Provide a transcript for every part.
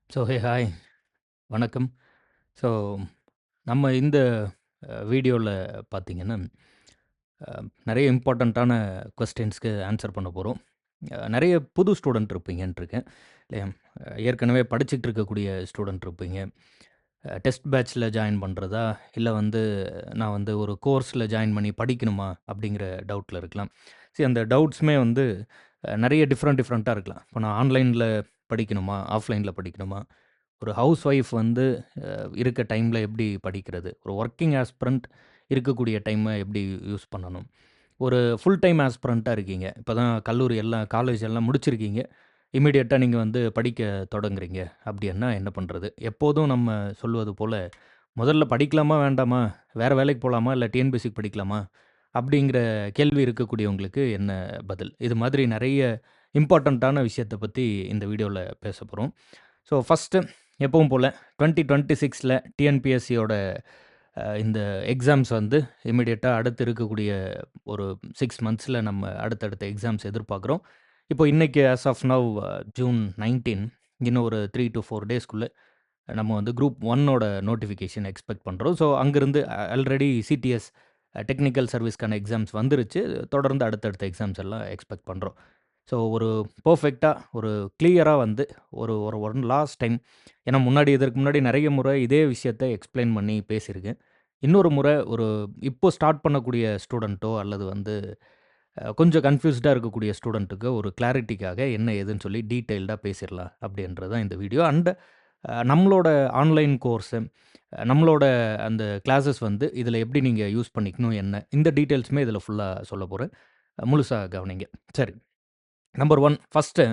Hi வணக்கம். So நம்ம இந்த வீடியோவில் பார்த்தீங்கன்னா நிறைய இம்பார்ட்டண்ட்டான கொஸ்டின்ஸ்க்கு ஆன்சர் பண்ண போகிறோம். நிறைய புது ஸ்டூடெண்ட் இருப்பீங்கன்னு இருக்கேன் இல்லையா? ஏற்கனவே படிச்சுட்டு இருக்கக்கூடிய ஸ்டூடெண்ட் இருப்பீங்க. டெஸ்ட் பேட்ச்சில் ஜாயின் பண்ணுறதா, இல்லை நான் ஒரு கோர்ஸில் ஜாயின் பண்ணி படிக்கணுமா அப்படிங்கிற டவுட்டில் இருக்கலாம். சரி, அந்த டவுட்ஸுமே நிறைய டிஃப்ரெண்ட்டாக இருக்கலாம். இப்போ நான் ஆன்லைனில் படிக்கணுமா, ஆஃப்லைனில் படிக்கணுமா, ஒரு ஹவுஸ் ஒய்ஃப் இருக்க டைமில் எப்படி படிக்கிறது, ஒரு ஒர்க்கிங் ஆஸ்பிரண்ட் இருக்கக்கூடிய டைமை எப்படி யூஸ் பண்ணணும், ஒரு ஃபுல் டைம் ஆஸ்பிரண்ட்டாக இருக்கீங்க, இப்போ தான் கல்லூரி எல்லாம் காலேஜ் எல்லாம் முடிச்சிருக்கீங்க, இமீடியட்டாக நீங்கள் படிக்க தொடங்குறீங்க அப்படின்னா என்ன பண்ணுறது? எப்போதும் நம்ம சொல்வது போல் முதல்ல படிக்கலாமா வேண்டாமா, வேறு வேலைக்கு போகலாமா, இல்லை டிஎன்பிஎஸ்சிக்கு படிக்கலாமா அப்படிங்கிற கேள்வி இருக்கக்கூடியவங்களுக்கு என்ன பதில்? இது மாதிரி நிறைய இம்பார்ட்டண்ட்டான விஷயத்தை பற்றி இந்த வீடியோவில் பேச போகிறோம். ஸோ ஃபஸ்ட்டு எப்பவும் போல் 2026 டிஎன்பிஎஸ்சியோட இந்த எக்ஸாம்ஸ் இமிடியேட்டாக அடுத்து இருக்கக்கூடிய ஒரு 6 மந்த்ஸில் நம்ம அடுத்தடுத்த எக்ஸாம்ஸ் எதிர்பார்க்குறோம். இப்போ இன்றைக்கி ஆஸ் ஆஃப் நவ் ஜூன் 19, இன்னும் ஒரு 3 to 4 டேஸ்க்குள்ளே நம்ம குரூப் 1ஓட நோட்டிஃபிகேஷன் எக்ஸ்பெக்ட் பண்ணுறோம். ஸோ அங்கேருந்து ஆல்ரெடி சிடிஎஸ் டெக்னிக்கல் சர்வீஸ்க்கான எக்ஸாம்ஸ் வந்துருச்சு. தொடர்ந்து அடுத்தடுத்த எக்ஸாம்ஸ் எல்லாம் எக்ஸ்பெக்ட் பண்ணுறோம். ஸோ ஒரு பெர்ஃபெக்ட்டா, ஒரு கிளியராக ஒரு ஒரு ஒன் லாஸ்ட் டைம், ஏன்னா இதற்கு முன்னாடி நிறைய முறை இதே விஷயத்த எக்ஸ்ப்ளைன் பண்ணி பேசியிருக்கேன். இன்னொரு முறை இப்போ ஸ்டார்ட் பண்ணக்கூடிய ஸ்டூடெண்ட்டோ அல்லது கொஞ்சம் கன்ஃப்யூஸ்டா இருக்கக்கூடிய ஸ்டூடெண்ட்டுக்கு ஒரு கிளாரிட்டிக்காக என்ன ஏதுன்னு சொல்லி டீட்டெயில்டா பேசிறலாம் அப்படின்றது தான் இந்த வீடியோ. அண்ட் நம்மளோட ஆன்லைன் கோர்ஸு, நம்மளோட அந்த கிளாஸஸ் இதில எப்படி நீங்க யூஸ் பண்ணிக்கணும் என்ன, இந்த டீட்டெயில்ஸுமே இதில ஃபுல்லா சொல்லப் போறேன். முழுசா கவனிங்க. சரி. நம்பர் 1 ஃபர்ஸ்ட்டு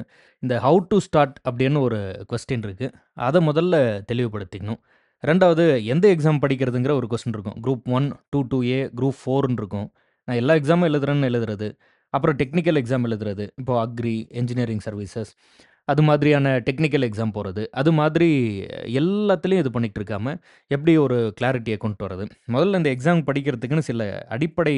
இந்த ஹவ் டூ ஸ்டார்ட் அப்படின்னு ஒரு கொஸ்டின் இருக்கு. அத முதல்ல தெளிவுபடுத்திக்கணும். 2வது எந்த எக்ஸாம் படிக்கிறதுங்கிற ஒரு கொஸ்டின் இருக்கும். குரூப் 1, 2 2A, குரூப் 4ன்னு இருக்கும். நான் எல்லா எக்ஸாமும் எழுதுறேன்னு எழுதுறது. அப்புறம் டெக்னிக்கல் எக்ஸாம் எழுதுறது. இப்போ அக்ரி, என்ஜினியரிங் சர்வீசஸ் அது மாதிரியான டெக்னிக்கல் எக்ஸாம் போறது. அது மாதிரி எல்லாத்துலயும் இது பண்ணிட்டு இருக்காம, எப்படி ஒரு கிளாரிட்டிய கொண்டு வரது. முதல்ல இந்த எக்ஸாம் படிக்கிறதுக்குன்னு சில அடிப்படை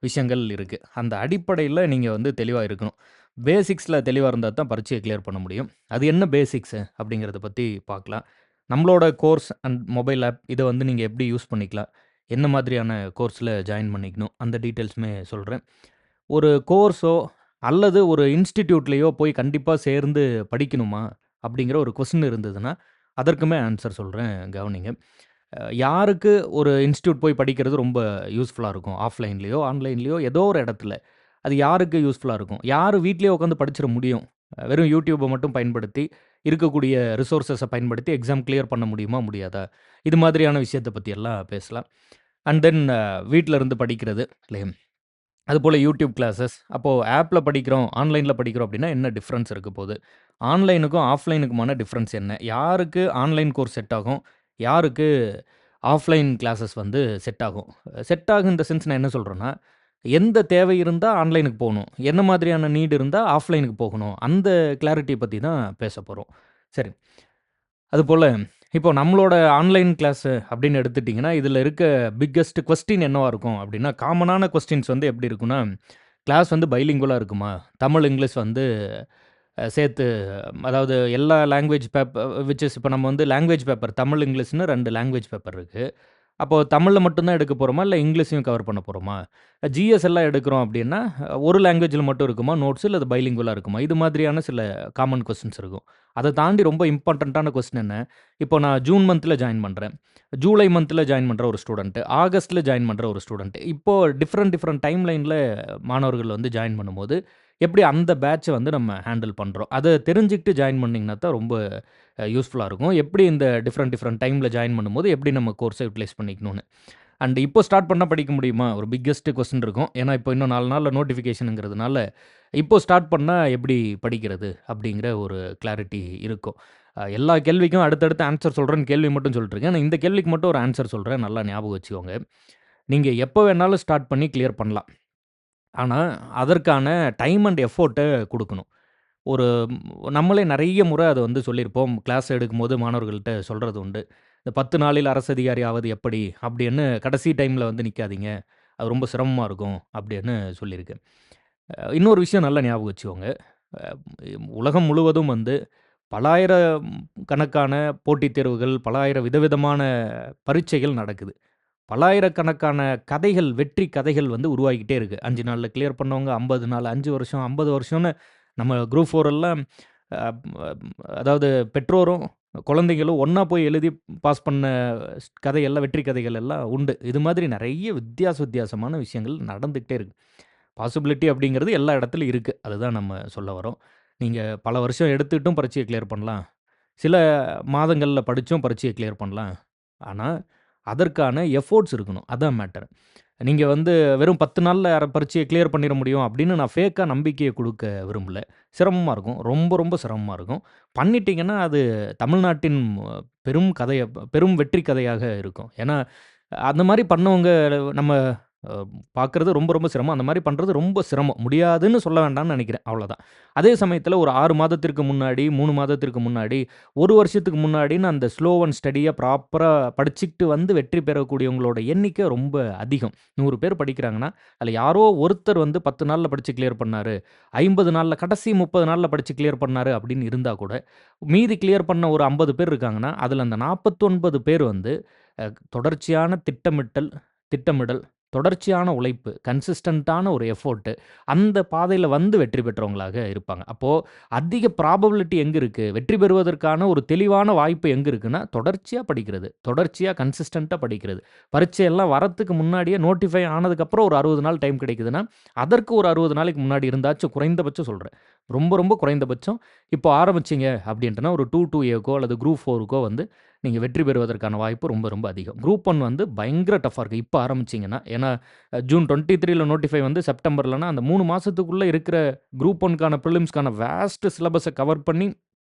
விஷயங்கள் இருக்கு. அந்த அடிப்படையில நீங்க தெளிவா இருக்கணும். பேசிக்ஸ்ல தெளிவா இருந்தா தான் பரீட்சைய கிளியர் பண்ண முடியும். அது என்ன பேசிக்ஸு அப்படிங்கிறத பத்தி பார்க்கலாம். நம்மளோட கோர்ஸ் அண்ட் மொபைல் ஆப் இத நீங்க எப்படி யூஸ் பண்ணிக்கலாம்? என்ன மாதிரியான கோர்ஸ்ல ஜாயின் பண்ணிக்கணும்? அந்த டீட்டெயில்ஸுமே சொல்றேன். ஒரு கோர்ஸோ அல்லது ஒரு இன்ஸ்டிடியூட்லயோ போய் கண்டிப்பா சேர்ந்து படிக்கணுமா? அப்படிங்கிற ஒரு கொஸ்டின் இருந்ததுன்னா, அதற்குமே ஆன்சர் சொல்றேன் கவனிங்க. யாருக்கு ஒரு இன்ஸ்டிடியூட் போய் படிக்கிறது ரொம்ப யூஸ்ஃபுல்லா இருக்கும்? ஆஃப்லைன்லயோ, ஆன்லைன்லயோ ஏதோ ஒரு இடத்துல. அது யாருக்கு யூஸ்ஃபுல்லா இருக்கும்? யாரு வீட்லயே உட்காந்து படிச்சிற முடியும்? வெறும் YouTubeப மட்டும் பயன்படுத்தி, இருக்கக்கூடிய ரிசோர்ஸஸ பயன்படுத்தி எக்ஸாம் கிளியர் பண்ண முடியுமா? முடியாதா? இது மாதிரியான விஷயத்த பத்தி எல்லாம் பேசலாம். அண்ட் தென் வீட்ல இருந்து படிக்கிறது இல்லையா? அதுபோல யூடியூப் கிளாஸஸ். அப்போ ஆப்ல படிக்கிறோம், ஆன்லைன்ல படிக்கிறோம் அப்படின்னா என்ன டிஃபரன்ஸ் இருக்க போது? ஆன்லைனுக்கும், ஆஃப்லைனுக்குமான டிஃபரன்ஸ் என்ன? யாருக்கு ஆன்லைன் கோர்ஸ் செட் ஆகும்? யாருக்கு ஆஃப்லைன் கிளாஸஸ் செட் ஆகும்? செட் ஆகும் இன் த சென்ஸ் நான் என்ன சொல்றேன்னா, எந்த தேவை இருந்தா ஆன்லைனுக்கு போணும். என்ன மாதிரியான நீட் இருந்தா ஆஃப்லைனுக்கு போகணும். அந்த கிளாரிட்டிய பத்தி தான் பேசப் போறோம். சரி. அதுபோல இப்போ நம்மளோட ஆன்லைன் கிளாஸ் அப்படின்னு எடுத்துட்டீங்கன்னா, இதில இருக்க பிக்கஸ்ட் கொஸ்டின் என்னவா இருக்கும் அப்படின்னா, காமனான கொஸ்டின்ஸ் எப்படி இருக்கும்னா, கிளாஸ் பைலிங்குவலா இருக்குமா? தமிழ், இங்கிலீஷ் சேர்த்து, அதாவது எல்லா லாங்குவேஜ் விச் இஸ் இப்போ நம்ம லாங்குவேஜ் பேப்பர் தமிழ், இங்கிலீஷ்னு 2 லாங்குவேஜ் பேப்பர் இருக்கு. அப்போ தமிழ்ல மட்டும் தான் எடுக்க போறோமா? இல்ல இங்கிலீஷையும் கவர் பண்ண போறோமா? ஜிஎஸ் எல்லாம் எடுக்கிறோம் அப்படின்னா, ஒரு லாங்குவேஜ்ல மட்டும் இருக்குமா நோட்ஸ்? இல்ல அது பைலிங்குவலா இருக்குமா? இது மாதிரியான சில காமன் கொஸ்டின்ஸ் இருக்கும். அத தாண்டி ரொம்ப இம்பார்ட்டன்ட்டான கொஸ்டின் என்ன? இப்போ நான் ஜூன் மந்த்ல ஜாயின் பண்றேன். ஜூலை மந்த்ல ஜாயின் பண்ற ஒரு ஸ்டூடண்ட். ஆகஸ்ட்ல ஜாயின் பண்ற ஒரு ஸ்டூடண்ட். இப்போ டிஃபரண்ட் டைம் லைன்ல மாணவர்கள் ஜாயின் பண்ணும்போது, எப்படி அந்த பேட்ச்ச நம்ம ஹேண்டில் பண்றோம்? அத தெரிஞ்சுக்கிட்டு ஜாயின் பண்ணீங்கன்னா தான் ரொம்ப யூஸ்ஃபுல்லா இருக்கும். எப்படி இந்த டிஃபரண்ட் டைம்ல ஜாயின் பண்ணும்போது, எப்படி நம்ம கோர்ஸ யுட்டிலைஸ் பண்ணிக்கணும்னு. அண்ட் இப்போ ஸ்டார்ட் பண்ணா படிக்க முடியுமா? ஒரு பிக்கெஸ்ட் கொஸ்டின் இருக்கும். ஏன்னா, இப்போ இன்னும் 4 நாள்ல நோட்டிஃபிகேஷன்ங்கிறதுனால, இப்போ ஸ்டார்ட் பண்ணா எப்படி படிக்கிறது? அப்படிங்கிற ஒரு கிளாரிட்டி இருக்கும். எல்லா கேள்விக்கும் அடுத்தடுத்து ஆன்ஸர் சொல்றேன்னு கேள்வி மட்டும் சொல்லிட்டுருக்கேன். ஆனா, இந்த கேள்விக்கு மட்டும் ஒரு ஆன்ஸர் சொல்றேன். நல்லா ஞாபகம் வச்சுக்கோங்க. நீங்க எப்ப வேணாலும் ஸ்டார்ட் பண்ணி கிளியர் பண்ணலாம். ஆனா, அதற்கான டைம் அண்ட் எஃபோர்ட்ட குடுக்கணும். ஒரு நம்மளே நெறைய முறை அத சொல்லியிருப்போம். கிளாஸ் எடுக்கும்போது மாணவர்கள்ட்ட சொல்றது உண்டு. இந்த 10 நாளில் அரசு அதிகாரி ஆவது எப்படி? அப்படின்னு கடைசி டைம்ல நிக்காதீங்க. அது ரொம்ப சிரமமா இருக்கும். அப்படின்னு சொல்லியிருக்கேன். இன்னொரு விஷயம் நல்லா ஞாபகம் வச்சுக்கோங்க. அ உலகம் முழுவதும் பலாயிரம் கணக்கான போட்டித் தேர்வுகள், பலாயிரம் விதவிதமான பரீட்சைகள் நடக்குது. பல்லாயிரக்கணக்கான கதைகள், வெற்றி கதைகள் வந்து உருவாகிக்கிட்டே இருக்கு. 5 நாள்ல கிளியர் பண்ணவங்க, 50 நாள், 5 வருஷம், 50 வருஷம்னு நம்ம குரூப் 4 எல்லாம் அ அதாவது பெற்றோரும், குழந்தைகளும் ஒண்ணா போய் எழுதி பாஸ் பண்ண கதையெல்லாம் வெற்றி கதைகள் எல்லாம் உண்டு. இது மாதிரி நெறைய வித்தியாசமான விஷயங்கள் நடந்துகிட்டே இருக்கு. பாசிபிலிட்டி அப்படிங்கிறது எல்லா இடத்துலயும் இருக்கு. அதுதான் நம்ம சொல்ல வரோம். நீங்க பல வருஷம் எடுத்துட்டும் பரீட்சைய கிளியர் பண்ணலாம். சில மாதங்கள்ல படிச்சும் பரீட்சைய கிளியர் பண்ணலாம். ஆனா, அதற்கான எஃபோர்ட்ஸ் இருக்கணும். அதான் மேட்டர். நீங்க வந்து வெறும் 10 நாள்ல பரீட்சைய கிளியர் பண்ணிற முடியும் அப்படின்னு நான் ஃபேக்கா நம்பிக்கைய குடுக்க விரும்பல. சிரமமா இருக்கும். ரொம்ப சிரமமா இருக்கும். பண்ணிட்டீங்கன்னா, அது தமிழ்நாட்டின் பெரும் வெற்றி கதையாக இருக்கும். ஏன்னா, அந்த மாரி பண்ணவங்க நம்ம அ பார்க்குறது ரொம்ப சிரமம். அந்த மாரி பண்றது ரொம்ப சிரமம். முடியாதுன்னு சொல்ல வேண்டாம்னு நெனைக்கிறேன். அவ்வளோதான். அதே சமயத்தில ஒரு 6 மாதத்திற்கு முன்னாடி, 3 மாதத்திற்கு முன்னாடி, 1 வருஷத்துக்கு முன்னாடின்னு அந்த ஸ்லோ அண்ட் ஸ்டடியா ப்ராப்பரா படிச்சுக்கிட்டு வந்து வெற்றி பெறக்கூடியவங்களோட எண்ணிக்கை ரொம்ப அதிகம். 100 பேர் படிக்கிறாங்கன்னா, அதில யாரோ ஒருத்தர் வந்து 10 நாள்ல படிச்சு கிளியர் பண்ணாரு. 50 நாள்ல கடைசி 30 நாள்ல படிச்சு கிளியர் பண்ணாரு அப்படின்னு இருந்தா கூட, மீதி கிளியர் பண்ண ஒரு 50 பேர் இருக்காங்கன்னா, அதில அந்த 49 பேர் வந்து தொடர்ச்சியான திட்டமிடல், தொடர்ச்சியான உழைப்பு, கன்சிஸ்டன்ட்டான ஒரு எஃபோர்ட் அந்த பாதையில வந்து வெற்றி பெற்றவங்களாக இருப்பாங்க. அப்போ அதிக ப்ராபபிலிட்டி எங்க இருக்கு? வெற்றி பெறுவதற்கான ஒரு தெளிவான வாய்ப்பு எங்க இருக்குன்னா, தொடர்ச்சியா படிக்கிறது. தொடர்ச்சியா கன்சிஸ்டன்ட்டா படிக்கிறது. பரீட்சையெல்லாம் வரத்துக்கு முன்னாடியே நோட்டிஃபை ஆனதுக்கப்புறம் ஒரு 60 நாள் டைம் கிடைக்குதுன்னா, அதற்கு ஒரு 60 நாளைக்கு முன்னாடி இருந்தாச்சும் குறைந்தபட்சம் சொல்றேன். ரொம்ப குறைந்தபட்சம் இப்போ ஆரம்பிச்சீங்க அப்படின்ட்டுனா ஒரு 2-2Aக்கோ அல்லது குரூப் 4க்கோ வந்து நீங்க வெற்றி பெறுவதற்கான வாய்ப்பு ரொம்ப அதிகம். குரூப் 1 வந்து பயங்கர டஃப்பா இருக்கு. இப்ப ஆரம்பிச்சீங்கன்னா. ஏன்னா ஜூன் 23ல நோட்டிஃபை வந்து செப்டம்பர்லனா அந்த 3 மாசத்துக்குள்ள இருக்கிற குரூப் 1க்கான பிரிலிம்ஸ்க்கான வேஸ்ட் சிலபஸ கவர் பண்ணி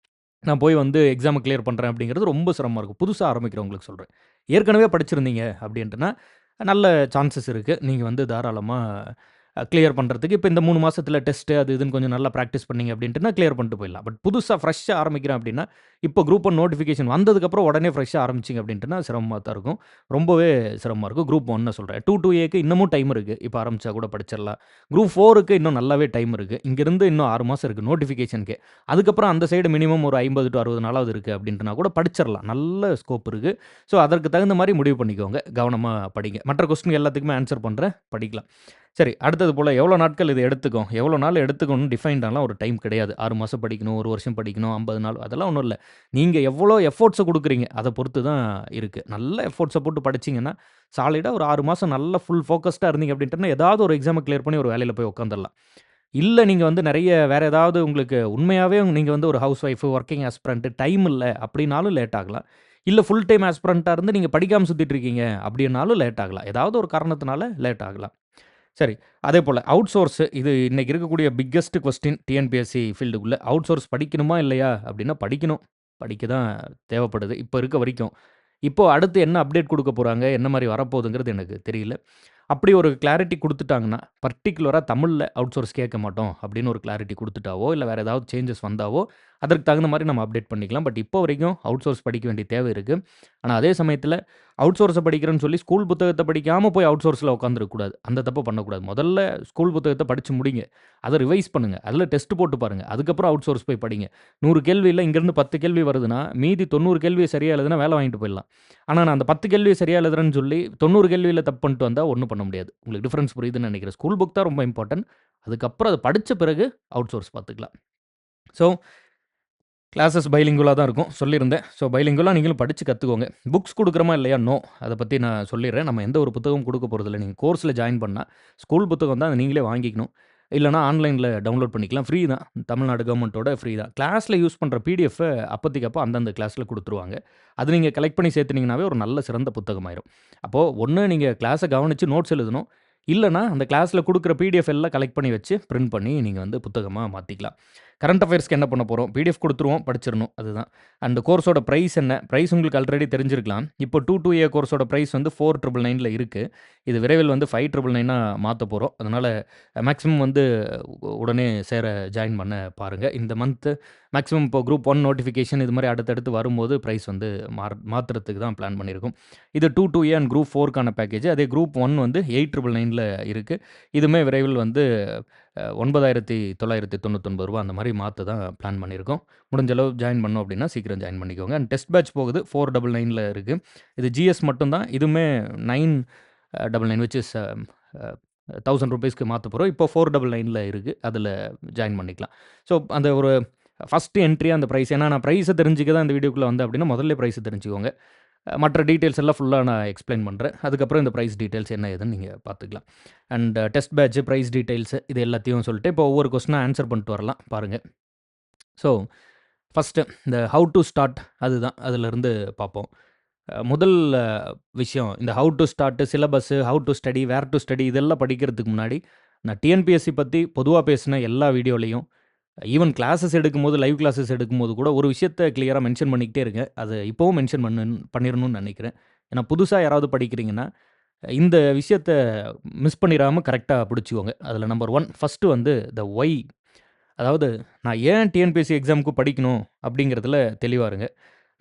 நான் போய் வந்து எக்ஸாம கிளியர் பண்றேன் அப்படிங்கிறது ரொம்ப சிரமமா இருக்கும். புதுசா ஆரம்பிக்கிறவங்களுக்கு சொல்றேன். ஏற்கனவே படிச்சிருந்தீங்க அப்படின்ட்டுனா, நல்ல சான்சஸ் இருக்கு. நீங்க வந்து தாராளமா கிளியர் பண்றதுக்கு இப்ப இந்த 3 மாசத்துல டெஸ்ட் அது இதுன்னு கொஞ்சம் நல்லா பிராக்டிஸ் பண்ணீங்க அப்படின்ட்டுனா கிளியர் பண்ணிட்டு போயிடலாம். பட் புதுசா ஃப்ரெஷ்ஷா ஆரம்பிக்கிறேன் அப்படின்னா, இப்போ குரூப் 1 நோட்டிஃபிகேஷன் வந்ததுக்கப்புறம் உடனே ஃப்ரெஷ்ஷா ஆரம்பிச்சீங்க அப்படின்ட்டுனா சிரமமா தான் இருக்கும். ரொம்பவே சிரமமா இருக்கும். குரூப் 1 சொல்றேன். 2-2Aக்கு இன்னமும் டைம் இருக்கு. இப்ப ஆரம்பிச்சா கூட படிச்சிடலாம். குரூப் 4க்கு இன்னும் நல்லாவே டைம் இருக்கு. இங்கிருந்து இன்னும் 6 மாசம் இருக்கு நோட்டிஃபிகேஷனுக்கே. அதுக்கப்புறம் அந்த சைடு மினிமம் ஒரு 50 டூ 60 நாளாவது இருக்கு அப்படின்ட்டுனா கூட படிச்சிரலாம். நல்ல ஸ்கோப் இருக்கு. ஸோ அதற்கு தகுந்த மாரி முடிவு பண்ணிக்கோங்க. கவனமா படிங்க. மற்ற கொஸ்டின் எல்லாத்துக்குமே ஆன்ஸர் பண்றேன். படிக்கலாம். சரி, அடுத்தது போல எவ்வளோ நாட்கள் இது எடுத்துக்கும்? எவ்வளோ நாள் எடுத்துக்கும்னு டிஃபைன்டாலாம் ஒரு டைம் கிடையாது. 6 மாசம் படிக்கணும், 1 வருஷம் படிக்கணும், 50 நாள் அதெல்லாம் ஒண்ணும் இல்ல. நீங்க எவ்வளோ எஃபோர்ட்ஸ குடுக்குறீங்க, அத பொறுத்து தான் இருக்கு. நல்ல எஃபோர்ட்ஸ போட்டு படிச்சீங்கன்னா, சாலிடா ஒரு 6 மாசம் நல்லா ஃபுல் ஃபோக்கஸ்டா இருந்தீங்க அப்படின்ட்டோம்னா, ஏதாவது ஒரு எக்ஸாம கிளியர் பண்ணி ஒரு வேலையில போய் உட்காந்துரலாம். இல்ல நீங்க வந்து நெறைய வேற ஏதாவது உங்களுக்கு உண்மையாவே நீங்க வந்து ஒரு house wife, working aspirant time இல்ல அப்படின்னாலும் லேட் ஆகலாம். இல்ல ஃபுல் டைம் ஆஸ்பிரண்ட்டா இருந்து நீங்க படிக்காம சுத்திட்டு இருக்கீங்க அப்படின்னாலும் லேட் ஆகலாம். ஏதாவது ஒரு காரணத்தினால லேட் ஆகலாம். சரி. அதேபோல அவுட்சோர்ஸ் இது இன்னைக்கு இருக்கக்கூடிய பிக்கஸ்ட் கொஸ்டின் டிஎன்பிஎஸ்சி ஃபீல்டுக்குள்ள. அவுட்சோர்ஸ் படிக்கணுமா இல்லையா? அப்படின்னா படிக்கணும். படிக்க தான் தேவைப்படுது. இப்ப இருக்க வரைக்கும். இப்போ அடுத்து என்ன அப்டேட் குடுக்க போறாங்க? என்ன மாரி வரப்போகுதுங்கிறது எனக்கு தெரியல. அப்படி ஒரு கிளாரிட்டி குடுத்துட்டாங்கன்னா, பர்ட்டிகுலரா தமிழ்ல அவுட்சோர்ஸ் கேட்க மாட்டோம் அப்படின்னு ஒரு கிளாரிட்டி குடுத்துட்டாவோ, இல்ல வேற ஏதாவது சேஞ்சஸ் வந்தாவோ, அதற்கு தகுந்த மாரி நம்ம அப்டேட் பண்ணிக்கலாம். பட் இப்போ வரைக்கும் அவுட்சோர்ஸ் படிக்க வேண்டிய தேவை இருக்கு. ஆனா அதே சமயத்தில அவுட்சோர்ஸ படிக்கிறேன்னு சொல்லி ஸ்கூல் புத்தகத்த படிக்காம போய் அவுட்சோர்ஸ்ல உட்காந்துருக்க கூடாது. அந்த தப்ப பண்ணக்கூடாது. முதல்ல ஸ்கூல் புத்தகத்த படிச்சு முடிங்க. அத ரிவைஸ் பண்ணுங்க. அதில டெஸ்ட் போட்டு பாருங்க. அதுக்கப்புறம் அவுட்சோர்ஸ் போய் படிங்க. 100 கேள்வியில இங்கிருந்து 10 கேள்வி வருதுன்னா, மீதி 90 கேள்விய சரியா எழுதுனா வேலை வாங்கிட்டு போயிடலாம். ஆனா நான் அந்த 10 கேள்விய சரியா எழுதுறேன்னு சொல்லி 90 கேள்வியில தப்பு பண்ணிட்டு வந்தா ஒண்ணும் பண்ண முடியாது. உங்களுக்கு டிஃபரன்ஸ் புரியுதுன்னு நெனைக்கிறேன். ஸ்கூல் புக் தான் ரொம்ப இம்பார்ட்டன்ட். அதுக்கப்புறம் அத படிச்ச பிறகு அவுட்சோர்ஸ் பார்த்துக்கலாம். ஸோ கிளாஸஸ் பைலிங்குவலா தான் இருக்கும். சொல்லியிருந்தேன். ஸோ பைலிங்குவலா நீங்களும் படிச்சு கத்துக்கோங்க. புக்ஸ் குடுக்குறோமா இல்லையா? நோ. அத பத்தி நான் சொல்லிர்றேன். நம்ம எந்த ஒரு புத்தகமும் குடுக்க போறதில்ல. நீங்க கோர்ஸ்ல ஜாயின் பண்ணா, ஸ்கூல் புத்தகம் தான் அத நீங்களே வாங்கிக்கணும். இல்லன்னா ஆன்லைன்ல டவுன்லோட் பண்ணிக்கலாம். ஃப்ரீ தான். தமிழ்நாடு கவர்மெண்ட்டோட ஃப்ரீ தான். கிளாஸ்ல யூஸ் பண்ற பிடிஎஃப்ப அப்போதைக்கு அப்போ அந்தந்த கிளாஸ்ல குடுத்துருவாங்க. அது நீங்க கலெக்ட் பண்ணி சேர்த்துனீங்கனாவே ஒரு நல்ல சிறந்த புத்தகமாயிரும். அப்போ ஒண்ணு நீங்க கிளாஸ கவனிச்சு நோட்ஸ் எழுதணும். இல்லன்னா அந்த கிளாஸ்ல குடுக்குற பிடிஎஃப் எல்லாம் கலெக்ட் பண்ணி வச்சு, பிரிண்ட் பண்ணி நீங்க வந்து புத்தகமா மாத்திக்கலாம். கரண்ட் அஃபேர்ஸ்க்கு என்ன பண்ண போறோம்? பிடிஎஃப் குடுத்துருவோம், படிச்சிரணும். அதுதான். அண்ட் கோர்ஸோட பிரைஸ் என்ன? பிரைஸ் உங்களுக்கு ஆல்ரெடி தெரிஞ்சிருக்கலாம். இப்போ 2-2A கோர்ஸோட பிரைஸ் வந்து 4,999ல இருக்கு. இது விரைவில் வந்து 5,999ஆ மாத்தப் போறோம். அதனால மேக்ஸிமம் வந்து உடனே ஜாயின் பண்ண பாருங்க. இந்த மந்த் மேக்ஸிமம் இப்போ குரூப் 1 நோட்டிஃபிகேஷன் இது மாரி அடுத்தடுத்து வரும்போது பிரைஸ் வந்து மாத்துறதுக்கு தான் பிளான் பண்ணியிருக்கோம். இது 2-2A அண்ட் குரூப் 4க்கான பேக்கேஜ். அதே குரூப் 1 வந்து 8,999ல இருக்கு. இதுவுமே விரைவில் வந்து ரூ. 9,999 அந்த மாரி மாத்த தான் பிளான் பண்ணியிருக்கோம். முடிஞ்ச அளவு ஜாயின் பண்ணோம் அப்படின்னா, சீக்கிரம் ஜாயின் பண்ணிக்கோங்க. அண்ட் டெஸ்ட் பேட்ச் போகுது. 499ல இருக்கு. இது ஜிஎஸ் மட்டும் தான். இதுவுமே 999 விச் இஸ் ₹1000க்கு மாத்த போறோம். இப்போ 499ல இருக்கு. அதில ஜாயின் பண்ணிக்கலாம். ஸோ அந்த ஒரு ஃபர்ஸ்ட் என்ட்ரியா அந்த பிரைஸ். ஏன்னா நான் பிரைஸ தெரிஞ்சுக்க தான் இந்த வீடியோக்குள்ள வந்தேன் அப்படின்னா, முதல்லே பிரைஸ தெரிஞ்சுக்கோங்க. மற்ற டீட்டெயில்ஸ் எல்லாம் ஃபுல்லா நான் எக்ஸ்ப்ளைன் பண்றேன். அதுக்கப்புறம் இந்த பிரைஸ் டீட்டெயில்ஸ் என்ன ஏதுன்னு நீங்க பார்த்துக்கலாம். And test batch, price details இது எல்லாத்தையும் சொல்லிட்டு, இப்போ ஒவ்வொரு கொஸ்டினா ஆன்சர் பண்ணிட்டு வரலாம். பாருங்க. ஸோ ஃபர்ஸ்ட்டு இந்த ஹவ் டூ ஸ்டார்ட் அதுதான். அதிலருந்து பார்ப்போம். முதல் விஷயம் இந்த how to start, syllabus, how to study, where to study இதெல்லாம் படிக்கிறதுக்கு முன்னாடி, நான் டிஎன்பிஎஸ்சி பத்தி பொதுவா பேசின எல்லா வீடியோலயும், ஈவன் கிளாஸஸ் எடுக்கும்போது, லைவ் கிளாஸஸ் எடுக்கும்போது கூட ஒரு விஷயத்த கிளியரா மென்ஷன் பண்ணிக்கிட்டே இருக்கேன். அது இப்பவும் மென்ஷன் பண்ணிறணும்னு நெனைக்கிறேன். ஏன்னா புதுசா யாராவது படிக்கிறீங்கன்னா, இந்த விஷயத்த மிஸ் பண்ணிறாம கரெக்ட்டா பிடிச்சுக்கோங்க. அதில நம்பர் 1 ஃபர்ஸ்ட்டு வந்து த ஒய். அதாவது நான் ஏன் டிஎன்பிஎஸ்சி எக்ஸாம்க்கு படிக்கணும் அப்படிங்கிறதுல தெளிவா இருங்க.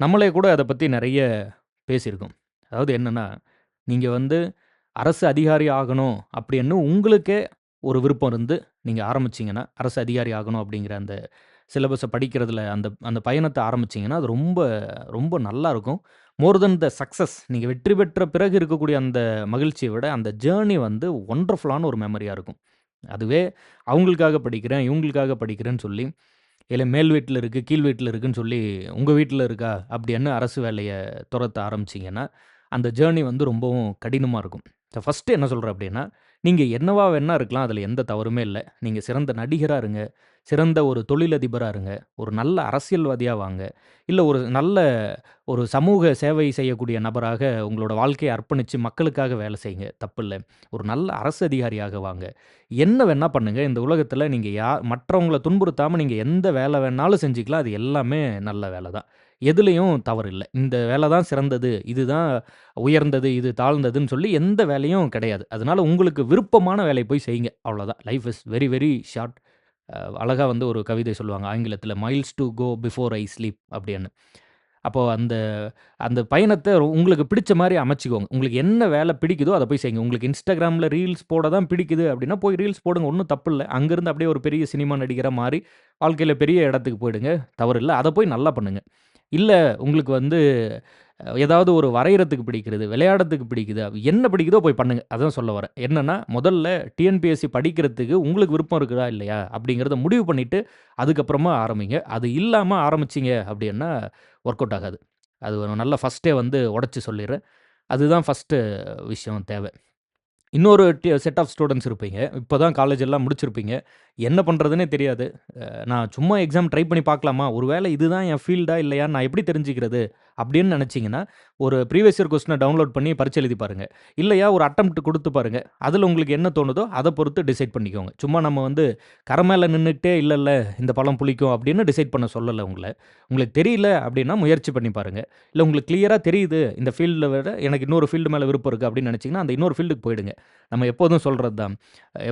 நம்மளே கூட அத பத்தி நெறைய பேசியிருக்கோம். அதாவது என்னன்னா, நீங்க வந்து அரசு அதிகாரி ஆகணும் அப்படின்னு உங்களுக்கே ஒரு விருப்பம் இருந்து நீங்க ஆரம்பிச்சீங்கன்னா, அரசு அதிகாரி ஆகணும் அப்படிங்கிற அந்த சிலபஸ படிக்கிறதுல அந்த அந்த பயணத்த ஆரம்பிச்சீங்கன்னா, அது ரொம்ப ரொம்ப நல்லாருக்கும். மோர் தென் த சக்சஸ் நீங்க வெற்றி பெற்ற பிறகு இருக்கக்கூடிய அந்த மகிழ்ச்சிய விட, அந்த ஜர்னி வந்து வொண்டர்ஃபுல்லான ஒரு மெமரியா இருக்கும். அதுவே அவங்களுக்காக படிக்கிறேன், இவங்களுக்காக படிக்கிறேன்னு சொல்லி, இல்ல மேல் வீட்ல இருக்கு, கீழ் வீட்ல இருக்குன்னு சொல்லி, உங்க வீட்ல இருக்கா அப்படின்னு அரசு வேலைய தொரத்த ஆரம்பிச்சீங்கன்னா, அந்த ஜர்னி வந்து ரொம்பவும் கடினமா இருக்கும். ஃபர்ஸ்ட்டு என்ன சொல்றேன் அப்படின்னா, நீங்க என்னவா வேணா இருக்கலாம். அதில எந்த தவறுமே இல்ல. நீங்க சிறந்த நடிகரா இருங்க, சிறந்த ஒரு தொழிலதிபரா இருங்க, ஒரு நல்ல அரசியல்வாதியா வாங்க, இல்ல ஒரு நல்ல ஒரு சமூக சேவை செய்யக்கூடிய நபராக உங்களோட வாழ்க்கைய அர்ப்பணிச்சு மக்களுக்காக வேலை செய்யுங்க, தப்பில்ல. ஒரு நல்ல அரசு அதிகாரியாக வாங்க. என்ன வேணா பண்ணுங்க. இந்த உலகத்தில நீங்க மற்றவங்கள துன்புறுத்தாம நீங்க எந்த வேலை வேணாலும் செஞ்சுக்கலாம். அது எல்லாமே நல்ல வேலை தான். எதுலயும் தவறு இல்ல. இந்த வேலை தான் சிறந்தது, இதுதான் உயர்ந்தது, இது தாழ்ந்ததுன்னு சொல்லி எந்த வேலையும் கிடையாது. அதனால உங்களுக்கு விருப்பமான வேலைய போய் செய்யுங்க. அவ்வளோதான். Life is very very short. அழகா வந்து ஒரு கவிதை சொல்லுவாங்க ஆங்கிலத்தில, "miles to go before I sleep" அப்படின்னு. அப்போ அந்த அந்த பயணத்த உங்களுக்கு பிடிச்ச மாரி அமைச்சுக்கோங்க. உங்களுக்கு என்ன வேலை பிடிக்குதோ அத போய் செய்யுங்க. உங்களுக்கு Instagramல ரீல்ஸ் போட தான் பிடிக்குது அப்டின்னா, போய் ரீல்ஸ் போடுங்க. ஒண்ணும் தப்பில்ல. அங்கருந்து அப்படியே ஒரு பெரிய சினிமா நடிகரா மாறி, வாழ்க்கையில பெரிய இடத்துக்கு போயிடுங்க. தவறில்ல. அத போய் நல்லா பண்ணுங்க. இல்ல உங்களுக்கு வந்து ஏதாவது ஒரு வரையறதுக்கு பிடிக்கிறது, விளையாடுறதுக்கு பிடிக்குது. என்ன பிடிக்குதோ போய் பண்ணுங்க. அதான் சொல்ல வரேன். என்னன்னா, முதல்ல டிஎன்பிஎஸ்சி படிக்கிறதுக்கு உங்களுக்கு விருப்பம் இருக்குதா? இல்லையா? அப்படிங்கிறத முடிவு பண்ணிட்டு, அதுக்கப்புறமா ஆரம்பிங்க. அது இல்லாம ஆரம்பிச்சீங்க அப்படின்னா, ஒர்க் அவுட் ஆகாது. அது ஒரு நல்ல ஃபர்ஸ்ட்டே வந்து உடைச்சு சொல்லிர்றேன். அதுதான் ஃபர்ஸ்ட்டு விஷயம் தேவை. இன்னொரு செட் ஆஃப் ஸ்டூடண்ட்ஸ் இருப்பீங்க. இப்ப தான் காலேஜ் எல்லாம் முடிச்சிருப்பீங்க. என்ன பண்றதுன்னே தெரியாது. நான் சும்மா எக்ஸாம் ட்ரை பண்ணி பார்க்கலாமா? ஒருவேளை இதுதான் என் ஃபீல்டா இல்லையான்னு நான் எப்படி தெரிஞ்சுக்கிறது? அப்படின்னு நெனச்சீங்கன்னா, ஒரு ப்ரீவியஸ் இயர் கொஸ்டின டவுன்லோட் பண்ணி பரீட்சை எழுதி பாருங்க. இல்லையா ஒரு அட்டெம்ப்ட் குடுத்து பாருங்க. அதுல உங்களுக்கு என்ன தோணுதோ அத பொறுத்து டிசைட் பண்ணிக்கோங்க. சும்மா நம்ம வந்து கரை மேல நின்னுக்கிட்டே இல்ல, இல்ல இந்த பழம் புளிக்கும் அப்படின்னு டிசைட் பண்ண சொல்லல உங்கள. உங்களுக்கு தெரியல அப்படின்னா முயற்சி பண்ணி பாருங்க. இல்ல உங்களுக்கு கிளியரா தெரியுது இந்த ஃபீல்ட விட எனக்கு இன்னொரு ஃபீல்டு மேல விருப்பம் இருக்கு அப்படின்னு நெனச்சீங்கன்னா, அந்த இன்னொரு ஃபீல்டுக்கு போயிடுங்க. நம்ம எப்போதும் சொல்றது தான்.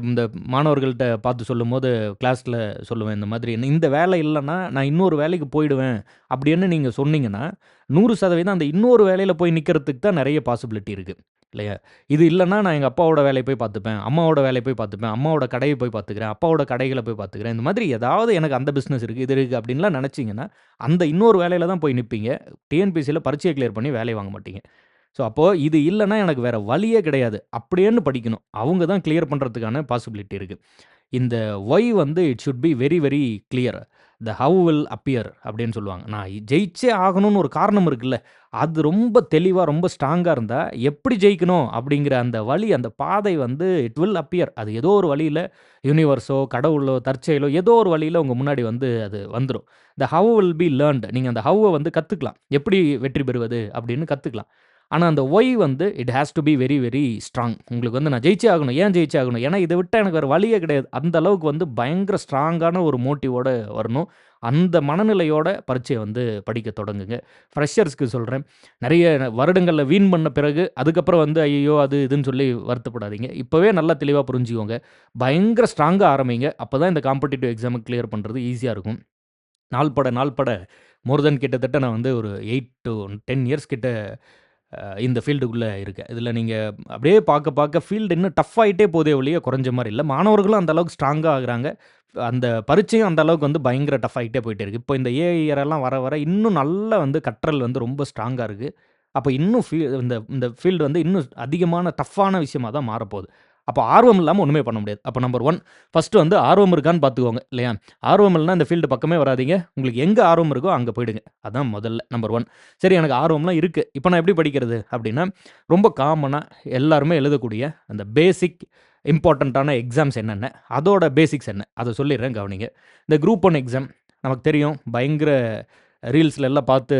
இந்த மாணவர்கள்ட்ட பார்த்து சொல்லும்போது கிளாஸ்ல சொல்லுவேன் இந்த மாதிரி, "இந்த வேலை இல்லன்னா, நான் இன்னொரு வேலைக்கு போயிடுவேன்." அப்படின்னு நீங்க சொன்னீங்கன்னா, 100% அந்த இன்னொரு வேலையில போய் நிக்கிறதுக்கு தான் நெறைய பாசிபிலிட்டி இருக்கு. இல்லையா? இது இல்லன்னா, நான் எங்க அப்பாவோட வேலைய போய் பார்த்துப்பேன். அம்மாவோட வேலைய போய் பார்த்துப்பேன். அம்மாவோட கடைய போய் பார்த்துக்கிறேன். அப்பாவோட கடைகள போய் பார்த்துக்கிறேன். இந்த மாதிரி ஏதாவது எனக்கு அந்த பிசினஸ் இருக்கு, இது இருக்கு அப்படின்லாம் நெனச்சீங்கன்னா, அந்த இன்னொரு வேலையில தான் போய் நிப்பீங்க. டிஎன்பிஎஸ்சில பரீட்சைய கிளியர் பண்ணி வேலை வாங்க மாட்டீங்க. ஸோ, அப்போ இது இல்லன்னா எனக்கு வேற வழியே கிடையாது. அப்படியேன்னு படிக்கணும். அவங்க தான் கிளியர் பண்றதுக்கான பாசிபிலிட்டி இருக்கு. இந்த ஒய் வந்து it should be very, very clear. The how will appear அப்படின்னு சொல்லுவாங்க. நான் ஜெயிச்சே ஆகணும்னு ஒரு காரணம் இருக்குல்ல, அது ரொம்ப தெளிவா, ரொம்ப ஸ்ட்ராங்கா இருந்தா, எப்படி ஜெயிக்கணும் அப்படிங்கிற அந்த வழி, அந்த பாதை வந்து இட் வில் அப்பியர். அது ஏதோ ஒரு வழியில யுனிவர்ஸோ, கடவுளோ, தற்செயலோ ஏதோ ஒரு வழியில உங்க முன்னாடி வந்து அது வந்துரும். த ஹவ் வில் பி லேர்ன்ட். நீங்க அந்த ஹவ்வ வந்து கத்துக்கலாம். எப்படி வெற்றி பெறுவது அப்படின்னு கத்துக்கலாம். ஆனா, அந்த ஒய் வந்து it has to be very, very strong. உங்களுக்கு வந்து நான் ஜெயிச்சே ஆகணும். ஏன் ஜெயிச்சே ஆகணும்? ஏன்னா, இத விட்டா எனக்கு வேற வழியே கிடையாது. அந்த அளவுக்கு வந்து பயங்கர ஸ்ட்ராங்கான ஒரு மோட்டிவோட வரணும். அந்த மனநிலையோட பரீட்சைய வந்து படிக்க தொடங்குங்க. ஃப்ரெஷர்ஸ்க்கு சொல்றேன். நெறைய வருடங்கள்ல வீண் பண்ண பிறகு, அதுக்கப்புறம் வந்து ஐய்யயோ! அது இதுன்னு சொல்லி வருத்தப்படாதீங்க. இப்பவே நல்லா தெளிவா புரிஞ்சுக்கோங்க. பயங்கர ஸ்ட்ராங்கா ஆரம்பிங்க. அப்பதான் இந்த காம்படிட்டிவ் எக்ஸாம கிளியர் பண்றது ஈஸியா இருக்கும். நாள் பட, நாள் பட மோர் தென் கிட்டத்தட்ட நான் வந்து ஒரு 8 டூ 10 இயர்ஸ் கிட்ட இந்த ஃபீல்டுக்குள்ள இருக்கேன். இதில நீங்க அப்படியே பார்க்க பார்க்க ஃபீல்டு இன்னும் டஃப் ஆயிட்டே போதே ஒழிய குறைஞ்ச மாரி இல்ல. மாணவர்களும் அந்த அளவுக்கு ஸ்ட்ராங்கா ஆகுறாங்க. அந்த பரீட்சையும் அந்த அளவுக்கு வந்து பயங்கர டஃப் ஆயிட்டே போயிட்டே இருக்கு. இப்போ இந்த ஏஐ எல்லாம் வர வர இன்னும் நல்லா வந்து கற்றல் வந்து ரொம்ப ஸ்ட்ராங்கா இருக்கு. அப்ப இன்னும் இந்த இந்த ஃபீல்டு வந்து இன்னும் அதிகமான டஃப்பான விஷயமா தான் மாறப்போகுது. அப்ப ஆர்வம் இல்லாம ஒண்ணுமே பண்ண முடியாது. அப்ப நம்பர் 1 ஃபர்ஸ்ட்டு வந்து ஆர்வம் இருக்கான்னு பார்த்துக்கோங்க இல்லையா? ஆர்வம் இல்லன்னா இந்த ஃபீல்டு பக்கமே வராதீங்க. உங்களுக்கு எங்க ஆர்வம் இருக்கோ அங்க போயிடுங்க. அதான் முதல்ல நம்பர் 1. சரி எனக்கு ஆர்வம்லாம் இருக்கு. இப்ப நான் எப்படி படிக்கிறது? அப்படின்னா, ரொம்ப காமனா எல்லாருமே எழுதக்கூடிய அந்த பேசிக் இம்பார்ட்டன்ட்டான எக்ஸாம்ஸ் என்னென்ன? அதோட பேசிக்ஸ் என்ன? அத சொல்லிர்றேன் கவனிங்க. இந்த குரூப் 1 எக்ஸாம் நமக்கு தெரியும். பயங்கர ரீல்ஸ்ல எல்லாம் பார்த்து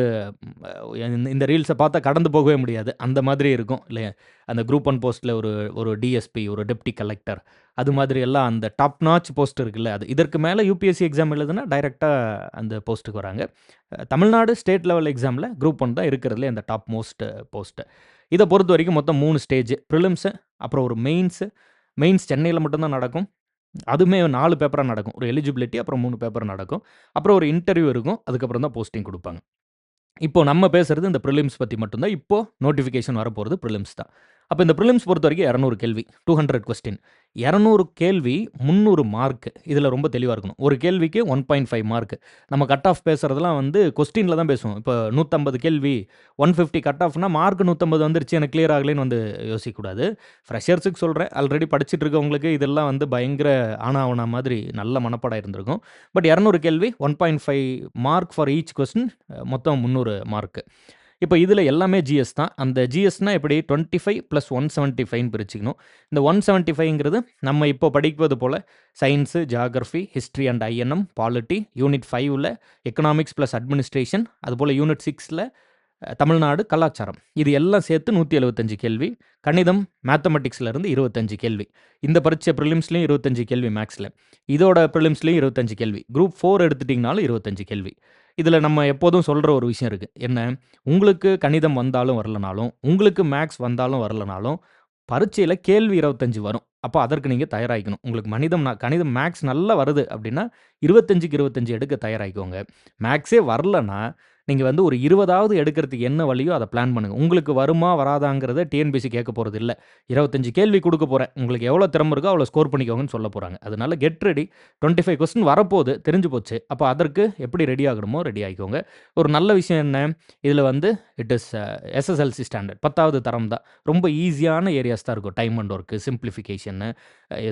இந்த ரீல்ஸ பார்த்தா கடந்து போகவே முடியாது. அந்த மாதிரி இருக்கும் இல்லையா? அந்த குரூப் 1 போஸ்ட்ல ஒரு ஒரு டிஎஸ்பி, ஒரு டெப்டி கலெக்டர் அது மாதிரி எல்லாம் அந்த டாப் நாட்ச் போஸ்ட் இருக்குல்ல, அது இதற்கு மேல யுபிஎஸ்சி எக்ஸாம் எழுதுனா டைரக்ட்டா அந்த போஸ்ட்டுக்கு வராங்க. தமிழ்நாடு ஸ்டேட் லெவல் எக்ஸாம்ல குரூப் 1 தான் இருக்கிறதுலயே அந்த டாப் மோஸ்ட் போஸ்ட். இத பொறுத்தவரைக்கும் மொத்தம் 3 ஸ்டேஜ். பிரிலிம்ஸ், அப்புறம் ஒரு மெயின்ஸ். மெயின்ஸ் சென்னையில மட்டும் தான் நடக்கும். அதுவுமே 4 பேப்பரா நடக்கும். ஒரு எலிஜிபிலிட்டி அப்புறம் 3 பேப்பர் நடக்கும். அப்புறம் ஒரு இன்டர்வியூ இருக்கும். அதுக்கப்புறம் தான் போஸ்டிங் குடுப்பாங்க. இப்போ நம்ம பேசுறது இந்த பிரிலிம்ஸ் பத்தி மட்டும் தான். இப்போ நோட்டிஃபிகேஷன் வரப்போறது பிரிலிம்ஸ் தான். அப்ப இந்த பிரிலிம்ஸ் பொறுத்தவரைக்கும் 200 கேள்வி. 200 கொஸ்டின். 200 கேள்வி 300 மார்க். இதுல ரொம்ப தெளிவா இருக்கணும். ஒரு கேள்விக்கு 1.5 மார்க். நம்ம கட் ஆஃப் பேசுறதெல்லாம் வந்து கொஸ்டின்ல தான் பேசுவோம். இப்ப 150 கேள்வி 150 கட் ஆஃப்னா மார்க் 150 வந்துருச்சு எனக்கு கிளியர் ஆகலைன்னு வந்து யோசிக்கக்கூடாது. ஃப்ரெஷர்ஸுக்கு சொல்றேன். ஆல்ரெடி படிச்சுட்டு இருக்கவங்களுக்கு இதெல்லாம் வந்து பயங்கர ஆனா ஆவன்னா மாதிரி நல்ல மனப்பாடம் இருந்திருக்கும். பட் 200 கேள்வி 1.5 மார்க் ஃபார் ஈச் கொஸ்டின் மொத்தம் 300 மார்க். இப்ப இதுல எல்லாமே ஜிஎஸ் தான். அந்த ஜிஎஸ்னா எப்படி 25 + 175ன்னு பிரிச்சுக்கணும். இந்த 175ங்கிறது நம்ம இப்போ படிப்பது போல science, geography, history and INM, polity, unit 5ல எக்கனாமிக்ஸ் + அட்மினிஸ்ட்ரேஷன், அதுபோல யூனிட் 6ல தமிழ்நாடு கலாச்சாரம். இது எல்லாம் சேர்த்து 175 கேள்வி. கணிதம், மேத்தமேட்டிக்ஸ்ல இருந்து 25 கேள்வி. இந்த பரீட்சை பிரிலிம்ஸ்லயும் 25 கேள்வி மேத்ஸ்ல. இதோட பிரிலிம்ஸ்லயும் 25 கேள்வி. குரூப் 4 எடுத்துட்டீங்கனாலும் 25 கேள்வி. இதுல நம்ம எப்போதும் சொல்ற ஒரு விஷயம் இருக்கு. என்ன? உங்களுக்கு கணிதம் வந்தாலும் வரலனாலும், உங்களுக்கு மேத்ஸ் வந்தாலும் வரலனாலும், பரீட்சையில கேள்வி 25 வரும். அப்ப அதற்கு நீங்க தயாராகிக்கணும். உங்களுக்கு கணிதம், மேத்ஸ் நல்லா வருது அப்படின்னா, 25க்கு 25 எடுக்க தயாராகிக்கோங்க. மேத்ஸே வரலன்னா, நீங்க வந்து ஒரு 20வது எடுக்கிறதுக்கு என்ன வழியோ அத பிளான் பண்ணுங்க. உங்களுக்கு வருமா? வராதாங்கிறத டிஎன்பிஎஸ்சி கேட்க போறது இல்ல. 25 கேள்வி குடுக்க போறேன். உங்களுக்கு எவ்வளோ திறமை இருக்கோ அவ்வளோ ஸ்கோர் பண்ணிக்கோங்கன்னு சொல்லப் போறாங்க. அதனால கெட் ரெடி. 25 கொஸ்டின் வரப்போது தெரிஞ்சு போச்சு. அப்ப அதற்கு எப்படி ரெடி ஆகணுமோ ரெடி ஆகிக்கோங்க. ஒரு நல்ல விஷயம் என்ன? இதுல வந்து இட் இஸ் எஸ்எஸ்எல்சி ஸ்டாண்டர்ட் 10வது தரம் தான். ரொம்ப ஈஸியான ஏரியாஸ் தான் இருக்கும். Time and work, simplification,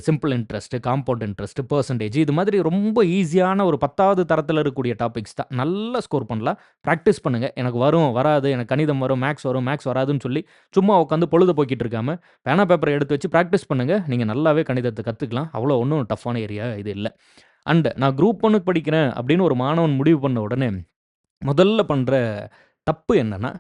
simple interest, compound interest, percentage இது மாதிரி ரொம்ப ஈஸியான ஒரு 10வது தரத்தில இருக்கக்கூடிய டாபிக்ஸ் தான். நல்லா ஸ்கோர் பண்ணலாம். பிராக்டிஸ் பண்ணுங்க. எனக்கு வரும், வராது, எனக்கு கணிதம் வரும், மேத்ஸ் வராதுன்னு சொல்லி சும்மா உட்காந்து பொழுது போக்கிட்டு இருக்காம, பேனா பேப்பர எடுத்து வச்சு பிராக்டிஸ் பண்ணுங்க. நீங்க நல்லாவே கணிதத்த கத்துக்கலாம். அவ்வளோ ஒண்ணும் டஃப்பான ஏரியா இது இல்ல. அண்ட் நான் குரூப் 1க்கு படிக்கிறேன் அப்படின்னு ஒரு மாணவன் முடிவு பண்ண உடனே, முதல்ல பண்ற தப்பு என்னன்னா,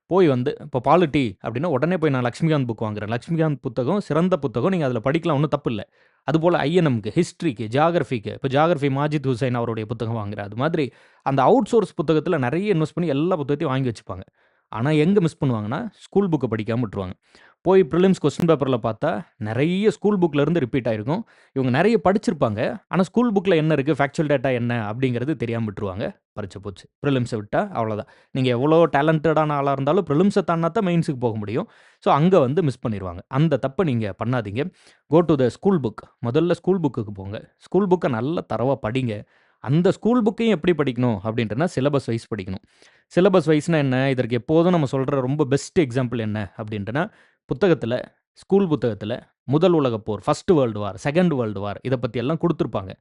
போய் வந்து இப்போ பாலிட்டி அப்படின்னா உடனே போய் நான் லக்ஷ்மிகாந்த் புக் வாங்குறேன். லக்ஷ்மிகாந்த் புத்தகம் சிறந்த புத்தகம். நீங்க அதில படிக்கலாம் ஒண்ணும் தப்பு இல்ல. அதுபோல ஐஎன்எம்க்கு, ஹிஸ்டரிக்கு, ஜியோகிராஃபிக்கு இப்போ ஜியோகிராஃபி மாஜித் ஹுசைன் அவருடைய புத்தகம் வாங்குறேன். அது மாதிரி அந்த அவுட் சோர்ஸ் புத்தகத்தில நெறைய இன்வெஸ்ட் பண்ணி எல்லா புத்தகத்தையும் வாங்கி வச்சுப்பாங்க. ஆனா எங்க மிஸ் பண்ணுவாங்கன்னா, ஸ்கூல் புக்க படிக்காம விட்டுருவாங்க. போய் பிரிலிம்ஸ் கொஸ்டின் பேப்பர்ல பார்த்தா, நெறைய ஸ்கூல் புக்ல இருந்து ரிப்பீட் ஆயிருக்கும். இவங்க நெறைய படிச்சிருப்பாங்க. ஆனா ஸ்கூல் புக்ல என்ன இருக்கு, ஃபேக்சுவல் டேட்டா என்ன அப்படிங்கிறது தெரியாம விட்டுருவாங்க. பரீட்சை போச்சு. பிரிலிம்ஸ விட்டா அவ்வளோதான். நீங்க எவ்வளோ டேலண்டடான ஆளா இருந்தாலும் பிரிலிம்ஸ தாண்டுனா தான் மெயின்ஸ்க்கு போக முடியும். ஸோ அங்க வந்து மிஸ் பண்ணிருவாங்க. அந்த தப்ப நீங்க பண்ணாதீங்க. கோ டூ த ஸ்கூல் புக். முதல்ல ஸ்கூல் புக்குக்கு போங்க. ஸ்கூல் புக்க நல்லா தரோவா படிங்க. அந்த ஸ்கூல் புக்கையும் எப்படி படிக்கணும் அப்படின்ட்டுனா, சிலபஸ் வைஸ் படிக்கணும். சிலபஸ் வைஸ்னா என்ன? இதற்கு எப்போதும் நம்ம சொல்ற ரொம்ப பெஸ்ட் எக்ஸாம்பிள் என்ன அப்படின்ட்டுனா, புத்தகத்தில, ஸ்கூல் புத்தகத்தில முதல் உலகப் போர், first world war, second world war இத பத்தி எல்லாம் குடுத்திருப்பாங்க.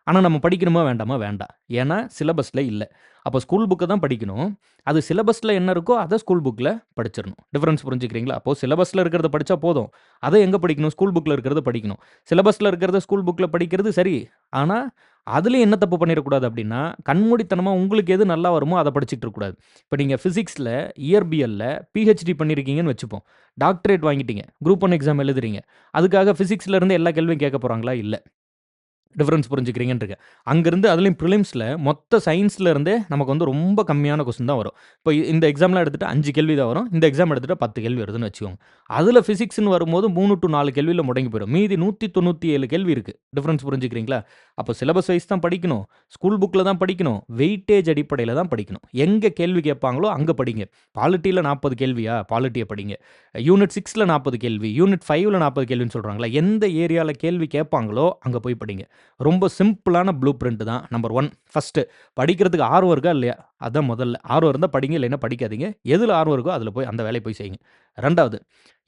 ஆனா நம்ம படிக்கணுமா வேண்டாமா? வேண்டாம். ஏன்னா சிலபஸ்ல இல்ல. அப்ப ஸ்கூல் புக்க தான் படிக்கணும். அது சிலபஸ்ல என்ன இருக்கோ அத ஸ்கூல் புக்ல படிச்சிரணும். டிஃபரன்ஸ் புரிஞ்சுக்கிறீங்களா? அப்போ சிலபஸ்ல இருக்கிறத படிச்சா போதும். அத எங்க படிக்கணும்? ஸ்கூல் புக்ல இருக்கிறத படிக்கணும். சிலபஸ்ல இருக்கிறத ஸ்கூல் புக்ல படிக்கிறது சரி. ஆனா அதிலயும் என்ன தப்பு பண்ணிறக்கூடாது அப்டின்னா, கண்மூடித்தனமா உங்களுக்கு எது நல்லா வருமோ அத படிச்சுட்டு இருக்கக்கூடாது. இப்ப நீங்க பிசிக்ஸ்ல, இயற்பியல்ல பிஹெச்டி பண்ணியிருக்கீங்கன்னு வச்சுப்போம். டாக்டரேட் வாங்கிட்டீங்க. குரூப் 1 எக்ஸாம் எழுதுறீங்க. அதுக்காக பிசிக்ஸ்ல இருந்து எல்லா கேள்வியும் கேட்க போறாங்களா? இல்ல. டிஃபரன்ஸ் புரிஞ்சுக்கிறீங்கன்னு இருக்கேன். அங்கருந்து அதுலயும் பிரிலிம்ஸ்ல மொத்த சயின்ஸ்ல இருந்தே நமக்கு வந்து ரொம்ப கம்மியான கொஸ்டின் தான் வரும். இப்போ இந்த எக்ஸாம்லாம் எடுத்துட்டா 5 கேள்வி தான் வரும். இந்த எக்ஸாம் எடுத்துட்டா 10 கேள்வி வருதுன்னு வச்சுக்கோங்க. அதுல பிசிக்ஸ்ன்னு வரும்போது 3 டூ 4 கேள்வியில முடங்கி போயிடும். மீதி 197 கேள்வி இருக்கு. டிஃபரன்ஸ் புரிஞ்சுக்கிறீங்களா? அப்போ சிலபஸ் வைஸ் தான் படிக்கணும். ஸ்கூல் புக்ல தான் படிக்கணும். வெயிட்டேஜ் அடிப்படையில தான் படிக்கணும். எங்க கேள்வி கேட்பாங்களோ அங்க படிங்க. பாலிட்டில 40 கேள்வியா? பாலிட்டிய படிங்க. யூனிட் 6ல 40 கேள்வி, யூனிட் 5ல 40 கேள்வின்னு சொல்றாங்கல்ல. எந்த ஏரியால கேள்வி கேட்பாங்களோ அங்க போய் படிங்க. ரொம்ப சிம்பிளான ப்ளூ பிரிண்ட் தான். நம்பர் 1 ஃபர்ஸ்ட்டு படிக்கிறதுக்கு ஆர்வம் இருக்கா இல்லையா? அதான் முதல்ல. ஆர்வம் இருந்தா படிங்க, இல்லைன்னா படிக்காதீங்க. எதுல ஆர்வம் இருக்கோ அதுல போய் அந்த வேலைய போய் செய்யுங்க. 2வது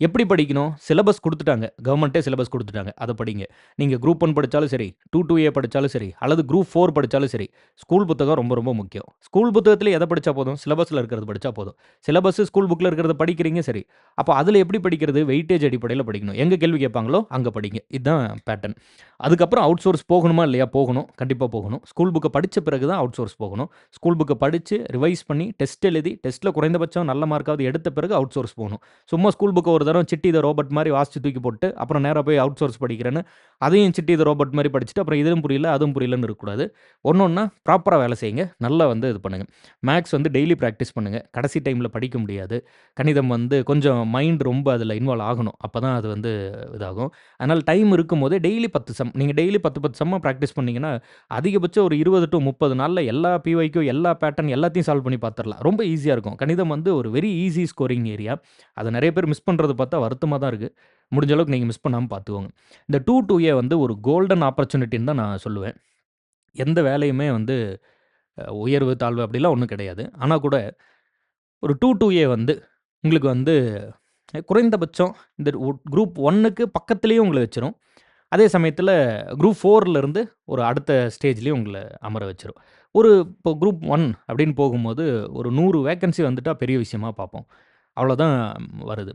எப்படி படிக்கணும்? சிலபஸ் குடுத்துட்டாங்க. கவர்மெண்ட்டே சிலபஸ் குடுத்துட்டாங்க. அத படிங்க. நீங்க குரூப் 1 படிச்சாலும் சரி, 2 படிச்சாலும் சரி, அல்லது குரூப் 4 படிச்சாலும் சரி, ஸ்கூல் புத்தகம் ரொம்ப ரொம்ப முக்கியம். ஸ்கூல் புத்தகத்தில எத படிச்சா போதும்? சிலபஸ்ல இருக்கிறது படிச்சா போதும். சிலபஸ் ஸ்கூல் புக்ல இருக்கிறத படிக்கிறீங்க சரி. அப்ப அதுல எப்படி படிக்கிறது? வெயிட்டேஜ் அடிப்படையில படிக்கணும். எங்க கேள்வி கேட்பாங்களோ அங்க படிங்க. இதுதான் பேட்டர்ன். அதுக்கப்புறம் அவுட் சோர்ஸ் போகணுமா இல்லையா? போகணும். கண்டிப்பா போகணும். ஸ்கூல் புக்க படிச்ச பிறகு தான் அவுட் சோர்ஸ் போகணும். ஸ்கூல் புக்க படிச்சு, ரிவைஸ் பண்ணி, டெஸ்ட் எழுதி, டெஸ்ட்ல குறைந்தபட்சம் நல்ல மார்க்காவது எடுத்த பிறகு அவுட் சோர்ஸ் போகணும். சும்மா ஸ்கூல் புக்க ஒரு தடவ சிட்டி த ரோபோட் மாரி வாசிச்சு தூக்கி போட்டு, அப்புறம் நேரா போய் அவுட் சோர்ஸ் படிக்கிறேன்னு, அதையும் சிட்டி த ரோபோட் மாரி படிச்சுட்டு, அப்புறம் இதுவும் புரியல, அதுவும் புரியலன்னு இருக்கக்கூடாது. ஒண்ணொண்ணா ப்ராப்பரா வேலை செய்யுங்க. நல்லா வந்து இது பண்ணுங்க. மேத்ஸ் வந்து டெய்லி பிராக்டிஸ் பண்ணுங்க. கடைசி டைம்ல படிக்க முடியாது. கணிதம் வந்து கொஞ்சம் மைண்ட் ரொம்ப அதில இன்வால்வ் ஆகணும். அப்பதான் அது வந்து இதாகும். அதனால டைம் இருக்கும்போதே டெய்லி 10 சம். நீங்க டெய்லி 10, 10 சம்மா பிராக்டிஸ் பண்ணீங்கன்னா, அதிகபட்சம் ஒரு 20 டூ 30 நாள்ல எல்லா பிஒய்க்யூ, எல்லா பேட்டர்ன் எல்லாத்தையும் சால்வ் பண்ணி பார்த்துரலாம். ரொம்ப ஈஸியா இருக்கும். கணிதம் வந்து ஒரு வெரி ஈஸி ஸ்கோரிங் ஏரியா. அத நெறைய பேர் மிஸ் பண்றத பார்த்தா வருத்தமா தான் இருக்கு. முடிஞ்ச அளவுக்கு நீங்க மிஸ் பண்ணாம பார்த்துக்கோங்க. இந்த 2 வந்து ஒரு கோல்டன் ஆப்பர்ச்சுனிட்டின்னு தான் நான் சொல்லுவேன். எந்த வேலையுமே வந்து உயர்வு, தாழ்வு அப்படிலாம் ஒண்ணும் கிடையாது. ஆனா கூட ஒரு 2 வந்து உங்களுக்கு வந்து குறைந்தபட்சம் இந்த குரூப் 1க்கு பக்கத்திலேயே உங்கள வச்சுரும். அதே சமயத்தில குரூப் 4ல ஒரு அடுத்த ஸ்டேஜ்லயும் உங்கள அமர வச்சுரும். இப்போ குரூப் 1 அப்படின்னு போகும்போது ஒரு 100 வேக்கன்சி வந்துட்டா பெரிய விஷயமா பார்ப்போம். அவ்வளோதான் வருது.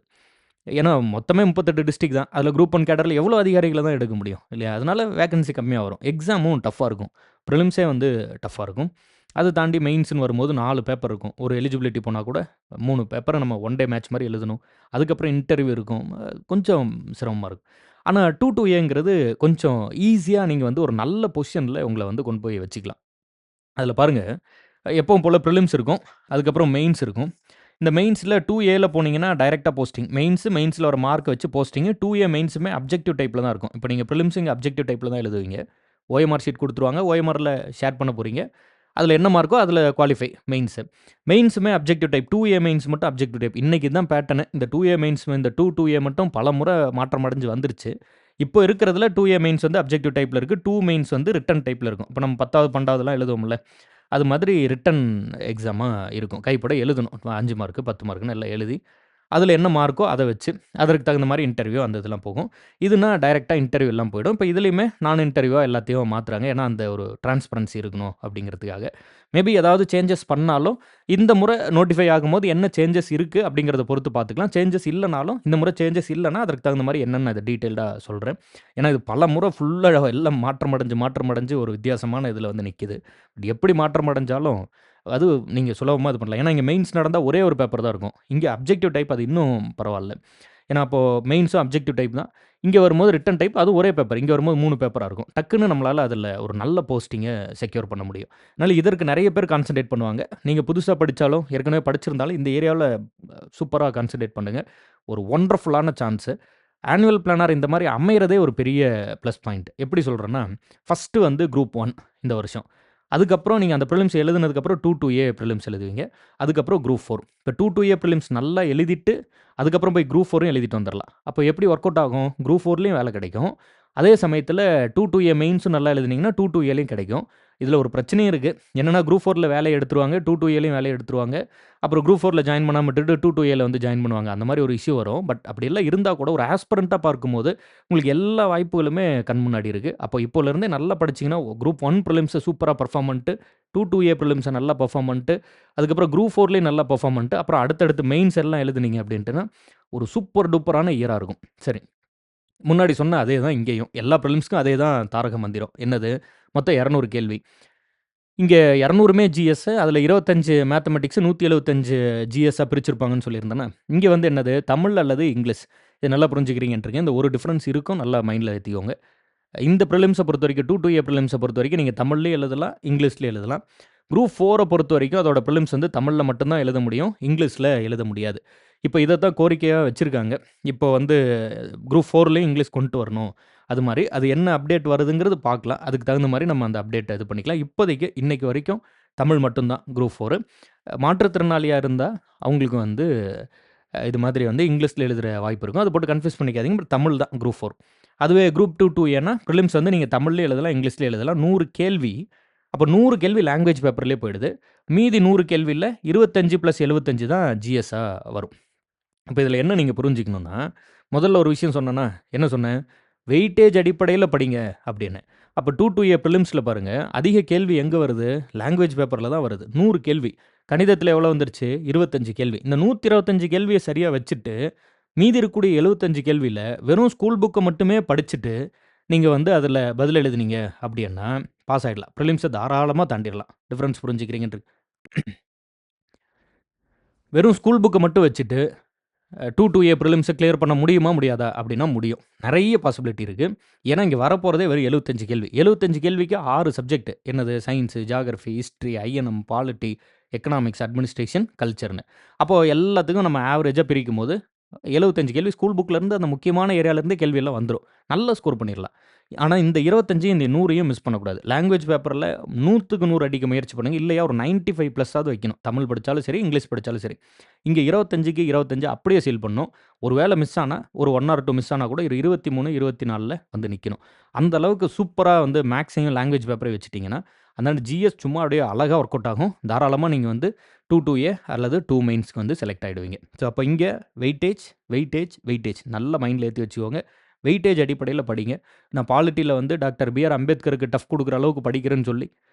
ஏன்னா மொத்தமே 38 டிஸ்ட்ரிக்ட் தான். அதில குரூப் 1 கேடர்ல எவ்வளோ அதிகாரிகள தான் எடுக்க முடியும் இல்லையா? அதனால வேக்கன்சி கம்மியா வரும். எக்ஸாமும் டஃப்பா இருக்கும். பிரிலிம்ஸே வந்து டஃப்பா இருக்கும். அத தாண்டி மெயின்ஸ்ன்னு வரும்போது 4 பேப்பர் இருக்கும். ஒரு எலிஜிபிலிட்டி போனா கூட 3 பேப்பர நம்ம ஒன் டே மேட்ச் மாரி எழுதணும். அதுக்கப்புறம் இன்டர்வியூ இருக்கும். கொஞ்சம் சிரமமா இருக்கும். ஆனா 2ங்கிறது கொஞ்சம் ஈஸியா நீங்க வந்து ஒரு நல்ல பொசிஷன்ல உங்கள வந்து கொண்டு போய் வச்சுக்கலாம். அதில பாருங்க, எப்பவும் போல பிரிலிம்ஸ் இருக்கும். அதுக்கப்புறம் மெயின்ஸ் இருக்கும். இந்த மெயின்ஸ்ல 2ஏல போனீங்கன்னா, டைரக்ட்டா போஸ்டிங். மெயின்ஸ்ல வர மார்க் வச்சு போஸ்டிங். 2ஏ மெயின்ஸுமே அப்ஜெக்டிவ் டைப்ல தான் இருக்கும். இப்ப நீங்க பிரிலிம்ஸ் இங்க அப்ஜெக்டிவ் டைப்ல தான் எழுதுவீங்க. ஓஎம்ஆர் ஷீட் குடுத்துருவாங்க. ஓஎம்ஆர்ல ஷேர் பண்ண போறீங்க. அதில என்ன மார்க்கோ அதில குவாலிஃபை மெயின்ஸ். மெயின்ஸுமே அப்ஜெக்டிவ் டைப். 2ஏ மெயின்ஸ் மட்டும் அப்ஜெக்டிவ் டைப். இன்னைக்கு இதுதான் பேட்டர்ன். இந்த 2ஏ மெயின்ஸ் இந்த 2ஏ மட்டும் பலமுறை மாற்றம் அடைஞ்சு வந்துருச்சு. இப்போ இருக்கிறதுல 2ஏ மெயின்ஸ் வந்து அப்ஜெக்டிவ் டைப்ல இருக்கு. 2 மெயின்ஸ் வந்து ரிட்டன் டைப்ல இருக்கும். இப்ப நம்ம 10வது, 12வதுலாம் எழுதுவோம்ல. அது மாதிரி ரிட்டன் எக்ஸாமா இருக்கும். கைப்பட எழுதணும். 5 மார்க்கு, 10 மார்க்குன்னு எல்லாம் எழுதி, அதில என்ன மார்க்கோ அத வச்சு, அதற்கு தகுந்த மாரி இன்டர்வியூ அந்த இதெல்லாம் போகும். இதுனா டைரக்ட்டா இன்டர்வியூ எல்லாம் போயிடும். இப்ப இதிலயுமே நான் இன்டர்வியூவா எல்லாத்தையும் மாத்துறாங்க. ஏன்னா, அந்த ஒரு டிரான்ஸ்பரன்சி இருக்கணும் அப்படிங்கிறதுக்காக. மேபி ஏதாவது சேஞ்சஸ் பண்ணாலும், இந்த முறை நோட்டிஃபை ஆகும்போது என்ன சேஞ்சஸ் இருக்கு அப்படிங்கிறத பொறுத்து பார்த்துக்கலாம். சேஞ்சஸ் இல்லனாலும், இந்த முறை சேஞ்சஸ் இல்லன்னா, அதற்கு தகுந்த மாரி என்னன்னு அத டீட்டெயில்டா சொல்றேன். ஏன்னா, இது பல முறை ஃபுல்லா எல்லாம் மாற்றம் அடைஞ்சு ஒரு வித்தியாசமான இதில வந்து நிக்குது. எப்படி மாற்றம் அடைஞ்சாலும், அது நீங்க சுலபமா இது பண்ணலாம். ஏன்னா, இங்க மெயின்ஸ் நடந்தா ஒரே ஒரு பேப்பர் தான் இருக்கும். இங்க அப்ஜெக்டிவ் டைப் அது இன்னும் பரவால்ல. ஏன்னா, அப்போ மெயின்ஸும் அப்ஜெக்டிவ் டைப் தான். இங்க வரும்போது ரிட்டன் டைப் அதுவும் ஒரே பேப்பர். இங்க வரும்போது 3 பேப்பரா இருக்கும். டக்குன்னு நம்மளால அதில ஒரு நல்ல போஸ்டிங்க செக்யூர் பண்ண முடியும். அதனால இதற்கு நெறைய பேர் கான்சன்ட்ரேட் பண்ணுவாங்க. நீங்க புதுசா படிச்சாலும், ஏற்கனவே படிச்சிருந்தாலும் இந்த ஏரியாவுல சூப்பரா கான்சன்ட்ரேட் பண்ணுங்க. ஒரு வொண்டர்ஃபுல்லான சான்ஸு. ஆனுவல் பிளானர் இந்த மாரி அமையறதே ஒரு பெரிய ப்ளஸ் பாயிண்ட். எப்படி சொல்றேன்னா, ஃபர்ஸ்ட்டு வந்து குரூப் 1 இந்த வருஷம். அதுக்கப்புறம் நீங்க அந்த பிரிலிம்ஸ் எழுதுனதுக்கப்புறம் 2 பிரிலிம்ஸ் எழுதுவீங்க. அதுக்கப்புறம் குரூப் 4. இப்ப 2 பிரிலிம்ஸ் நல்லா எழுதிட்டு, அதுக்கப்புறம் போய் குரூப் 4யும் எழுதிட்டு வந்துரலாம். அப்போ எப்படி ஒர்க் அவுட் ஆகும்? குரூப் 4லயும் வேலை கிடைக்கும். அதே சமயத்தில 2 மெயின்ஸும் நல்லா எழுதுனீங்கன்னா, 2லயும் கிடைக்கும். இதில ஒரு பிரச்சனையும் இருக்கு. என்னன்னா குரூப் 4ல வேலைய எடுத்துருவாங்க. 2லயும் வேலைய எடுத்துருவாங்க. அப்புறம் குரூப் 4ல ஜாயின் பண்ணாம விட்டுட்டு 2ஏல வந்து ஜாயின் பண்ணுவாங்க. அந்த மாரி ஒரு இஷ்யூ வரும். பட் அப்படியெல்லாம் இருந்தா கூட ஒரு ஆஸ்பிரன்ட்டா பார்க்கும்போது, உங்களுக்கு எல்லா வாய்ப்புகளுமே கண் முன்னாடி இருக்கு. அப்போ இப்போலருந்தே நல்லா படிச்சீங்கன்னா, குரூப் 1 பிரிலிம்ஸ சூப்பரா பெர்ஃபார்ம் பண்ணிட்டு, 2ஏ பிரிலிம்ஸ நல்லா பெர்ஃபார்ம் பண்ணிட்டு, அதுக்கப்புறம் குரூப் 4லயும் நல்லா பெர்ஃபார்ம் பண்ணிட்டு, அப்புறம் அடுத்தடுத்து மெயின்ஸ் எல்லாம் எழுதுனீங்க அப்படின்ட்டுனா, ஒரு சூப்பர் டூப்பரான இயரா இருக்கும். சரி. முன்னாடி சொன்ன அதே தான் இங்கேயும். எல்லா பிரிலிம்ஸ்க்கும் அதே தான் தாரக மந்திரம். என்னது? மொத்தம் 200 கேள்வி. இங்க 200மே ஜிஎஸ். அதுல 25 மேத்தமேட்டிக்ஸ், 175 ஜிஎஸ்ஸா பிரிச்சிருப்பாங்கன்னு சொல்லியிருந்தேனா, இங்க வந்து என்னது? தமிழ் அல்லது இங்கிலீஷ். இத நல்லா புரிஞ்சுக்கிறீங்கன்ருக்கேன். இந்த ஒரு டிஃபரன்ஸ் இருக்கும். நல்லா மைண்ட்ல ஏத்திக்கோங்க. இந்த பிரிலிம்ஸை பொறுத்தவரைக்கும் 2 பிரிலிம்ஸை பொறுத்தவரைக்கும் நீங்கள் தமிழ்லேயும் எழுதலாம், இங்கிலீஷ்லேயும் எழுதலாம். குரூப் 4 பொறுத்தவரைக்கும் அதோட பிரிலிம்ஸ் வந்து தமிழில் மட்டும்தான் எழுத முடியும், இங்கிலீஷில் எழுத முடியாது. இப்போ இதை தான் கோரிக்கையாக வச்சுருக்காங்க. இப்போ வந்து குரூப் 4லேயும் இங்கிலீஷ் கொண்டு வரணும். அது மாதிரி அது என்ன அப்டேட் வருதுங்கிறது பார்க்கலாம். அதுக்கு தகுந்த மாதிரி நம்ம அந்த அப்டேட்டை இது பண்ணிக்கலாம். இப்போதைக்கு இன்னைக்கு வரைக்கும் தமிழ் மட்டும்தான் குரூப் 4. மாற்றுத்திறனாளியாக இருந்தால் அவங்களுக்கு வந்து இது மாதிரி வந்து இங்கிலீஷில் எழுதுகிற வாய்ப்பு இருக்கும். அதை போட்டு கன்ஃபியூஸ் பண்ணிக்காதீங்க. பட் தமிழ் தான் குரூப் 4. அதுவே குரூப் 2 ஏன்னா ப்ரிலிம்ஸ் வந்து நீங்கள் தமிழ்லேயே எழுதலாம், இங்கிலீஷ்லேயே எழுதலாம். 100 கேள்வி. அப்போ 100 கேள்வி லாங்குவேஜ் பேப்பர்லேயே போயிடுது. மீதி 100 கேள்வியில் 25 + 75 தான் ஜிஎஸ்ஸா வரும். இப்போ இதில் என்ன நீங்கள் புரிஞ்சுக்கணுன்னா, முதல்ல ஒரு விஷயம் சொன்னேன்னா, என்ன சொன்னேன்? வெயிட்டேஜ் அடிப்படையில் படிங்க அப்படின்னு. அப்போ 2 ப்ரிலிம்ஸில் பாருங்கள், அதிக கேள்வி எங்கே வருது? லாங்குவேஜ் பேப்பரில் தான் வருது. 100 கேள்வி. கணிதத்தில் எவ்வளோ வந்துருச்சு? 25 கேள்வி. இந்த 125 கேள்வியை சரியாக வச்சுட்டு, மீதி இருக்கக்கூடிய 75 கேள்வியில் வெறும் ஸ்கூல் புக்கை மட்டுமே படிச்சுட்டு, நீங்கள் வந்து அதில் பதில் எழுதுனீங்க அப்படின்னா, பாஸ் ஆகிடலாம். ப்ரிலிம்ஸை தாராளமாக தாண்டிடலாம். டிஃப்ரென்ஸ் புரிஞ்சுக்கிறீங்கன்றது. வெறும் ஸ்கூல் புக்கை மட்டும் வச்சுட்டு 2 ப்ரிலிம்ஸை கிளியர் பண்ண முடியுமா? முடியாதா? அப்படின்னா முடியும். நிறைய பாசிபிலிட்டி இருக்குது. ஏன்னா இங்கே வரப்போகிறதே வெறும் 75 கேள்வி. 75 கேள்விக்கு 6 சப்ஜெக்ட். என்னது? Science, geography, history, INM, polity, economics, administration, கல்ச்சர்னு. அப்போது எல்லாத்துக்கும் நம்ம ஆவரேஜாக பிரிக்கும்போது 75 கேள்வி ஸ்கூல் புக்லேருந்து அந்த முக்கியமான ஏரியாவிலேருந்தே கேள்வியெல்லாம் வந்துடும். நல்லா ஸ்கோர் பண்ணிடலாம். ஆனால் இந்த 25 இந்த 100 மிஸ் பண்ணக்கூடாது. லாங்குவேஜ் பேப்பரில் 100க்கு 100 அடிக்க முயற்சி பண்ணுங்கள். இல்லையா ஒரு 95 ப்ளஸ்ஸாவது வைக்கணும். தமிழ் படித்தாலும் சரி, இங்கிலீஷ் படித்தாலும் சரி. இங்கே 25க்கு 25 அப்படியே சீல் பண்ணணும். ஒரு வேளை மிஸ் ஆனால் ஒரு 1 ஆர் 2 மிஸ் ஆனால் கூட 23, 24ல் வந்து நிற்கணும். அந்த அளவுக்கு சூப்பராக வந்து மேக்ஸையும் லாங்குவேஜ் பேப்பரை வச்சுட்டிங்கன்னா, அதனால் ஜிஎஸ் சும்மா அப்படியே அழகாக ஒர்க் அவுட் ஆகும். தாராளமாக நீங்கள் வந்து 2 அல்லது 2 மெயின்ஸ்க்கு வந்து செலக்ட் ஆகிடுவீங்க. ஸோ அப்போ இங்கே வெயிட்டேஜ் நல்ல மைண்டில் ஏற்றி வச்சுக்கோங்க. வெயிட்டேஜ் அடிப்படையில் படிங்க. நான் பாலிட்டியில் வந்து டாக்டர் பிஆர் அம்பேத்கருக்கு டஃப் கொடுக்குற அளவுக்கு படிக்கிறேன்னு சொல்லி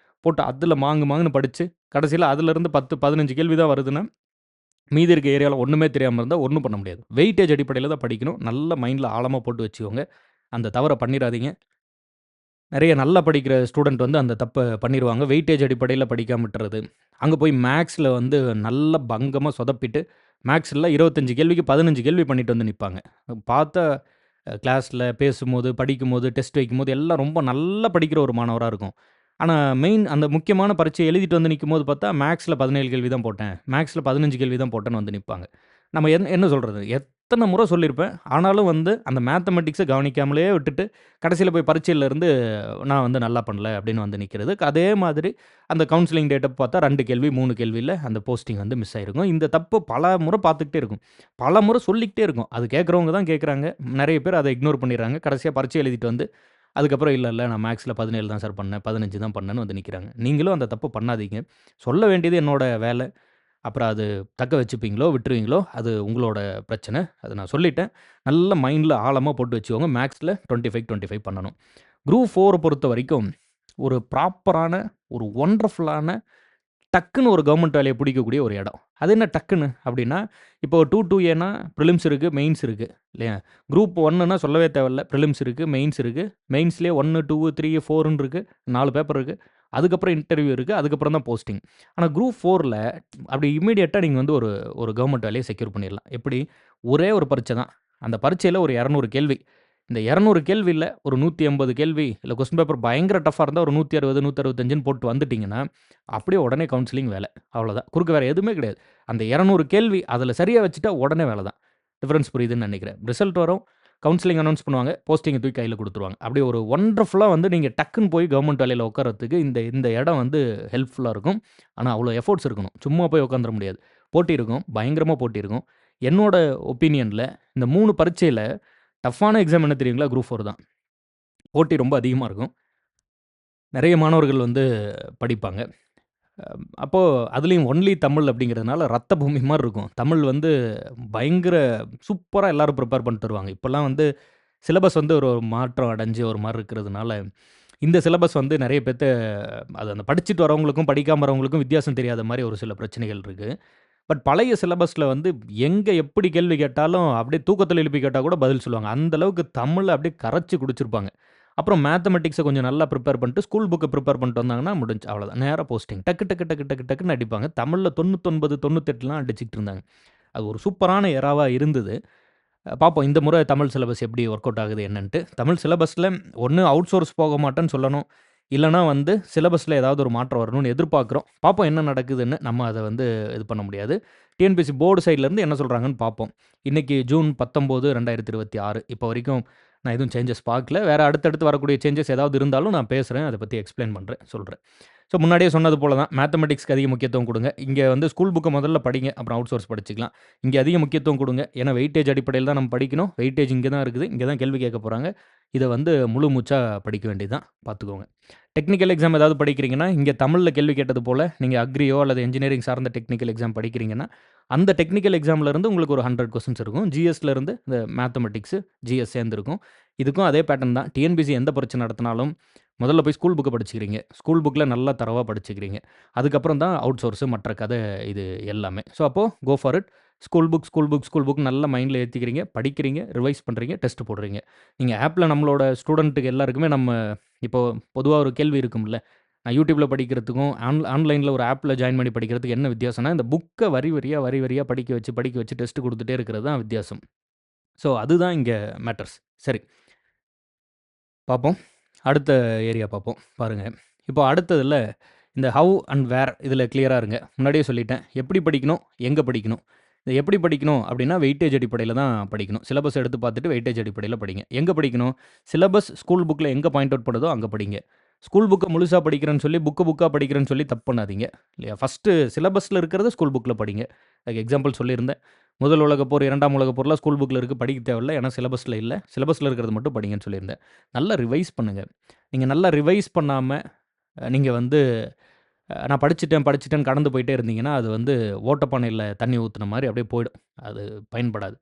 போட்டு அதில் மாங்குன்னு படித்து கடைசியில் அதிலிருந்து 10, 15 கேள்வி தான் வருதுன்னா, மீதி இருக்க ஏரியாவில் ஒன்றுமே தெரியாமல் இருந்தால் ஒன்றும் பண்ண முடியாது. வெயிட்டேஜ் அடிப்படையில் தான் படிக்கணும். நல்ல மைண்டில் ஆழமாக போட்டு வச்சுக்கோங்க. அந்த தவறை பண்ணிடாதீங்க. நிறைய நல்லா படிக்கிற ஸ்டூடெண்ட் வந்து அந்த தப்பை பண்ணிடுவாங்க. வெயிட்டேஜ் அடிப்படையில் படிக்காம விட்டுறது. அங்கே போய் மேக்ஸில் வந்து நல்ல பங்கமாக சொதப்பிட்டு, மேக்ஸில் 25 கேள்விக்கு 15 கேள்வி பண்ணிட்டு வந்து நிற்பாங்க. பார்த்தா கிளாஸில் பேசும்போது, படிக்கும்போது, டெஸ்ட் வைக்கும்போது எல்லாம் ரொம்ப நல்லா படிக்கிற ஒரு மாணவராக இருக்கும். ஆனால் மெயின் அந்த முக்கியமான பரீட்சை எழுதிட்டு வந்து நிற்கும்போது பார்த்தா, மேக்ஸில் 17 கேள்வி தான் போட்டேன், மேக்ஸில் 15 கேள்வி தான் போட்டேன்னு வந்து நிற்பாங்க. நம்ம என்ன சொல்கிறது? எத்தனை முறை சொல்லியிருப்பேன். ஆனாலும் வந்து அந்த மேத்தமெட்டிக்ஸை கவனிக்காமலே விட்டுட்டு, கடைசியில் போய் பரீட்சையிலேருந்து நான் வந்து நல்லா பண்ணல அப்படின்னு வந்து நிற்கிறது. அதே மாதிரி அந்த கவுன்சிலிங் டேட்டை பார்த்தா 2 கேள்வி, 3 கேள்வியில் அந்த போஸ்டிங் வந்து மிஸ் ஆயிருக்கும். இந்த தப்பு பல முறை பார்த்துக்கிட்டே இருக்கும். பல முறை சொல்லிக்கிட்டே இருக்கும். அது கேட்குறவங்க தான் கேட்குறாங்க. நிறைய பேர் அதை இக்னோர் பண்ணிடுறாங்க. கடைசியாக பரீட்சை எழுதிட்டு வந்து, அதுக்கப்புறம் இல்லை நான் மேக்ஸில் 17 தான் சார் பண்ணேன், 15 தான் பண்ணேன்னு வந்து நிற்கிறாங்க. நீங்களும் அந்த தப்பு பண்ணாதீங்க. சொல்ல வேண்டியது என்னோட வேலை. அப்புறம் அது தக்க வச்சுப்பீங்களோ, விட்டுருவீங்களோ, அது உங்களோட பிரச்சனை. அத நான் சொல்லிட்டேன். நல்ல மைண்டில் ஆழமா போட்டு வச்சுக்கோங்க. மேக்ஸில் 25, 25 பண்ணணும். குரூப் 4 பொறுத்தவரைக்கும், ஒரு ப்ராப்பரான, ஒரு ஒண்டர்ஃபுல்லான டக்குன்னு ஒரு கவர்மெண்ட் வேலைய பிடிக்கக்கூடிய ஒரு இடம். அது என்ன டக்குன்னு அப்படின்னா, இப்போ 2 ப்ரிலிம்ஸ் இருக்கு, மெயின்ஸ் இருக்கு இல்லையா? குரூப் 1ன்னா சொல்லவே தேவையில்ல. ப்ரிலிம்ஸ் இருக்கு, மெயின்ஸ் இருக்கு. மெயின்ஸ்லேயே 1, 2, 3, 4ன்னு இருக்கு. 4 பேப்பர் இருக்கு. அதுக்கப்புறம் இன்டர்வியூ இருக்கு. அதுக்கப்புறம் தான் போஸ்டிங். ஆனா குரூப் 4ல அப்படி இம்மீடியட்டா நீங்க வந்து ஒரு ஒரு கவர்மெண்ட் வேலைய செக்யூர் பண்ணிடலாம். எப்படி? ஒரே ஒரு பரீட்சை தான். அந்த பரீட்சையில ஒரு 200 கேள்வி. இந்த 200 கேள்வியில ஒரு 180 கேள்வி, இல்ல கொஸ்டின் பேப்பர் பயங்கர டஃப்பா இருந்தா ஒரு 160, 165ன்னு போட்டு வந்துட்டீங்கன்னா, அப்படியே உடனே கவுன்சிலிங் வேலை. அவ்வளோதான். குறுக்க வேற எதுவுமே கிடையாது. அந்த 200 கேள்வி அதில சரியா வச்சுட்டா உடனே வேலை தான். டிஃபரன்ஸ் புரியுதுன்னு நெனைக்கிறேன். ரிசல்ட் வரும். கவுன்சிலிங் அனவுன்ஸ் பண்ணுவாங்க. போஸ்டிங்க தூக்கி கையில குடுத்துருவாங்க. அப்படியே ஒரு ஒண்டர்ஃபுல்லா வந்து நீங்க டக்குன்னு போய் கவர்மெண்ட் வேலையில உட்கார்றதுக்கு இந்த இந்த இடம் வந்து ஹெல்ப்ஃபுல்லா இருக்கும். ஆனா அவ்வளோ எஃபோர்ட்ஸ் இருக்கணும். சும்மா போய் உட்காந்துற முடியாது. போட்டி இருக்கும். பயங்கரமா போட்டி இருக்கும். என்னோட ஒப்பீனியன்ல இந்த 3 பரீட்சையில டஃப்பான எக்ஸாம் என்ன தெரியுங்களா? குரூப் 4 தான். போட்டி ரொம்ப அதிகமா இருக்கும். நெறைய மாணவர்கள் வந்து படிப்பாங்க. அப்போ அதுலயும் ஒன்லி தமிழ் அப்படிங்கிறதுனால ரத்த பூமி மாரி இருக்கும். தமிழ் வந்து பயங்கர சூப்பரா எல்லாரும் ப்ரிப்பேர் பண்ணிட்டு வருவாங்க. இப்பலாம் வந்து சிலபஸ் வந்து ஒரு மாற்றம் அடைஞ்சு ஒரு மாரி இருக்கிறதுனால, இந்த சிலபஸ் வந்து நெறைய பேத்த அது அந்த படிச்சுட்டு வரவங்களுக்கும், படிக்காம வரவங்களுக்கும் வித்தியாசம் தெரியாத மாரி ஒரு சில பிரச்சனைகள் இருக்கு. பட் பழைய சிலபஸ்ல வந்து எங்க எப்படி கேள்வி கேட்டாலும், அப்படியே தூக்கத்தில எழுப்பி கேட்டா கூட பதில் சொல்லுவாங்க. அந்த அளவுக்கு தமிழ அப்படியே கரைச்சு குடிச்சிருப்பாங்க. அப்புறம் மேத்தமெட்டிக்ஸ கொஞ்சம் நல்லா ப்ரிப்பேர் பண்ணிட்டு, ஸ்கூல் புக்க ப்ரிப்பேர் பண்ணிட்டு வந்தாங்கன்னா முடிஞ்சுச்சு அவ்வளோதான். நேரா போஸ்டிங். டக்கு டக்கு டக்கு டக்கு டக்குன்னு அடிப்பாங்க. தமிழ்ல 99, 98லாம் அடிச்சுக்கிட்டு இருந்தாங்க. அது ஒரு சூப்பரான எராவா இருந்தது. பார்ப்போம் இந்த முறை தமிழ் சிலபஸ் எப்படி ஒர்க் அவுட் ஆகுது என்னன்ட்டு. தமிழ் சிலபஸில் ஒண்ணு அவுட் சோர்ஸ் போக மாட்டேன்னு சொல்லணும். இல்லன்னா வந்து சிலபஸில் ஏதாவது ஒரு மாற்றம் வரணும்னு எதிர்பார்க்குறோம். பார்ப்போம் என்ன நடக்குதுன்னு. நம்ம அத வந்து இது பண்ண முடியாது. டிஎன்பிஎஸ்சி போர்டு சைட்லேருந்து என்ன சொல்றாங்கன்னு பார்ப்போம். இன்னைக்கு ஜூன் 19, 2026 இப்போ வரைக்கும் நான் எதுவும் சேஞ்சஸ் பார்க்கல. வேற அடுத்தடுத்து வரக்கூடிய சேஞ்சஸ் ஏதாவது இருந்தாலும் நான் பேசுறேன். அத பத்தி எக்ஸ்ப்ளைன் பண்றேன், சொல்றேன். ஸோ முன்னாடியே சொன்னது போல தான் மேத்தமெட்டிக்ஸ்க்கு அதிக முக்கியத்துவம் குடுங்க. இங்க வந்து ஸ்கூல் புக்க முதல்ல படிங்க. அப்புறம் அவுட் சோர்ஸ் படிச்சுக்கலாம். இங்க அதிக முக்கியத்துவம் குடுங்க. ஏன்னா வெயிட்டேஜ் அடிப்படையில தான் நம்ம படிக்கணும். வெயிட்டேஜ் இங்க தான் இருக்குது. இங்க தான் கேள்வி கேட்க போறாங்க. இத வந்து முழு மூச்சா படிக்க வேண்டியது தான். பார்த்துக்கோங்க. டெக்னிக்கல் எக்ஸாம் ஏதாவது படிக்கிறீங்கன்னா, இங்க தமிழ்ல கேள்வி கேட்டது போல, நீங்க அக்ரியோ அல்லது என்ஜினியரிங் சார்ந்த டெக்னிக்கல் எக்ஸாம் படிக்கிறீங்கன்னா, அந்த டெக்னிக்கல் எக்ஸாம்ல இருந்து உங்களுக்கு ஒரு 100 கொஸ்டின்ஸ் இருக்கும். ஜிஎஸ்ல இருந்து இந்த மேத்தமெட்டிக்ஸ், ஜிஎஸ் சேர்ந்திருக்கும். இதுக்கும் அதே பேட்டர்ன் தான். டிஎன்பிஎஸ்சி எந்த பரீட்சை நடத்தினாலும், முதல்ல போய் ஸ்கூல் புக்க படிச்சுக்கிறீங்க. ஸ்கூல் புக்ல நல்லா தரவா படிச்சுக்கிறீங்க. அதுக்கப்புறம் தான் அவுட் சோர்ஸ் மற்ற கதை இது எல்லாமே. ஸோ அப்போ go for it. School book நல்லா மைண்ட்ல ஏத்திக்கிறீங்க, படிக்கிறீங்க, ரிவைஸ் பண்றீங்க, டெஸ்ட் போடுறீங்க. நீங்க ஆப்ல நம்மளோட ஸ்டூடண்ட்டுக்கு எல்லாருக்குமே நம்ம இப்போ பொதுவா ஒரு கேள்வி இருக்கும்ல. நான் யூடியூப்ல படிக்கிறதுக்கும், ஆன்லைன்ல ஒரு ஆப்ல ஜாயின் பண்ணி படிக்கிறதுக்கு என்ன வித்தியாசம்னா, இந்த புக்க வரி வரியா படிக்க வச்சு டெஸ்ட் குடுத்துட்டே இருக்கிறது தான் வித்தியாசம். ஸோ அதுதான் இங்க மேட்டர்ஸ். சரி. பார்ப்போம். அடுத்த ஏரியா பார்ப்போம். பாருங்க. இப்போ அடுத்ததுல இந்த ஹவ் அண்ட் வேர் இதில கிளியரா இருங்க. முன்னாடியே சொல்லிட்டேன். எப்படி படிக்கணும்? எங்க படிக்கணும்? இத எப்படி படிக்கணும் அப்டின்னா, வெயிட்டேஜ் அடிப்படையில தான் படிக்கணும். சிலபஸ் எடுத்து பார்த்துட்டு வெயிட்டேஜ் அடிப்படையில படிங்க. எங்க படிக்கணும்? சிலபஸ் ஸ்கூல் புக்ல எங்க பாயிண்ட் அவுட் பண்ணுதோ அங்க படிங்க. ஸ்கூல் புக்க முழுசா படிக்கிறேன்னு சொல்லி, புக்கா படிக்கிறேன்னு சொல்லி தப்பு பண்ணாதீங்க. இல்லையா? ஃபர்ஸ்ட்டு சிலபஸ்ல இருக்கிறத ஸ்கூல் புக்ல படிங்க. அதுக்கு எக்ஸாம்பிள் சொல்லியிருந்தேன். முதல் உலகப் போர், 2ஆம் உலகப் போர்லாம் ஸ்கூல் புக்ல இருக்கு. படிக்க தேவையில்ல. ஏன்னா சிலபஸ்ல இல்ல. சிலபஸ்ல இருக்கிறத மட்டும் படிங்கன்னு சொல்லியிருந்தேன். நல்லா ரிவைஸ் பண்ணுங்க. நீங்க நல்லா ரிவைஸ் பண்ணாம, நீங்க வந்து நான் படிச்சுட்டேன்னு கடந்து போயிட்டே இருந்தீங்கன்னா, அது வந்து ஓட்டப்பானையில தண்ணி ஊத்துன மாரி அப்படியே போயிடும். அது பயன்படாது.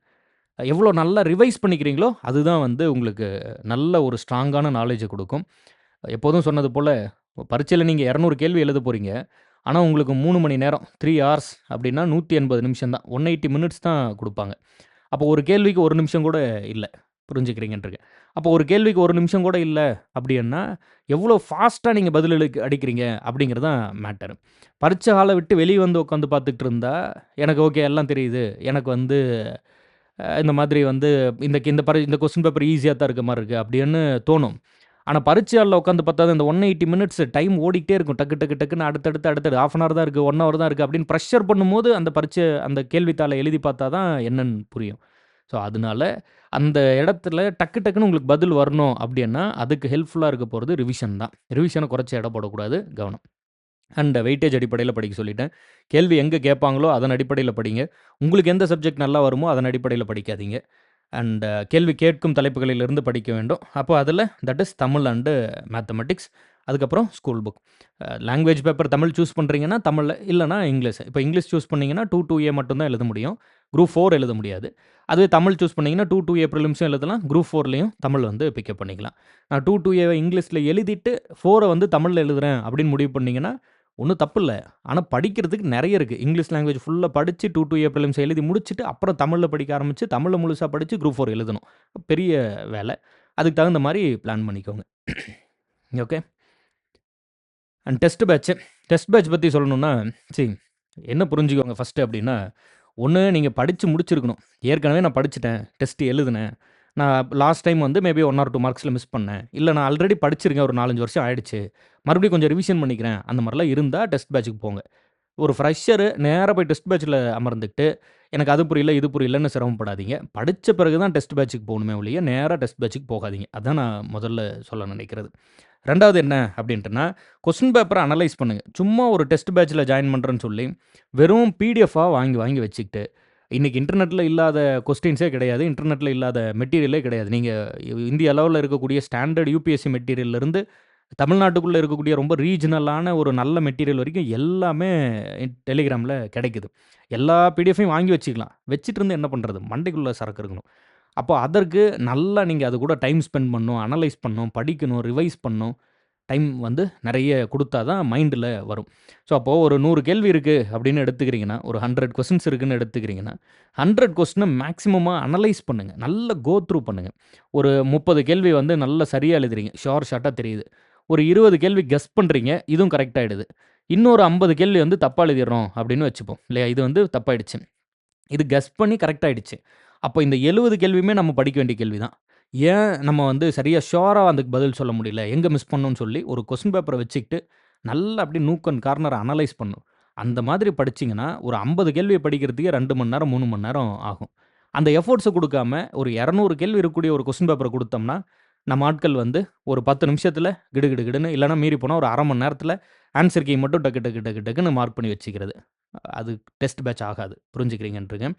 எவ்வளோ நல்லா ரிவைஸ் பண்ணிக்கிறீங்களோ, அதுதான் வந்து உங்களுக்கு நல்ல ஒரு ஸ்ட்ராங்கான நாலேட்ஜ குடுக்கும். எப்போதும் சொன்னது போல, பரீட்சையில நீங்க 200 கேள்வி எழுதப் போறீங்க. ஆனா, உங்களுக்கு 3 மணி நேரம் 3 ஹார்ஸ் அப்படின்னா 180 நிமிஷம் தான். 180 மினிட்ஸ் தான் குடுப்பாங்க. அப்போ ஒரு கேள்விக்கு 1 நிமிஷம் கூட இல்ல. புரிஞ்சுக்கிறீங்கன்ருக்கேன். அப்போ ஒரு கேள்விக்கு 1 நிமிஷம் கூட இல்ல அப்படின்னா, எவ்வளோ ஃபாஸ்ட்டா நீங்க பதில் அடிக்கிறீங்க அப்படிங்கிறது தான் மேட்டர். பரீட்சை ஹால விட்டு வெளிய வந்து உட்காந்து பார்த்துட்டு இருந்தா, எனக்கு ஓகே எல்லாம் தெரியுது. எனக்கு வந்து இந்த மாதிரி வந்து இந்த கொஸ்டின் பேப்பர் ஈஸியா தான் இருக்க மாரி இருக்கு அப்படின்னு தோணும். ஆனா பரீட்சை ஹால்ல உட்காந்து பார்த்தா தான் இந்த 180 மினிட்ஸ் டைம் ஓடிக்கிட்டே இருக்கும். டக்குன்னு அடுத்தடுத்து 1/2 ஹவர் தான் இருக்கு, 1 ஹவர் தான் இருக்கு அப்படின்னு பிரஷர் பண்ணும்போது அந்த கேள்வித்தாள எழுதி பார்த்தா தான் என்னன்னு புரியும். ஸோ, அதனால அந்த இடத்துல டக்குன்னு உங்களுக்கு பதில் வரணும் அப்படின்னா, அதுக்கு ஹெல்ப்ஃபுல்லா இருக்க போறது ரிவிஷன் தான். ரிவிஷன குறைச்சு எடை போடக்கூடாது. கவனம். அண்ட் வெயிட்டேஜ் அடிப்படையில படிக்க சொல்லிட்டேன். கேள்வி எங்க கேட்பாங்களோ அதன் அடிப்படையில படிங்க. உங்களுக்கு எந்த சப்ஜெக்ட் நல்லா வருமோ அதன் அடிப்படையில படிக்காதீங்க. அண்ட் கேள்வி கேட்கும் தலைப்புகளிலிருந்து படிக்க வேண்டும். அப்போ அதில that is Tamil and mathematics. அதுக்கப்புறம் school book. Language paper Tamil choose பண்றீங்கன்னா தமிழ்ல, இல்லன்னா இங்கிலீஷ். இப்போ இங்கிலீஷ் சூஸ் பண்ணீங்கன்னா 2A மட்டும் தான் எழுத முடியும். குரூப் 4 எழுத முடியாது. அதுவே தமிழ் சூஸ் பண்ணீங்கன்னா 2A பிரிலிம்ஸும் எழுதலாம். குரூப் 4லயும் தமிழ் வந்து பிக்கப் பண்ணிக்கலாம். நான் 2A இங்கிலீஷ்ல எழுதிட்டு 4 வந்து தமிழ்ல எழுதுறேன் அப்படின்னு முடிவு பண்ணீங்கன்னா, ஒண்ணும் தப்பில்ல. ஆனா படிக்கிறதுக்கு நெறைய இருக்கு. இங்கிலீஷ் லாங்குவேஜ் ஃபுல்லா படிச்சு 2 பிரிலிம்ஸ் எழுதி முடிச்சுட்டு, அப்புறம் தமிழ்ல படிக்க ஆரம்பிச்சு, தமிழ்ல முழுசா படிச்சு குரூப் 4 எழுதணும். பெரிய வேலை. அதுக்கு தகுந்த மாரி பிளான் பண்ணிக்கோங்க. ஓகே. அண்ட் டெஸ்ட் பேட்ச் பத்தி சொல்லணும்னா, சி என்ன புரிஞ்சுக்கோங்க ஃபர்ஸ்ட்டு அப்டின்னா, ஒண்ணு நீங்க படிச்சு முடிச்சிருக்கணும். ஏற்கனவே நான் படிச்சுட்டேன், டெஸ்ட் எழுதுனேன். நான் லாஸ்ட் டைம் வந்து மேபி 1 ஆர் 2 மார்க்ஸ்ல மிஸ் பண்ணேன். இல்ல நான் ஆல்ரெடி படிச்சிருக்கேன். ஒரு 4, 5 வருஷம் ஆயிடுச்சு. மறுபடியும் கொஞ்சம் ரிவிஷன் பண்ணிக்கிறேன். அந்த மாரிலாம் இருந்தா டெஸ்ட் பேட்ச்க்கு போங்க. ஒரு ஃப்ரெஷரு நேரா போய் டெஸ்ட் பேட்ச்ல அமர்ந்துட்டு, எனக்கு அது புரியல, இது புரியலன்னு சிரமப்படாதீங்க. படிச்ச பிறகு தான் டெஸ்ட் பேட்ச்க்கு போணுமே ஒழிய, நேரா டெஸ்ட் பேட்ச்க்கு போகாதீங்க. அதான் நான் முதல்ல சொல்ல நினைக்கிறது. 2வது என்ன அப்டின்ட்டுனா, கொஸ்டின் பேப்பர அனலைஸ் பண்ணுங்க. சும்மா ஒரு டெஸ்ட் பேட்ச்ல ஜாயின் பண்றேன்னு சொல்லி, வெறும் பிடிஎஃப்பா வாங்கி வச்சுக்கிட்டு, இன்னைக்கு இன்டர்நெட்ல இல்லாத கொஸ்டின்ஸே கிடையாது. இன்டர்நெட்ல இல்லாத மெட்டீரியலே கிடையாது. நீங்க இந்திய அளவுல இருக்கக்கூடிய ஸ்டாண்டர்ட் யுபிஎஸ்சி மெட்டீரியல்ல இருந்து, தமிழ்நாட்டுக்குள்ள இருக்கக்கூடிய ரொம்ப ரீஜினலான ஒரு நல்ல மெட்டீரியல் வரைக்கும் எல்லாமே டெலிகிராம்ல கிடைக்குது. எல்லா பிடிஎஃப்பையும் வாங்கி வச்சுக்கலாம். வச்சுட்டு இருந்து என்ன பண்றது? மண்டைக்குள்ள சரக்கு இருக்கணும். அப்போ அதற்கு நல்லா நீங்க அது கூட டைம் ஸ்பெண்ட் பண்ணணும், அனலைஸ் பண்ணணும், படிக்கணும், ரிவைஸ் பண்ணணும். டைம் வந்து நெறைய குடுத்தா தான் மைண்ட்ல வரும். ஸோ, அப்போ ஒரு 100 கேள்வி இருக்கு அப்படின்னு எடுத்துக்கிறீங்கன்னா, ஒரு 100 கொஸ்டின்ஸ் இருக்குன்னு எடுத்துக்கிறீங்கன்னா, 100 கொஸ்டின மேக்ஸிமமா அனலைஸ் பண்ணுங்க. நல்லா கோ த்ரூ பண்ணுங்க. ஒரு 30 கேள்வி வந்து நல்லா சரியா எழுதுறீங்க. ஷார்ட்டா தெரியுது. ஒரு 20 கேள்வி கெஸ் பண்றீங்க. இதுவும் கரெக்ட் ஆயிடுது. இன்னொரு 50 கேள்வி வந்து தப்பா எழுதிர்றோம் அப்படின்னு வச்சுப்போம். இல்லையா? இது வந்து தப்பாயிடுச்சு. இது கெஸ் பண்ணி கரெக்ட் ஆயிடுச்சு. அப்போ இந்த 70 கேள்வியுமே நம்ம படிக்க வேண்டிய கேள்வி தான். ஏன் நம்ம வந்து சரியா ஷூரா அதுக்கு பதில் சொல்ல முடியல? எங்க மிஸ் பண்ணோம்னு சொல்லி ஒரு கொஸ்டின் பேப்பர வச்சுக்கிட்டு, நல்லா அப்படியே நூக் அண்ட் கார்னர அனலைஸ் பண்ணணும். அந்த மாதிரி படிச்சீங்கன்னா, ஒரு 50 கேள்விய படிக்கிறதுக்கே 2 மணி நேரம், 3 மணி நேரம் ஆகும். அந்த எஃபோர்ட்ஸ குடுக்காம, ஒரு 200 கேள்வி இருக்கக்கூடிய ஒரு கொஸ்டின் பேப்பர குடுத்தோம்னா, நம்ம ஆட்கள் வந்து ஒரு 10 நிமிஷத்துல கிடு கிடு கிடுன்னு இல்லன்னா மீறி போனா ஒரு 1/2 மணி நேரத்துல ஆன்ஸர் கீ மட்டும் டக்கு டக்கு டக்கு டக்குன்னு மார்க் பண்ணி வச்சுக்கிறது. அது டெஸ்ட் பேட்ச் ஆகாது. புரிஞ்சுக்கிறீங்கன்றீங்க.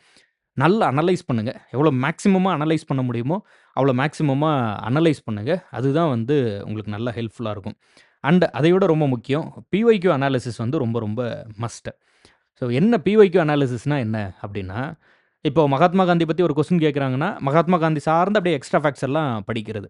நல்லா அனலைஸ் பண்ணுங்க. எவ்வளோ மேக்ஸிமமா அனலைஸ் பண்ண முடியுமோ, அவ்வளோ மேக்ஸிமமா அனலைஸ் பண்ணுங்க. அதுதான் வந்து உங்களுக்கு நல்லா ஹெல்ப்ஃபுல்லா இருக்கும். அண்ட் அதை விட ரொம்ப முக்கியம், பிஒய்க்யூ அனாலிசிஸ் வந்து ரொம்ப ரொம்ப மஸ்ட். ஸோ என்ன பிஒய்க்யூ அனாலிசிஸ்னா என்ன அப்டின்னா, இப்போ மகாத்மா காந்தி பத்தி ஒரு கொஸ்டின் கேட்குறாங்கன்னா, மகாத்மா காந்தி சார்ந்த அப்படியே எக்ஸ்ட்ரா ஃபேக்ட்ஸ் எல்லாம் படிக்கிறது.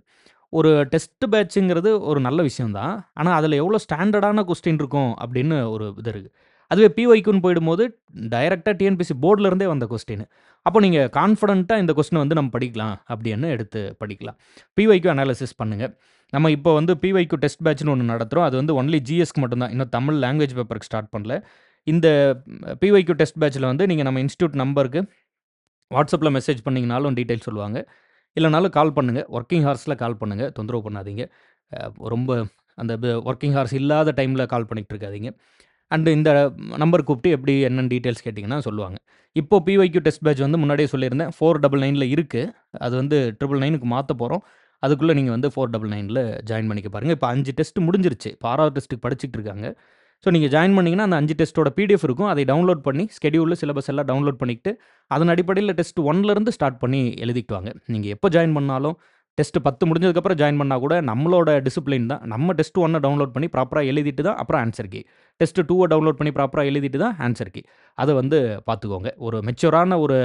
ஒரு டெஸ்ட் பேட்ச்ங்கிறது ஒரு நல்ல விஷயம் தான். ஆனா, அதில எவ்வளோ ஸ்டாண்டர்டான கொஸ்டின் இருக்கும் அப்படின்னு ஒரு இது இருக்கு. அதுவே பிஒய்க்யூன்னு போயிடும்போது, டைரக்ட்டா டிஎன்பிஎஸ்சி போர்ட்ல இருந்தே வந்த கொஸ்டின். அப்போ நீங்க கான்ஃபிடென்ட்டா இந்த கொஸ்டின வந்து நம்ம படிக்கலாம் அப்படின்னு எடுத்து படிக்கலாம். பிஒய்க்யூ அனாலிசிஸ் பண்ணுங்க. நம்ம இப்போ வந்து பிஒய்க்யூ டெஸ்ட் பேட்ச்ன்னு ஒண்ணு நடத்துறோம். அது வந்து ஒன்லி ஜிஎஸ்க்கு மட்டும் தான். இன்னும் தமிழ் லாங்குவேஜ் பேப்பருக்கு ஸ்டார்ட் பண்ணல. இந்த பிஒய்க்யூ டெஸ்ட் பேட்ச்ல வந்து நீங்க நம்ம இன்ஸ்டிடியூட் நம்பருக்கு WhatsAppல மெசேஜ் பண்ணீங்கனாலும் டீட்டெயில் சொல்லுவாங்க. இல்லனாலும் கால் பண்ணுங்க. வொர்க்கிங் ஹார்ஸ்ல கால் பண்ணுங்க. தொந்தரவு பண்ணாதீங்க. ரொம்ப அந்த வொர்க்கிங் ஹார்ஸ் இல்லாத டைம்ல கால் பண்ணிட்டு இருக்காதீங்க. அண்ட் இந்த நம்பர் கூப்பிட்டு எப்படி என்னன்னு டீட்டெயில்ஸ் கேட்டீங்கன்னா சொல்லுவாங்க. இப்போ பிஒய்க்யூ டெஸ்ட் பேட்ச் வந்து முன்னாடியே சொல்லியிருந்தேன். 499ல இருக்கு. அது வந்து 999க்கு மாத்தப் போறோம். அதுக்குள்ள நீங்க வந்து 499ல ஜாயின் பண்ணிக்க பாருங்க. இப்போ 5 டெஸ்ட் முடிஞ்சிருச்சு. இப்போ 6வது டெஸ்ட்டுக்கு படிச்சுட்டு இருக்காங்க. ஸோ நீங்க ஜாயின் பண்ணீங்கன்னா, அந்த 5 டெஸ்ட்டோட பிடிஎஃப் இருக்கும். அதை டவுன்லோட் பண்ணி ஸ்கெட்யூல், சிலபஸ் எல்லாம் டவுன்லோட் பண்ணிக்கிட்டு, அதன் அடிப்படையில டெஸ்ட் 1லேருந்து ஸ்டார்ட் பண்ணி எழுதிட்டு வாங்க. நீங்க எப்போ ஜாயின் பண்ணாலும், டெஸ்ட் 10 முடிஞ்சதுக்கப்புறம் ஜாயின் பண்ணா கூட நம்மளோட டிசிப்ளின் தான். நம்ம டெஸ்ட் 1 டவுன்லோட் பண்ணி ப்ராப்பரா எழுதிட்டு தான் அப்புறம் ஆன்ஸர் கீ. டெஸ்ட் 2 டவுன்லோட் பண்ணி ப்ராப்பரா எழுதிட்டு தான் ஆன்ஸர் கீ. அத வந்து பார்த்துக்கோங்க. ஒரு மெச்சூரான ஒரு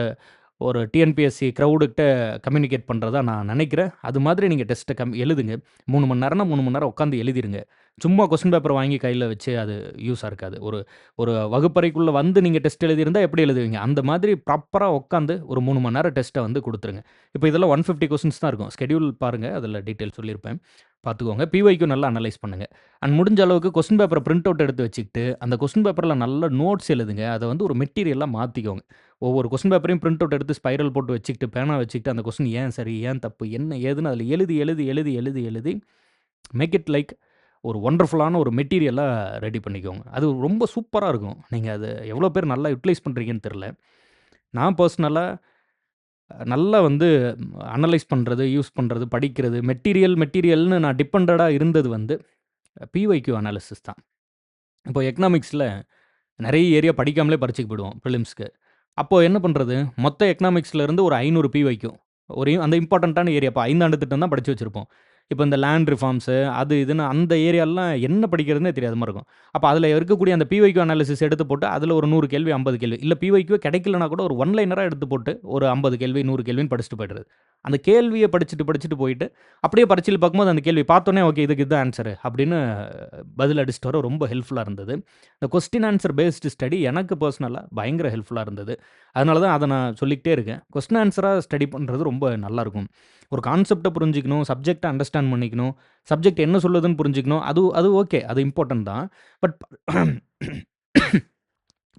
ஒரு டிஎன்பிஎஸ்சி கிரவுடுகிட்ட கம்யூனிகேட் பண்றதா நான் நினைக்கிறேன். அது மாதிரி நீங்க டெஸ்ட்ட எழுதுங்க. 3 மணி நேரம்னா 3 மணி நேரம் உட்காந்து எழுதிருங்க. சும்மா கொஸ்டின் பேப்பர் வாங்கி கையில வச்சு அது யூஸா இருக்காது. ஒரு ஒரு வகுப்பறைக்குள்ள வந்து நீங்க டெஸ்ட் எழுதியிருந்தா எப்படி எழுதுவீங்க? அந்த மாதிரி ப்ராப்பரா உட்காந்து ஒரு 3 மணி நேரம் டெஸ்ட்ட வந்து குடுத்துருங்க. இப்போ இதெல்லாம் 150 கொஸ்டின்ஸ் தான் இருக்கும். ஸ்கெட்யூல் பாருங்க. அதில டீட்டெயில் சொல்லியிருப்பேன். பார்த்துக்கோங்க. பிஒய்க்யூ நல்லா அனலைஸ் பண்ணுங்க. அண்ட் முடிஞ்ச அளவுக்கு கொஸ்டின் பேப்பர பிரிண்ட் அவுட் எடுத்து வச்சுக்கிட்டு, அந்த கொஸ்டின் பேப்பர்ல நல்ல நோட்ஸ் எழுதுங்க. அத வந்து ஒரு மெட்டீரியலா மாத்திக்கோங்க. ஒவ்வொரு கொஸ்டின் பேப்பரையும் பிரிண்ட் அவுட் எடுத்து ஸ்பைரல் போட்டு வச்சுக்கிட்டு, பேனா வச்சுக்கிட்டு, அந்த கொஸ்டின் ஏன் சரி, ஏன் தப்பு, என்ன ஏதுன்னு அதில எழுதி, எழுதி, எழுதி, எழுதி, எழுதி மேக் இட் லைக் ஒரு வொண்டர்ஃபுல்லான ஒரு மெட்டீரியலா ரெடி பண்ணிக்கோங்க. அது ரொம்ப சூப்பரா இருக்கும். நீங்க அத எவ்வளோ பேர் நல்லா யுட்டிலைஸ் பண்றீங்கன்னு தெரியல. நான் பெர்சனலா நல்லா வந்து அனலைஸ் பண்றது, யூஸ் பண்றது, படிக்கிறது, மெட்டீரியல்னு நான் டிபெண்டடா இருந்தது வந்து பிஒய்க்யூ அனாலிசிஸ் தான். இப்போ எக்கனாமிக்ஸ்ல நெறைய ஏரியா படிக்காமலே பரீட்சைக்கு போயிடுவோம் பிலிம்ஸ்க்கு. அப்போ என்ன பண்றது? மொத்த எக்கனாமிக்ஸ்ல இருந்து ஒரு 500 பிஒய்க்யூ. ஒரு அந்த இம்பார்ட்டன்ட்டான ஏரியா. இப்ப 5 ஆண்டு திட்டம் தான் படிச்சு வச்சிருப்போம். இப்ப இந்த லேண்ட் ரிஃபார்ம்ஸு அது இதுன்னு அந்த ஏரியாலாம் என்ன படிக்கிறதுன்னே தெரியாத மாரி இருக்கும். அப்ப அதில இருக்கக்கூடிய அந்த பிஒய்க்யூ அனாலிசிஸ் எடுத்து போட்டு, அதில ஒரு 100 கேள்வி, 50 கேள்வி. இல்ல பிஒய்க்யூ கிடைக்கலனா கூட ஒரு ஒன் லைனரா எடுத்து போட்டு, ஒரு 50 கேள்வி, 100 கேள்வின்னு படிச்சுட்டு போயிடுறது. அந்த கேள்விய படிச்சுட்டு, படிச்சுட்டு போயிட்டு, அப்படியே பரீட்சையில பார்க்கும்போது அந்த கேள்வி பார்த்தோனே, ஓகே இதுக்கு இதுதான் ஆன்ஸரு அப்படின்னு பதில் அடிச்சுட்டு வர ரொம்ப ஹெல்ப்ஃபுல்லா இருந்தது. இந்த கொஸ்டின் ஆன்சர் பேஸ்டு ஸ்டடி எனக்கு பெர்சனலா பயங்கர ஹெல்ப்ஃபுல்லா இருந்தது. அதனால தான் அத நான் சொல்லிக்கிட்டே இருக்கேன். கொஸ்டின் ஆன்சரா ஸ்டடி பண்றது ரொம்ப நல்லாருக்கும். ஒரு கான்செப்ட்ட புரிஞ்சுக்கணும், சப்ஜெக்ட்ட அண்டர்ஸ்டாண்ட் பண்ணிக்கணும், சப்ஜெக்ட் என்ன சொல்லுதுன்னு புரிஞ்சுக்கணும். அது அது ஓகே. அது இம்பார்ட்டன்ட் தான். பட்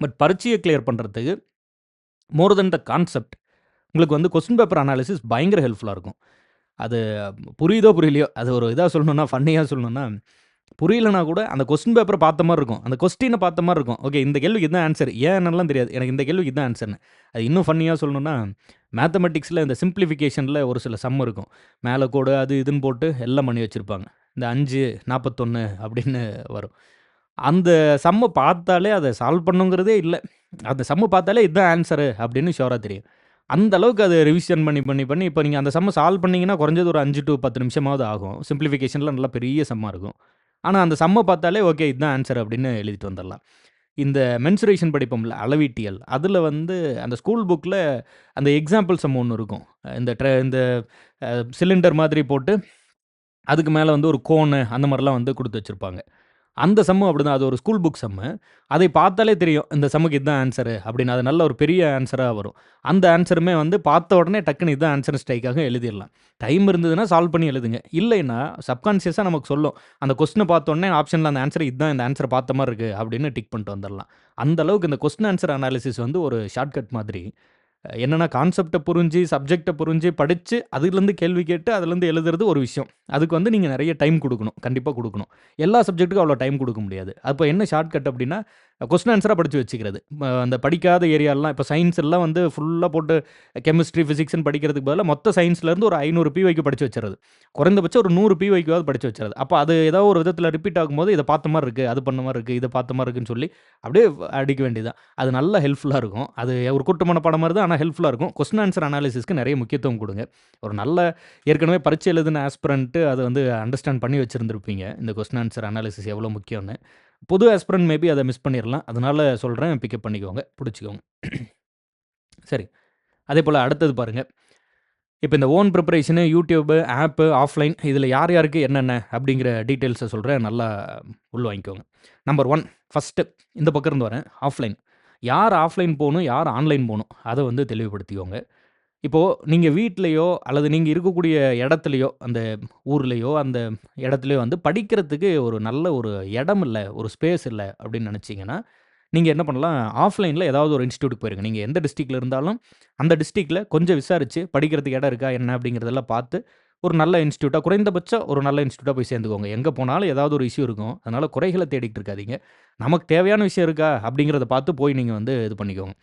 பட் பரீட்சைய கிளியர் பண்றதுக்கு மோர் தென் த கான்செப்ட் உங்களுக்கு வந்து கொஸ்டின் பேப்பர் அனாலிசிஸ் பயங்கர ஹெல்ப்ஃபுல்லா இருக்கும். அது புரியுதோ புரியலையோ, அது ஒரு இதா சொல்லணும்னா, ஃபன்னியா சொல்லணும்னா, புரியலனா கூட அந்த கொஸ்டின் பேப்பர பார்த்த மாரி இருக்கும். அந்த கொஸ்டின பார்த்த மாரி இருக்கும். ஓகே இந்த கேள்விக்கு இதான் ஆன்ஸர். ஏன்னெல்லாம் தெரியாது. எனக்கு இந்த கேள்விக்கு இதான் ஆன்ஸர்ன்னு. அது இன்னும் ஃபன்னியா சொல்லணும்னா, மேத்தமேட்டிக்ஸ்ல இந்த சிம்ப்ளிஃபிகேஷன்ல ஒரு சில சம் இருக்கும். மேல கோடு அது இதுன்னு போட்டு எல்லாம் பண்ணி வச்சிருப்பாங்க. இந்த 5, 41 அப்படின்னு வரும். அந்த சம்ம பார்த்தாலே அத சால்வ் பண்ணணுங்கிறதே இல்ல. அந்த சம்ம பார்த்தாலே இதான் ஆன்ஸரு அப்படின்னு ஷூரா தெரியும். அந்த அளவுக்கு அத ரிவிஷன் பண்ணி, பண்ணி, பண்ணி இப்ப நீங்க அந்த சம்ம சால்வ் பண்ணீங்கன்னா, குறைஞ்சது ஒரு 5 டூ 10 நிமிஷமாவது ஆகும். சிம்ப்ளிஃபிகேஷன்ல நல்லா பெரிய சம்மா இருக்கும். ஆனா, அந்த சம்ம பார்த்தாலே, ஓகே இதுதான் ஆன்ஸர் அப்படின்னு எழுதிட்டு வந்துரலாம். இந்த மென்சுரேஷன் படிப்போம்ல, அளவீட்டியல். அதுல வந்து அந்த ஸ்கூல் புக்ல அந்த எக்ஸாம்பிள் சம் ஒண்ணு இருக்கும். இந்த சிலிண்டர் மாதிரி போட்டு, அதுக்கு மேல வந்து ஒரு கோனு அந்த மாரிலாம் வந்து குடுத்து வச்சிருப்பாங்க. அந்த சம்மும் அப்படிதான். அது ஒரு ஸ்கூல் புக் சம்மு. அதை பார்த்தாலே தெரியும். இந்த சம்முக்கு இதான் ஆன்ஸரு அப்படின்னு. அது நல்ல ஒரு பெரிய ஆன்ஸரா வரும். அந்த ஆன்ஸருமே வந்து பார்த்த உடனே டக்குனு இதான் ஆன்ஸர்ன்னு ஸ்ட்ரைக்காக எழுதிரலாம். டைம் இருந்ததுன்னா சால்வ் பண்ணி எழுதுங்க. இல்லைன்னா சப்கான்ஷியஸா நமக்கு சொல்லும். அந்த கொஸ்டின பார்த்த உடனே ஆப்ஷன்ல அந்த ஆன்ஸர் இதான் இந்த ஆன்ஸர பார்த்த மாரி இருக்கு அப்படின்னு டிக் பண்ணிட்டு வந்துரலாம். அந்த அளவுக்கு இந்த கொஸ்டின் ஆன்ஸர் அனாலிசிஸ் வந்து ஒரு ஷார்ட்கட் மாதிரி. என்னன்னா கான்செப்ட்ட புரிஞ்சு, சப்ஜெக்ட்ட புரிஞ்சு, படிச்சு, அதிலருந்து கேள்வி கேட்டு, அதிலருந்து எழுதுறது ஒரு விஷயம். அதுக்கு வந்து நீங்க நெறைய டைம் குடுக்கணும். கண்டிப்பா குடுக்கணும். எல்லா சப்ஜெக்ட்டுக்கும் அவ்வளோ டைம் குடுக்க முடியாது. அப்ப என்ன ஷார்ட்கட் அப்டின்னா, கொஸ்டின் ஆன்ஸரா படிச்சு வச்சுக்கிறது. அந்த படிக்காத ஏரியாலாம் இப்ப சயன்ஸ் எல்லாம் வந்து ஃபுல்லா போட்டு கெமிஸ்ட்ரி, பிசிக்ஸ்ன்னு படிக்கிறதுக்கு பதிலா மொத்த சயன்ஸ்லேருந்து ஒரு 500 பிஒய்க்கு படிச்சு வச்சுறது. குறைந்தபட்சம் ஒரு 100 பிஒய்க்காவது படிச்சு வச்சுறது. அப்ப அது ஏதோ ஒரு விதத்தில ரிப்பீட் ஆகும்போது, இத பார்த்த மாரி இருக்கு, அது பண்ண மாரி இருக்கு, இத பார்த்த மாரி இருக்குன்னு சொல்லி, அப்படியே அடிக்க வேண்டியது தான். அது நல்ல ஹெல்ப்ஃபுல்லா இருக்கும். அது ஒரு கூட்டு மனப்பாடம் மாரி தான். ஆனா ஹெல்ப்ஃபுல்லா இருக்கும். கொஸ்டின் ஆன்ஸர் அனாலிசிஸ்க்கு நெறைய முக்கியத்துவம் குடுங்க. ஒரு நல்ல ஏற்கனவே பரீட்சை எழுதின ஆஸ்பிரண்ட் அத வந்து அண்டர்ஸ்டாண்ட் பண்ணி வச்சிருந்திருப்பீங்க. இந்த கொஸ்டின் ஆன்ஸர் அனாலிசிஸ் எவ்வளோ முக்கியம்னு. புது ஆஸ்பிரண்ட் மேபி அத மிஸ் பண்ணிறலாம். அதனால சொல்றேன் பிக்கப் பண்ணிக்கோங்க. புடிச்சுக்கோங்க. சரி. அதேபோல அடுத்தது பாருங்க. இப்ப இந்த own preparation, YouTube, app, offline இதில யார் யாருக்கு என்னென்ன அப்படிங்கிற டீட்டெயில்ஸ சொல்றேன். நல்லா உள்வாங்கிக்கோங்க. நம்பர் 1 ஃபர்ஸ்ட்டு இந்த பக்கம் இருந்து வரேன். ஆஃப்லைன். யார் ஆஃப்லைன் போணும், யார் ஆன்லைன் போணும், அத வந்து தெளிவுபடுத்திக்கோங்க. இப்போ நீங்க வீட்லயோ அல்லது நீங்க இருக்கக்கூடிய இடத்துலயோ, அந்த ஊர்லயோ, அந்த இடத்துலயோ வந்து படிக்கிறதுக்கு ஒரு நல்ல ஒரு இடம் இல்ல, ஒரு ஸ்பேஸ் இல்ல அப்படின்னு நினைச்சீங்கன்னா, நீங்க என்ன பண்ணலாம், ஆஃப்லைன்ல ஏதாவது ஒரு இன்ஸ்டிடியூட்க்கு போயிருங்க. நீங்க எந்த டிஸ்ட்ரிக்ட்ல இருந்தாலும், அந்த டிஸ்ட்ரிக்ட்ல கொஞ்சம் விசாரிச்சு, படிக்கிறதுக்கு இடம் இருக்கா, என்ன அப்படிங்கிறதெல்லாம் பார்த்து, ஒரு நல்ல இன்ஸ்டிடியூட்டா குறைந்தபட்சம் ஒரு நல்ல இன்ஸ்டிடியூட்டா போய் சேர்ந்துக்கோங்க. எங்க போனாலும் ஏதாவது ஒரு இஷ்யூ இருக்கும். அதனால குறைகள தேடிட்டு இருக்காதீங்க. நமக்கு தேவையான விஷயம் இருக்கா அப்படிங்கிறத பார்த்து போய் நீங்க வந்து இது பண்ணிக்கோங்க.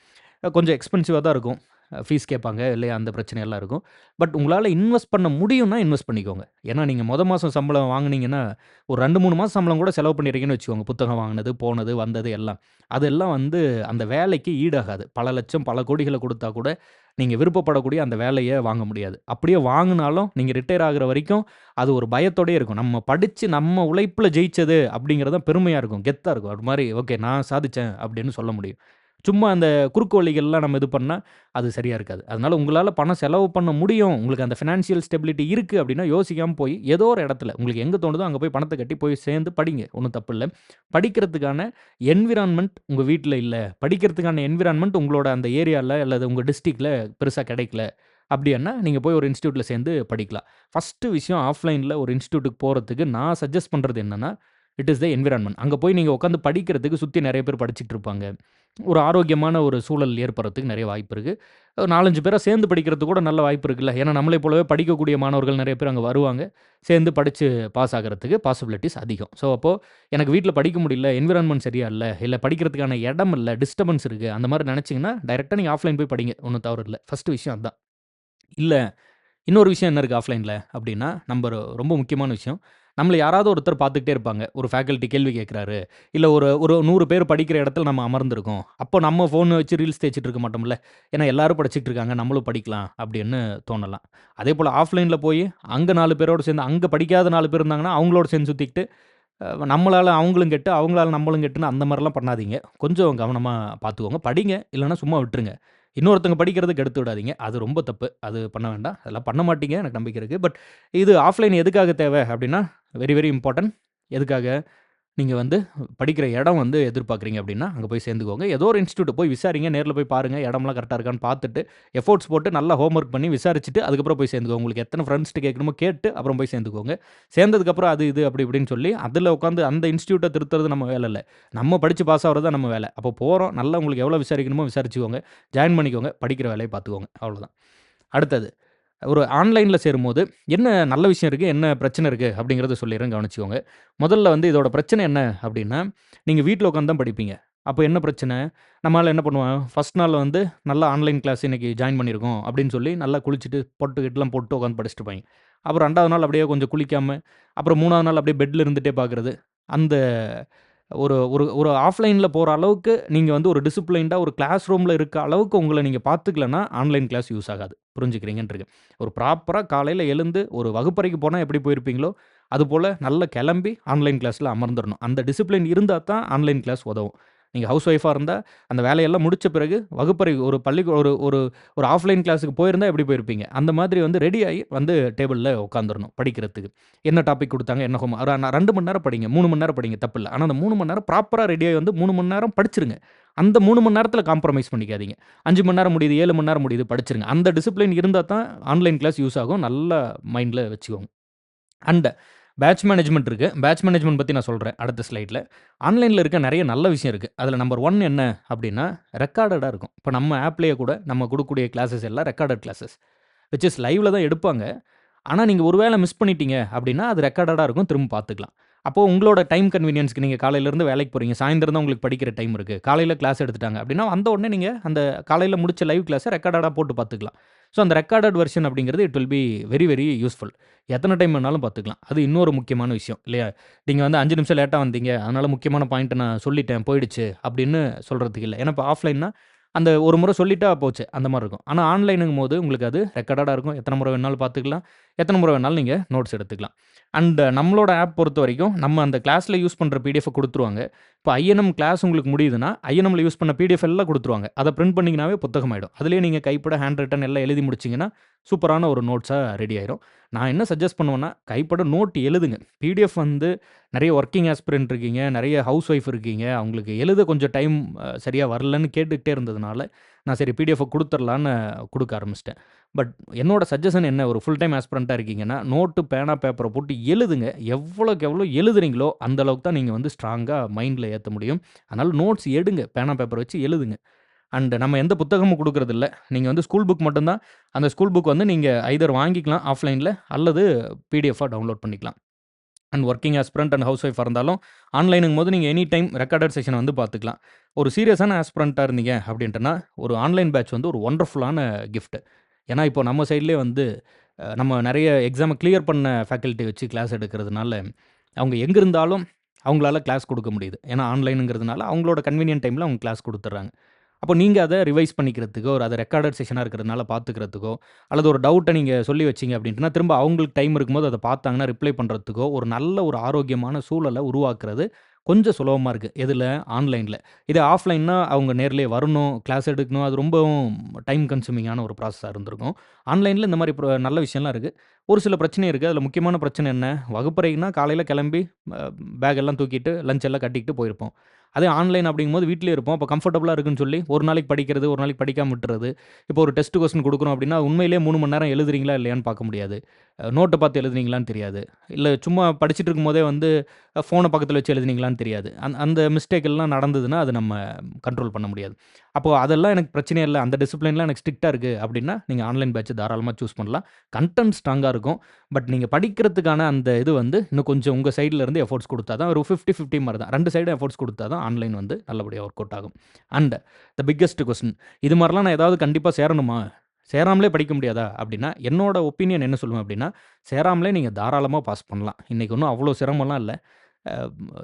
கொஞ்சம் எக்ஸ்பென்சிவா தான் இருக்கும். ஃபீஸ் கேட்பாங்க. இல்லையா அந்த பிரச்சனையெல்லாம் இருக்கும். பட் உங்களால இன்வெஸ்ட் பண்ண முடியும்னா இன்வெஸ்ட் பண்ணிக்கோங்க. ஏன்னா நீங்க மாசம் சம்பளம் வாங்குனீங்கன்னா, ஒரு 2, 3 மாசம் சம்பளம் கூட செலவு பண்ணியிருக்கீங்கன்னு வச்சுக்கோங்க. புத்தகம் வாங்குனது, போனது, வந்தது எல்லாம். அதெல்லாம் வந்து அந்த வேலைக்கு ஈடாகாது. பல லட்சம், பல கோடிகள குடுத்தா கூட, நீங்க விருப்பப்படக்கூடிய அந்த வேலைய வாங்க முடியாது. அப்படியே வாங்குனாலும், நீங்க ரிட்டயர் ஆகுற வரைக்கும், அது ஒரு பயத்தோடயே இருக்கும். நம்ம படிச்சு, நம்ம உழைப்புல ஜெயிச்சது அப்படிங்கிறது தான் பெருமையா இருக்கும். கெத்தா இருக்கும். ஒரு மாரி, ஓகே நான் சாதிச்சேன் அப்படின்னு சொல்ல முடியும். சும்மா அந்த குறுக்கு வழிகள்லாம் நம்ம இது பண்ணா, அது சரியா இருக்காது. அதனால உங்களால பணம் செலவு பண்ண முடியும். உங்களுக்கு அந்த ஃபினான்ஷியல் ஸ்டெபிலிட்டி இருக்கு அப்படின்னா, யோசிக்காம போய் ஏதோ ஒரு இடத்துல உங்களுக்கு எங்க தோணுதோ அங்க போய் பணத்த கட்டி போய் சேர்ந்து படிங்க. ஒண்ணும் தப்பில்ல. படிக்கிறதுக்கான என்விரான்மென்ட் உங்க வீட்ல இல்ல. படிக்கிறதுக்கான என்விரான்மென்ட் உங்களோட அந்த ஏரியால அல்லது உங்க டிஸ்ட்ரிக்ட்ல பெருசா கிடைக்கல. அப்படின்னா, நீங்க போய் ஒரு இன்ஸ்டிடியூட்ல சேர்ந்து படிக்கலாம். ஃபர்ஸ்ட்டு விஷயம் ஆஃப்லைன்ல ஒரு இன்ஸ்டிடியூட்க்கு போறதுக்கு நான் சஜெஸ்ட் பண்றது என்னன்னா, இட் இஸ் த என்விரான்மென்ட். அங்க போய் நீங்க உட்கார்ந்து படிக்கிறதுக்கு சுத்தி நெறைய பேர் படிச்சுட்டு இருப்பாங்க. ஒரு ஆரோக்கியமான ஒரு சூழல் ஏற்படுறதுக்கு நெறைய வாய்ப்பு இருக்கு. 4, 5 பேரா சேர்ந்து படிக்கிறதுக்கு கூட நல்ல வாய்ப்பு இருக்குல்ல. ஏன்னா நம்மளை போலவே படிக்கக்கூடிய மாணவர்கள் நெறைய பேர் அங்க வருவாங்க. சேர்ந்து படிச்சு பாஸ் ஆகுறதுக்கு பாசிபிலிட்டீஸ் அதிகம். ஸோ அப்போ எனக்கு வீட்ல படிக்க முடியல, என்விரான்மென்ட் சரியா இல்ல, இல்ல படிக்கிறதுக்கான இடம் இல்ல, டிஸ்டர்பன்ஸ் இருக்கு. அந்த மாரி நெனச்சீங்கன்னா, டைரக்ட்டா நீங்க ஆஃப்லைன் போய் படிங்க. ஒண்ணும் தவறு இல்ல. ஃபர்ஸ்ட்டு விஷயம் அதான். இல்ல இன்னொரு விஷயம் என்ன இருக்கு ஆஃப்லைன்ல அப்டின்னா, ரொம்ப முக்கியமான விஷயம். நம்மள யாராவது ஒருத்தர் பார்த்துக்கிட்டே இருப்பாங்க. ஒரு ஃபேக்கல்டி கேள்வி கேட்குறாரு. இல்ல ஒரு ஒரு 100 பேர் படிக்கிற இடத்துல நம்ம அமர்ந்திருக்கோம். அப்போ நம்ம ஃபோன வச்சு ரீல்ஸ் தேய்ச்சுட்டு இருக்க மாட்டோம்ல. ஏன்னா எல்லாரும் படிச்சுட்டு இருக்காங்க. நம்மளும் படிக்கலாம் அப்டின்னு தோணலாம். அதேபோல ஆஃப்லைன்ல போய் அங்க 4 பேரோட சேர்ந்து அங்க படிக்காத 4 பேர் இருந்தாங்கன்னா, அவங்களோட சேர்ந்து சுத்திக்கிட்டு நம்மளால அவங்களும் கெட்டு, அவங்களால நம்மளும் கெட்டுன்னு அந்த மாரிலாம் பண்ணாதீங்க. கொஞ்சம் கவனமா பார்த்துக்கோங்க. படிங்க, இல்லன்னா சும்மா விட்டுருங்க. இன்னொருத்தங்க படிக்கிறத கெடுத்து விடாதீங்க. அது ரொம்ப தப்பு. அது பண்ண வேண்டாம். அதெல்லாம் பண்ண மாட்டீங்க. எனக்கு நம்பிக்கை இருக்கு. பட் இது ஆஃப்லைன் எதுக்காக தேவை அப்டின்னா, வெரி வெரி இம்பார்ட்டன்ட். எதுக்காக? நீங்க வந்து படிக்கிற இடம் வந்து எதிர்பார்க்குறீங்க அப்படின்னா, அங்க போய் சேர்ந்துக்கோங்க. ஏதோ ஒரு இன்ஸ்டிடியூட் போய் விசாரிங்க. நேர்ல போய் பாருங்க. இடம்லாம் கரெக்ட்டா இருக்கான்னு பார்த்துட்டு, எஃபோர்ட்ஸ் போட்டு நல்லா ஹோம் ஒர்க் பண்ணி விசாரிச்சுட்டு, அதுக்கப்புறம் போய் சேர்ந்துக்கோங்க. உங்களுக்கு எத்தன ஃப்ரெண்ட்ஸ்ட்ட கேட்கணுமோ கேட்டு, அப்புறம் போய் சேர்ந்துக்கோங்க. சேர்ந்ததுக்கப்புறம் அது, இது அப்படி இப்படின்னு சொல்லி, அதில உட்காந்து அந்த இன்ஸ்டிடியூட்ட திருத்துறது நம்ம வேல இல்ல. நம்ம படிச்சு பாஸ் ஆவுறது தான் நம்ம வேல. அப்போ போறோம். நல்லா உங்களுக்கு எவ்வளோ விசாரிக்கணுமோ விசாரிச்சுக்கோங்க. ஜாயின் பண்ணிக்கோங்க. படிக்கிற வேலைய பார்த்துக்கோங்க. அவ்வளோதான். அடுத்தது ஒரு ஆன்லைன்ல சேரும்போது, என்ன நல்ல விஷயம் இருக்கு, என்ன பிரச்சனை இருக்கு அப்படிங்கிறத சொல்லிர்றேன் கவனிச்சுக்கோங்க. முதல்ல வந்து இதோட பிரச்சனை என்ன அப்படின்னா, நீங்க வீட்ல உட்காந்து தான் படிப்பீங்க. அப்போ என்ன பிரச்சனை? நம்மாள் என்ன பண்ணுவான், ஃபர்ஸ்ட் நாள் வந்து நல்லா ஆன்லைன் கிளாஸ் இன்னைக்கு ஜாயின் பண்ணியிருக்கோம் அப்படின்னு சொல்லி, நல்லா குளிச்சுட்டு, பொட்டு கிட்டுலாம் போட்டு உட்காந்து படிச்சுட்டு இருப்பாய்ங்க. அப்புறம் 2வது நாள் அப்படியே கொஞ்சம் குளிக்காம, அப்புறம் 3வது நாள் அப்படியே பெட்ல இருந்துட்டே பார்க்குறது. அந்த ஒரு ஒரு ஒரு ஆஃப்லைன்ல போற அளவுக்கு நீங்க வந்து ஒரு டிசிப்ளின்டா ஒரு கிளாஸ் ரூம்ல இருக்க அளவுக்கு உங்கள நீங்க பார்த்துக்கலன்னா, ஆன்லைன் கிளாஸ் யூஸ் ஆகாது. புரிஞ்சுக்கிறீங்கன்ருக்கேன். ஒரு ப்ராப்பரா காலையில எழுந்து ஒரு வகுப்பறைக்கு போனா எப்படி போயிருப்பீங்களோ, அதுபோல நல்லா கிளம்பி ஆன்லைன் கிளாஸ்ல அமர்ந்துரணும். அந்த டிசிப்ளின் இருந்தா தான் ஆன்லைன் கிளாஸ் உதவும். நீங்க ஹவுஸ் ஒய்ஃபா இருந்தா, அந்த வேலையெல்லாம் முடிச்ச பிறகு வகுப்பறை ஒரு ஒரு ஒரு ஒரு ஆஃப்லைன் கிளாஸ்க்கு போயிருந்தா எப்படி போயிருப்பீங்க? அந்த மாதிரி வந்து ரெடி ஆயி வந்து டேபிள்ல உட்காந்துரணும் படிக்கிறதுக்கு. என்ன டாபிக் குடுத்தாங்க, என்ன ஹோம் 2 மணி நேரம் படிங்க, 3 மணி நேரம் படிங்க தப்பில்ல. ஆனா அந்த 3 மணி நேரம் ப்ராப்பரா ரெடி ஆயி வந்து 3 மணி நேரம் படிச்சிருங்க. அந்த 3 மணி நேரத்தில காம்ப்ரமைஸ் பண்ணிக்காதீங்க. 5 மணி நேரம் முடியுது, 7 மணி நேரம் முடியுது படிச்சிருங்க. அந்த டிசிப்ளின் இருந்தா தான் ஆன்லைன் கிளாஸ் யூஸ் ஆகும். நல்லா மைண்ட்ல வச்சுக்கோங்க. அண்ட் பேட்ச் மேனேஜ்மெண்ட் இருக்கு. பேட்ச் மேனேஜ்மெண்ட் பத்தி நான் சொல்றேன் அடுத்த ஸ்லைட்ல. ஆன்லைன்ல இருக்க நெறைய நல்ல விஷயம் இருக்கு. அதுல நம்பர் 1 என்ன அப்டின்னா, ரெக்கார்டடா இருக்கும். இப்ப நம்ம ஆப்லயே கூட நம்ம குடுக்கக்கூடிய கிளாஸஸ் எல்லாம் ரெக்கார்டட் கிளாஸஸ். விச் இஸ் லைவ்ல தான் எடுப்பாங்க. ஆனா, நீங்க ஒரு வேள மிஸ் பண்ணிட்டீங்க அப்டின்னா, அது ரெக்கார்டடா இருக்கும். திரும்ப பார்த்துக்கலாம். அப்போ உங்களோட டைம் கன்வீனியன்ஸ்க்கு நீங்க காலையிலருந்து வேலைக்கு போறீங்க. சாயந்தரம் தான் உங்களுக்கு படிக்கிற டைம் இருக்கு. காலையில கிளாஸ் எடுத்துட்டாங்க அப்டின்னா, வந்த உடனே நீங்க அந்த காலையில முடிச்ச லைவ் கிளாஸ ரெக்கார்டடா போட்டு பார்த்துக்கலாம். ஸோ, அந்த ரெக்கார்டட் வெர்ஷன் அப்டிங்கிறது it will be very, very useful. எத்தன டைம் வேணாலும் பார்த்துக்கலாம். அது இன்னொரு முக்கியமான விஷயம் இல்லையா? நீங்க வந்து 5 நிமிஷம் லேட்டா வந்தீங்க. அதனால முக்கியமான பாயிண்ட்ட நான் சொல்லிட்டேன், போயிடுச்சு அப்டின்னு சொல்றதுக்கு இல்ல. ஏன்னா, இப்ப ஆஃப்லைன்னா அந்த ஒரு முறை சொல்லிட்டா போச்சு. அந்த மாரி இருக்கும். ஆனா, ஆன்லைனுங்கும்போது உங்களுக்கு அது ரெக்கார்டடா இருக்கும். எத்தன முறை வேணாலும் பார்த்துக்கலாம். எத்தன முறை வேணாலும் நீங்க நோட்ஸ் எடுத்துக்கலாம். அண்ட் நம்மளோட ஆப் பொறுத்தவரைக்கும், நம்ம அந்த கிளாஸ்ல யூஸ் பண்ற பிடிஎஃப்ப குடுத்துருவாங்க. இப்ப ஐஎன்எம் கிளாஸ் உங்களுக்கு முடியுதுன்னா, ஐஎன்எம்ல யூஸ் பண்ண பிடிஎஃப் எல்லாம் குடுத்துருவாங்க. அத பிரிண்ட் பண்ணீங்கனாவே புத்தகம் ஆயிடும். அதிலேயே நீங்க கைப்பட ஹேண்ட் ரிட்டன் எல்லாம் எழுதி முடிச்சீங்கன்னா, சூப்பரான ஒரு நோட்ஸா ரெடி ஆயிரும். நான் என்ன சஜெஸ்ட் பண்ணுவேன்னா, கைப்பட நோட் எழுதுங்க. பிடிஎஃப் வந்து நெறைய வொர்க்கிங் ஆஸ்பிரண்ட் இருக்கீங்க, நெறைய ஹவுஸ் ஒய்ஃப் இருக்கீங்க. அவங்களுக்கு எழுத கொஞ்சம் டைம் சரியா வரலன்னு கேட்டுக்கிட்டே இருந்ததுனால, நான் சரி பிடிஎஃப்ப குடுத்துறலான்னு குடுக்க ஆரம்பிச்சுட்டேன். பட் என்னோட சஜஷன் என்ன, ஒரு ஃபுல் டைம் ஆஸ்பிரண்ட்டா இருக்கீங்கன்னா, நோட்டு, பேனா, பேப்பர போட்டு எழுதுங்க. எவ்வளோக்கு எவ்வளோ எழுதுறீங்களோ, அந்த அளவுக்கு தான் நீங்க வந்து ஸ்ட்ராங்கா மைண்ட்ல ஏத்த முடியும். அதனால நோட்ஸ் எடுங்க. பேனா, பேப்பர் வச்சு எழுதுங்க. அண்ட் நம்ம எந்த புத்தகமும் குடுக்குறதில்ல. நீங்க வந்து ஸ்கூல் புக் மட்டும் தான். அந்த ஸ்கூல் புக் வந்து நீங்க எய்தர் வாங்கிக்கலாம் ஆஃப்லைன்ல அல்லது பிடிஎஃப்பா டவுன்லோட் பண்ணிக்கலாம். And working aspirant and house ஒய்ஃபா இருந்தாலும், ஆன்லைனுங்கும்போது நீங்க எனி டைம் ரெக்கார்டட் செஷன வந்து பார்த்துக்கலாம். ஒரு சீரியஸான ஆஸ்பிரண்ட்டா இருந்தீங்க அப்டின்ட்டுனா, ஒரு ஆன்லைன் பேட்ச் வந்து ஒரு வொண்டர்ஃபுல்லான கிஃப்ட். ஏன்னா, இப்போ நம்ம சைட்லயே வந்து நம்ம நெறைய எக்ஸாம கிளியர் பண்ண ஃபேக்கல்டி வச்சு கிளாஸ் எடுக்கிறதுனால, அவங்க எங்க இருந்தாலும் அவங்களால கிளாஸ் குடுக்க முடியுது. ஏன்னா, ஆன்லைனுங்கிறதுனால அவங்களோட கன்வீனியன்ட் டைம்ல அவங்க கிளாஸ் குடுத்துர்றாங்க. அப்போ நீங்க அத ரிவைஸ் பண்ணிக்கிறதுக்கோ, ஒரு அத ரெக்கார்டட் செஷனா இருக்கிறதுனால பார்த்துக்கிறதுக்கோ, அல்லது ஒரு டவுட்ட நீங்க சொல்லி வச்சீங்க அப்டின்ட்டுனா, திரும்ப அவங்களுக்கு டைம் இருக்கும்போது அத பார்த்தாங்கன்னா, ரிப்ளை பண்றதுக்கோ, ஒரு நல்ல ஒரு ஆரோக்கியமான சூழல உருவாக்குறது கொஞ்சம் சுலபமா இருக்கு. எதுல? ஆன்லைன்ல. இதே ஆஃப்லைன்னா அவங்க நேர்லயே வரணும், கிளாஸ் எடுக்கணும். அது ரொம்பவும் டைம் கன்சியூமிங்கான ஒரு ப்ராசஸா இருந்திருக்கும். ஆன்லைன்ல இந்த மாரி நல்ல விஷயம்லாம் இருக்கு. ஒரு சில பிரச்சனை இருக்கு. அதுல முக்கியமான பிரச்சனை என்ன? வகுப்பறைக்குன்னா காலையில கிளம்பி அ பேக் எல்லாம் தூக்கிட்டு, லஞ்ச் எல்லாம் கட்டிக்கிட்டு போயிருப்போம். அதே ஆன்லைன் அப்படிங்கும்போது வீட்லயே இருப்போம். அப்ப கம்ஃபர்டபுளா இருக்குன்னு சொல்லி, ஒரு நாளைக்கு படிக்கிறது, ஒரு நாளைக்கு படிக்காம விட்டுறது. இப்போ ஒரு டெஸ்ட் கொஸ்டின் குடுக்குறோம் அப்படின்னா, உண்மையிலேயே 3 மணி நேரம் எழுதுறீங்களா இல்லையான்னு பார்க்க முடியாது. நோட்ட பார்த்து எழுதுனீங்களான்னு தெரியாது. இல்ல சும்மா படிச்சுட்டு இருக்கும்போதே வந்து ஃபோன பக்கத்துல வச்சு எழுதுனீங்களான்னு தெரியாது. அந்த மிஸ்டேக் எல்லாம் நடந்ததுன்னா, அது நம்ம கண்ட்ரோல் பண்ண முடியாது. அப்போ அதெல்லாம் எனக்கு பிரச்சனையே இல்ல. அந்த டிசிப்ளின்லாம் எனக்கு ஸ்ட்ரிக்ட்டா இருக்கு அப்படின்னா, நீங்க ஆன்லைன் பேட்ச் தாராளமா சூஸ் பண்ணலாம். கன்டென்ட் ஸ்ட்ராங்கா இருக்கும். பட் நீங்க படிக்கிறதுக்கான அந்த இது வந்து இன்னும் கொஞ்சம் உங்க சைட்ல இருந்து எஃபோர்ட்ஸ் குடுத்தா தான் ஒரு 50, 50 மாரி தான். 2 சைடும் எஃபோர்ட்ஸ் குடுத்தா தான் ஆன்லைன் வந்து நல்லபடியா வொர்க் அவுட் ஆகும். அண்ட் த பிக்கஸ்ட் கொஸ்டின், இது மாரிலாம் நான் ஏதாவது கண்டிப்பா சேரணுமா? சேராமலே படிக்க முடியாதா? அப்படின்னா, என்னோட ஒப்பீனியன் என்ன சொல்லுவேன் அப்படின்னா, சேராமலே நீங்க தாராளமா பாஸ் பண்ணலாம். இன்னைக்கு ஒண்ணும் அவ்வளோ சிரமம்லாம் இல்ல. அ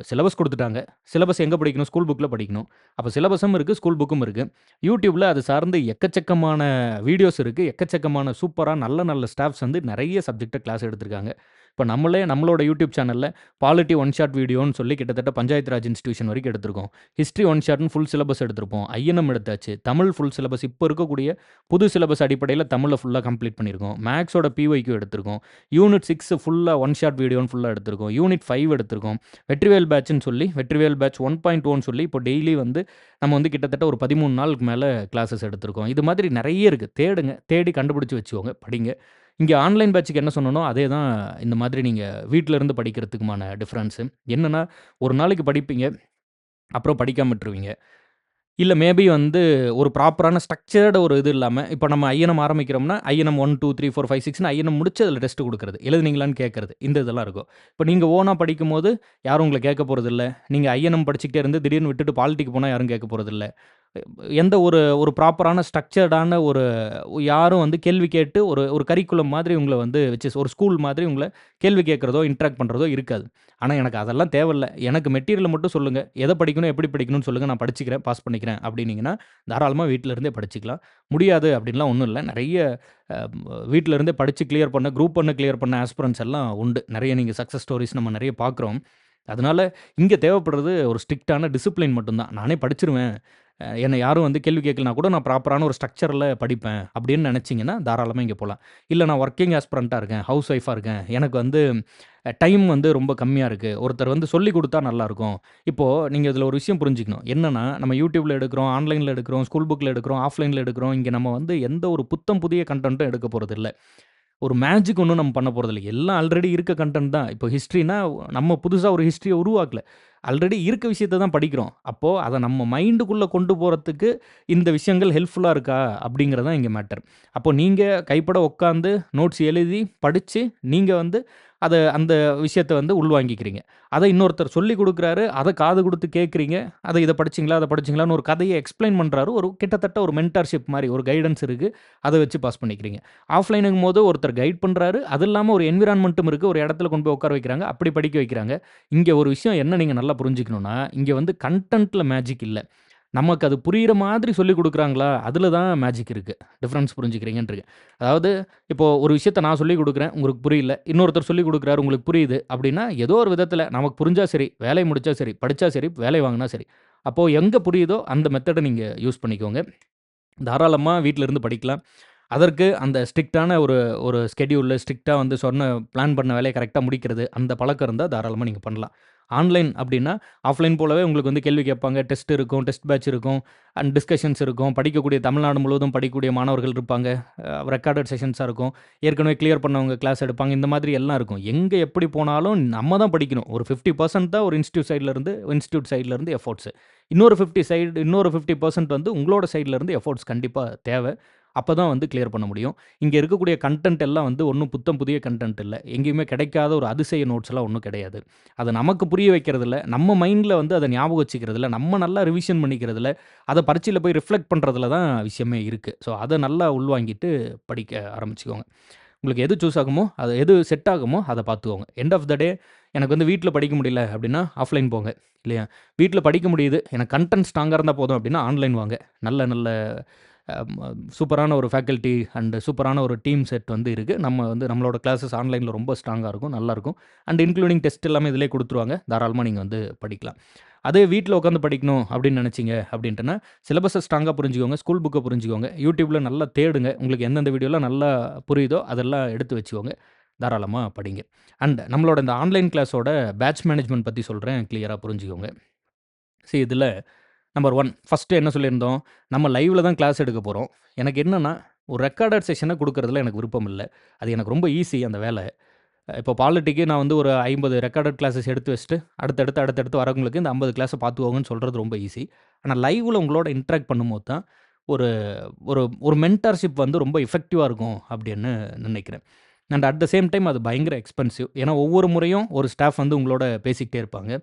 சிலபஸ் குடுத்துட்டாங்க. சிலபஸ் எங்க படிக்கணும்? ஸ்கூல் புக்ல படிக்கணும். அப்ப சிலபஸும் இருக்கு, ஸ்கூல் புக்கும் இருக்கு. YouTubeல அது சார்ந்து எக்கச்சக்கமான வீடியோஸ் இருக்கு. எக்கச்சக்கமான சூப்பரா நல்ல நல்ல ஸ்டாஃப்ஸ் வந்து நெறைய சப்ஜெக்ட்ட கிளாஸ் எடுத்திருக்காங்க. இப்ப நம்மளே நம்மளோட யூடியூப் சேனல்ல பாலிட்டி ஒன் ஷாட் வீடியோன்னு சொல்லி கிட்டத்தட்ட பஞ்சாயத்து ராஜ் இன்ஸ்டிடியூஷன் வரைக்கும் எடுத்திருக்கோம். ஹிஸ்டரி ஒன் ஷாட்ன்னு ஃபுல் சிலபஸ் எடுத்திருப்போம். ஐஎன்எம் எடுத்தாச்சு. தமிழ் ஃபுல் சிலபஸ் இப்ப இருக்கக்கூடிய புது சிலபஸ் அடிப்படையில தமிழ்ல ஃபுல்லா கம்ப்ளீட் பண்ணியிருக்கோம். மேத்ஸோட பிஒய்க்யூ எடுத்திருக்கோம். யூனிட் 6 ஃபுல்லா ஒன் ஷாட் வீடியோன்னு ஃபுல்லா எடுத்திருக்கோம். யூனிட் 5 எடுத்திருக்கோம். வெற்றிவேல் பேட்ச்ன்னு சொல்லி, வெற்றிவேல் பேட்ச் 1.0ன்னு சொல்லி, இப்போ டெய்லி வந்து நம்ம வந்து கிட்டத்தட்ட ஒரு 13 நாளுக்கு மேல கிளாஸஸ் எடுத்திருக்கோம். இது மாதிரி நெறைய இருக்கு. தேடுங்க. தேடி கண்டுபிடிச்சு வச்சுக்கோங்க. படிங்க. இங்க ஆன்லைன் பேட்ச்க்கு என்ன சொன்னனோ, அதே தான் இந்த மாதிரி நீங்க வீட்ல இருந்து படிக்கிறதுக்குமான டிஃபரன்ஸு. என்னன்னா, ஒரு நாளைக்கு படிப்பீங்க. அப்புறம் படிக்காம விட்டுருவீங்க. இல்ல மேபி வந்து ஒரு ப்ராப்பரான ஸ்ட்ரக்சர்டு ஒரு இது இல்லாம, இப்ப நம்ம ஐஎன்எம் ஆரம்பிக்கிறோம்னா, ஐஎன்எம் 1, 2, 3, 4, 5, 6ன்னு ஐஎன்எம் முடிச்சு அதில டெஸ்ட் குடுக்குறது. எழுதுனீங்களான்னு கேட்கறது. இந்த இதெல்லாம் இருக்கும். இப்ப நீங்க ஓனா படிக்கும்போது, யாரும் உங்கள கேட்க போறதில்ல. நீங்க ஐஎன்எம் படிச்சுக்கிட்டே இருந்து திடீர்னு விட்டுட்டு பாலிடிக்கு போனா யாரும் கேட்க போறதில்ல. எந்த ஒரு ஒரு ப்ராப்பரான ஸ்ட்ரக்சர்டான ஒரு யாரும் வந்து கேள்வி கேட்டு ஒரு ஒரு கரிக்குலம் மாதிரி உங்கள வந்து வச்சு ஒரு ஸ்கூல் மாதிரி உங்கள கேள்வி கேட்கிறதோ, இன்டராக்ட் பண்றதோ இருக்காது. ஆனா எனக்கு அதெல்லாம் தேவையில்ல. எனக்கு மெட்டீரியல மட்டும் சொல்லுங்க. எத படிக்கணும், எப்படி படிக்கணும்னு சொல்லுங்க. நான் படிச்சுக்கிறேன், பாஸ் பண்ணிக்கிறேன் அப்டின்னீங்கன்னா, தாராளமா வீட்ல இருந்தே படிச்சுக்கலாம். முடியாது அப்டின்லாம் ஒண்ணும் இல்ல. நெறைய அ வீட்ல இருந்தே படிச்சு கிளியர் பண்ண, குரூப் 1 கிளியர் பண்ண ஆஸ்பிரண்ட்ஸ் எல்லாம் உண்டு. நெறைய நீங்க சக்சஸ் ஸ்டோரீஸ் நம்ம நெறைய பார்க்குறோம். அதனால இங்க தேவைப்படுறது ஒரு ஸ்ட்ரிக்ட்டான டிசிப்ளின் மட்டும் தான். நானே படிச்சுருவேன். என்ன யாரும் வந்து கேள்வி கேட்கலனா கூட நான் ப்ராப்பரான ஒரு ஸ்ட்ரக்சர்ல படிப்பேன் அப்படின்னு நினைச்சீங்கன்னா, தாராளமா இங்க போலாம். இல்ல நான் வொர்க்கிங் ஆஸ்பிரண்ட்டா இருக்கேன், ஹவுஸ் ஒய்ஃபா இருக்கேன். எனக்கு வந்து டைம் வந்து ரொம்ப கம்மியா இருக்கு. ஒருத்தர் வந்து சொல்லிக் குடுத்தா நல்லாருக்கும். இப்போ நீங்க இதுல ஒரு விஷயம் புரிஞ்சுக்கணும். என்னன்னா, நம்ம YouTubeல எடுக்கிறோம், ஆன்லைன்ல எடுக்கிறோம், ஸ்கூல் புக்ல எடுக்கிறோம், ஆஃப்லைன்ல எடுக்கிறோம். இங்க நம்ம வந்து எந்த ஒரு புத்தம் புதிய கன்டென்ட்டும் எடுக்க போறதில்ல. ஒரு மேஜிக் ஒண்ணும் நம்ம பண்ண போறதில்ல. எல்லாம் ஆல்ரெடி இருக்க கன்டென்ட் தான். இப்போ ஹிஸ்ட்ரினா நம்ம புதுசா ஒரு ஹிஸ்ட்ரிய உருவாக்கல. ஆல்ரெடி இருக்க விஷயத்த தான் படிக்கிறோம். அப்போ அத நம்ம மைண்டுக்குள்ள கொண்டு போறதுக்கு இந்த விஷயங்கள் ஹெல்ப்ஃபுல்லா இருக்கா? அப்படிங்கிறது தான் இங்க மேட்டர். அப்போ நீங்க கைப்பட உட்காந்து நோட்ஸ் எழுதி, படிச்சு, நீங்க வந்து அந்த விஷயத்த வந்து உள்வாங்கிக்கிறீங்க. அத இன்னொருத்தர் சொல்லிக் குடுக்குறாரு. அத காது குடுத்து கேட்கிறீங்க. இத படிச்சீங்களா? அத படிச்சீங்களான்னு ஒரு கதைய எக்ஸ்ப்ளைன் பண்றாரு. ஒரு கிட்டத்தட்ட ஒரு மென்டார்ஷிப் மாரி ஒரு கைடன்ஸ் இருக்கு. அத வச்சு பாஸ் பண்ணிக்கிறீங்க. ஆஃப்லைனுங்கும்போது ஒருத்தர் கைட் பண்றாரு. அது இல்லாம ஒரு என்விரான்மென்ட்டும் இருக்கு. ஒரு இடத்துல கொண்டு போய் உட்கார வைக்கிறாங்க. அப்படி படிக்க வைக்கிறாங்க. இங்க ஒரு விஷயம் என்ன நீங்க நல்லா புரிஞ்சுக்கணும்னா, இங்க வந்து கன்டென்ட்ல மேஜிக் இல்ல. நமக்கு அது புரியிற மாதிரி சொல்லிக் குடுக்குறாங்களா, அதில தான் மேஜிக் இருக்கு. டிஃபரன்ஸ் புரிஞ்சுக்கிறீங்கன்ருக்கு. அதாவது இப்போ ஒரு விஷயத்த நான் சொல்லிக் குடுக்குறேன், உங்களுக்கு புரியல. இன்னொருத்தர் சொல்லிக் குடுக்குறாரு, உங்களுக்கு புரியுது. அப்படின்னா, ஏதோ ஒரு விதத்தில நமக்கு புரிஞ்சா சரி, வேலை முடிச்சா சரி, படிச்சா சரி, வேலை வாங்குனா சரி. அப்போ எங்க புரியுதோ அந்த மெத்தட நீங்க யூஸ் பண்ணிக்கோங்க. தாராளமா வீட்ல இருந்து படிக்கலாம். அதற்கு அந்த ஸ்ட்ரிக்ட்டான ஒரு ஒரு ஸ்கெட்யூல்ல ஸ்ட்ரிக்ட்டா வந்து சொன்ன பிளான் பண்ண வேலைய கரெக்ட்டா முடிக்கிறது, அந்த பழக்கம் இருந்தா தாராளமா நீங்க பண்ணலாம். ஆன்லைன் அப்டின்னா, ஆஃப்லைன் போலவே உங்களுக்கு வந்து கேள்வி கேட்பாங்க. டெஸ்ட் இருக்கும், டெஸ்ட் பேட்ச் இருக்கும், அண்ட் டிஸ்கஷன்ஸ் இருக்கும். படிக்கக்கூடிய தமிழ்நாடு முழுவதும் படிக்கக்கூடிய மாணவர்கள் இருப்பாங்க. ரெக்கார்டட் செஷன்ஸா இருக்கும். ஏற்கனவே கிளியர் பண்ணவங்க கிளாஸ் எடுப்பாங்க. இந்த மாதிரி எல்லாம் இருக்கும். எங்க எப்படி போனாலும் நம்ம தான் படிக்கணும். ஒரு 50% தான் ஒரு இன்ஸ்டிடியூட் சைட்ல இருந்து எஃபோர்ட்ஸ். இன்னொரு 50% வந்து உங்களோட சைட்ல இருந்து எஃபோர்ட்ஸ் கண்டிப்பா தேவ. அப்பதான் வந்து கிளியர் பண்ண முடியும். இங்க இருக்கக்கூடிய கன்டென்ட் எல்லாம் வந்து ஒண்ணும் புத்தம் புதிய கன்டென்ட் இல்ல. எங்கேயுமே கிடைக்காத ஒரு அதிசய நோட்ஸ்லாம் ஒண்ணும் கிடையாது. அத நமக்கு புரிய வைக்கிறதில்ல, நம்ம மைண்ட்ல வந்து அத ஞாபகம் வச்சுக்கிறதில்ல, நம்ம நல்லா ரிவிஷன் பண்ணிக்கிறதில்ல, அத பரீட்சையில போய் ரிஃப்ளெக்ட் பண்றதில தான் விஷயமே இருக்கு. ஸோ அத நல்லா உள்வாங்கிட்டு படிக்க ஆரம்பிச்சுக்கோங்க. உங்களுக்கு எது சூஸ் ஆகுமோ, எது செட் ஆகுமோ அத பார்த்துக்கோங்க. எண்ட் ஆஃப் த டே எனக்கு வந்து வீட்ல படிக்க முடியல அப்டின்னா, ஆஃப்லைன் போங்க. இல்லையா? வீட்ல படிக்க முடியுது, எனக்கு கன்டென்ட் ஸ்ட்ராங்கா இருந்தா போதும் அப்டின்னா, ஆன்லைன் வாங்க. நல்ல நல்ல சூப்பரான ஒரு ஃபேக்கல்டி அண்ட் சூப்பரான ஒரு டீம் செட் வந்து இருக்கு. நம்ம வந்து நம்மளோட கிளாஸஸ் ஆன்லைன்ல ரொம்ப ஸ்ட்ராங்கா இருக்கும். நல்லாருக்கும். அண்ட் இன்க்ளூடிங் டெஸ்ட் எல்லாமே இதிலேயே குடுத்துருவாங்க. தாராளமா நீங்க வந்து படிக்கலாம். அதே வீட்ல உட்காந்து படிக்கணும் அப்படின்னு நினைச்சீங்க அப்படின்ட்டுனா, சிலபஸ ஸ்ட்ராங்கா புரிஞ்சுக்கோங்க. ஸ்கூல் புக்க புரிஞ்சுக்கோங்க. YouTubeல நல்லா தேடுங்க. உங்களுக்கு எந்தெந்த வீடியோலாம் நல்லா புரியுதோ, அதெல்லாம் எடுத்து வச்சுக்கோங்க. தாராளமா படிங்க. அண்ட் நம்மளோட இந்த ஆன்லைன் கிளாஸோட பேட்ச் மேனேஜ்மென்ட் பத்தி சொல்றேன். கிளியரா புரிஞ்சுக்கோங்க. இதில நம்பர் 1 ஃபர்ஸ்ட்டு என்ன சொல்லியிருந்தோம்? நம்ம லைவ்ல தான் கிளாஸ் எடுக்க போறோம். எனக்கு என்னன்னா, ஒரு ரெக்கார்டட் செஷன குடுக்குறதுல எனக்கு விருப்பம் இல்ல. அது எனக்கு ரொம்ப ஈஸி அந்த வேல. இப்போ பாலிட்டிக்கு நான் வந்து ஒரு 50 ரெக்கார்டட் கிளாஸஸ் எடுத்து வச்சுட்டு, அடுத்தடுத்து வரவங்களுக்கு இந்த 50 கிளாஸ பார்த்துக்கோங்கன்னு சொல்றது ரொம்ப ஈஸி. ஆனா லைவ்ல உங்களோட இன்டராக்ட் பண்ணும்போது தான், ஒரு ஒரு ஒரு மென்டார்ஷிப் வந்து ரொம்ப எஃபெக்டிவா இருக்கும் அப்படின்னு நினைக்கிறேன். And at the same time அது பயங்கர எக்ஸ்பென்சிவ். ஏன்னா ஒவ்வொரு முறையும் ஒரு ஸ்டாஃப் வந்து உங்களோட பேசிக்கிட்டே இருப்பாங்க.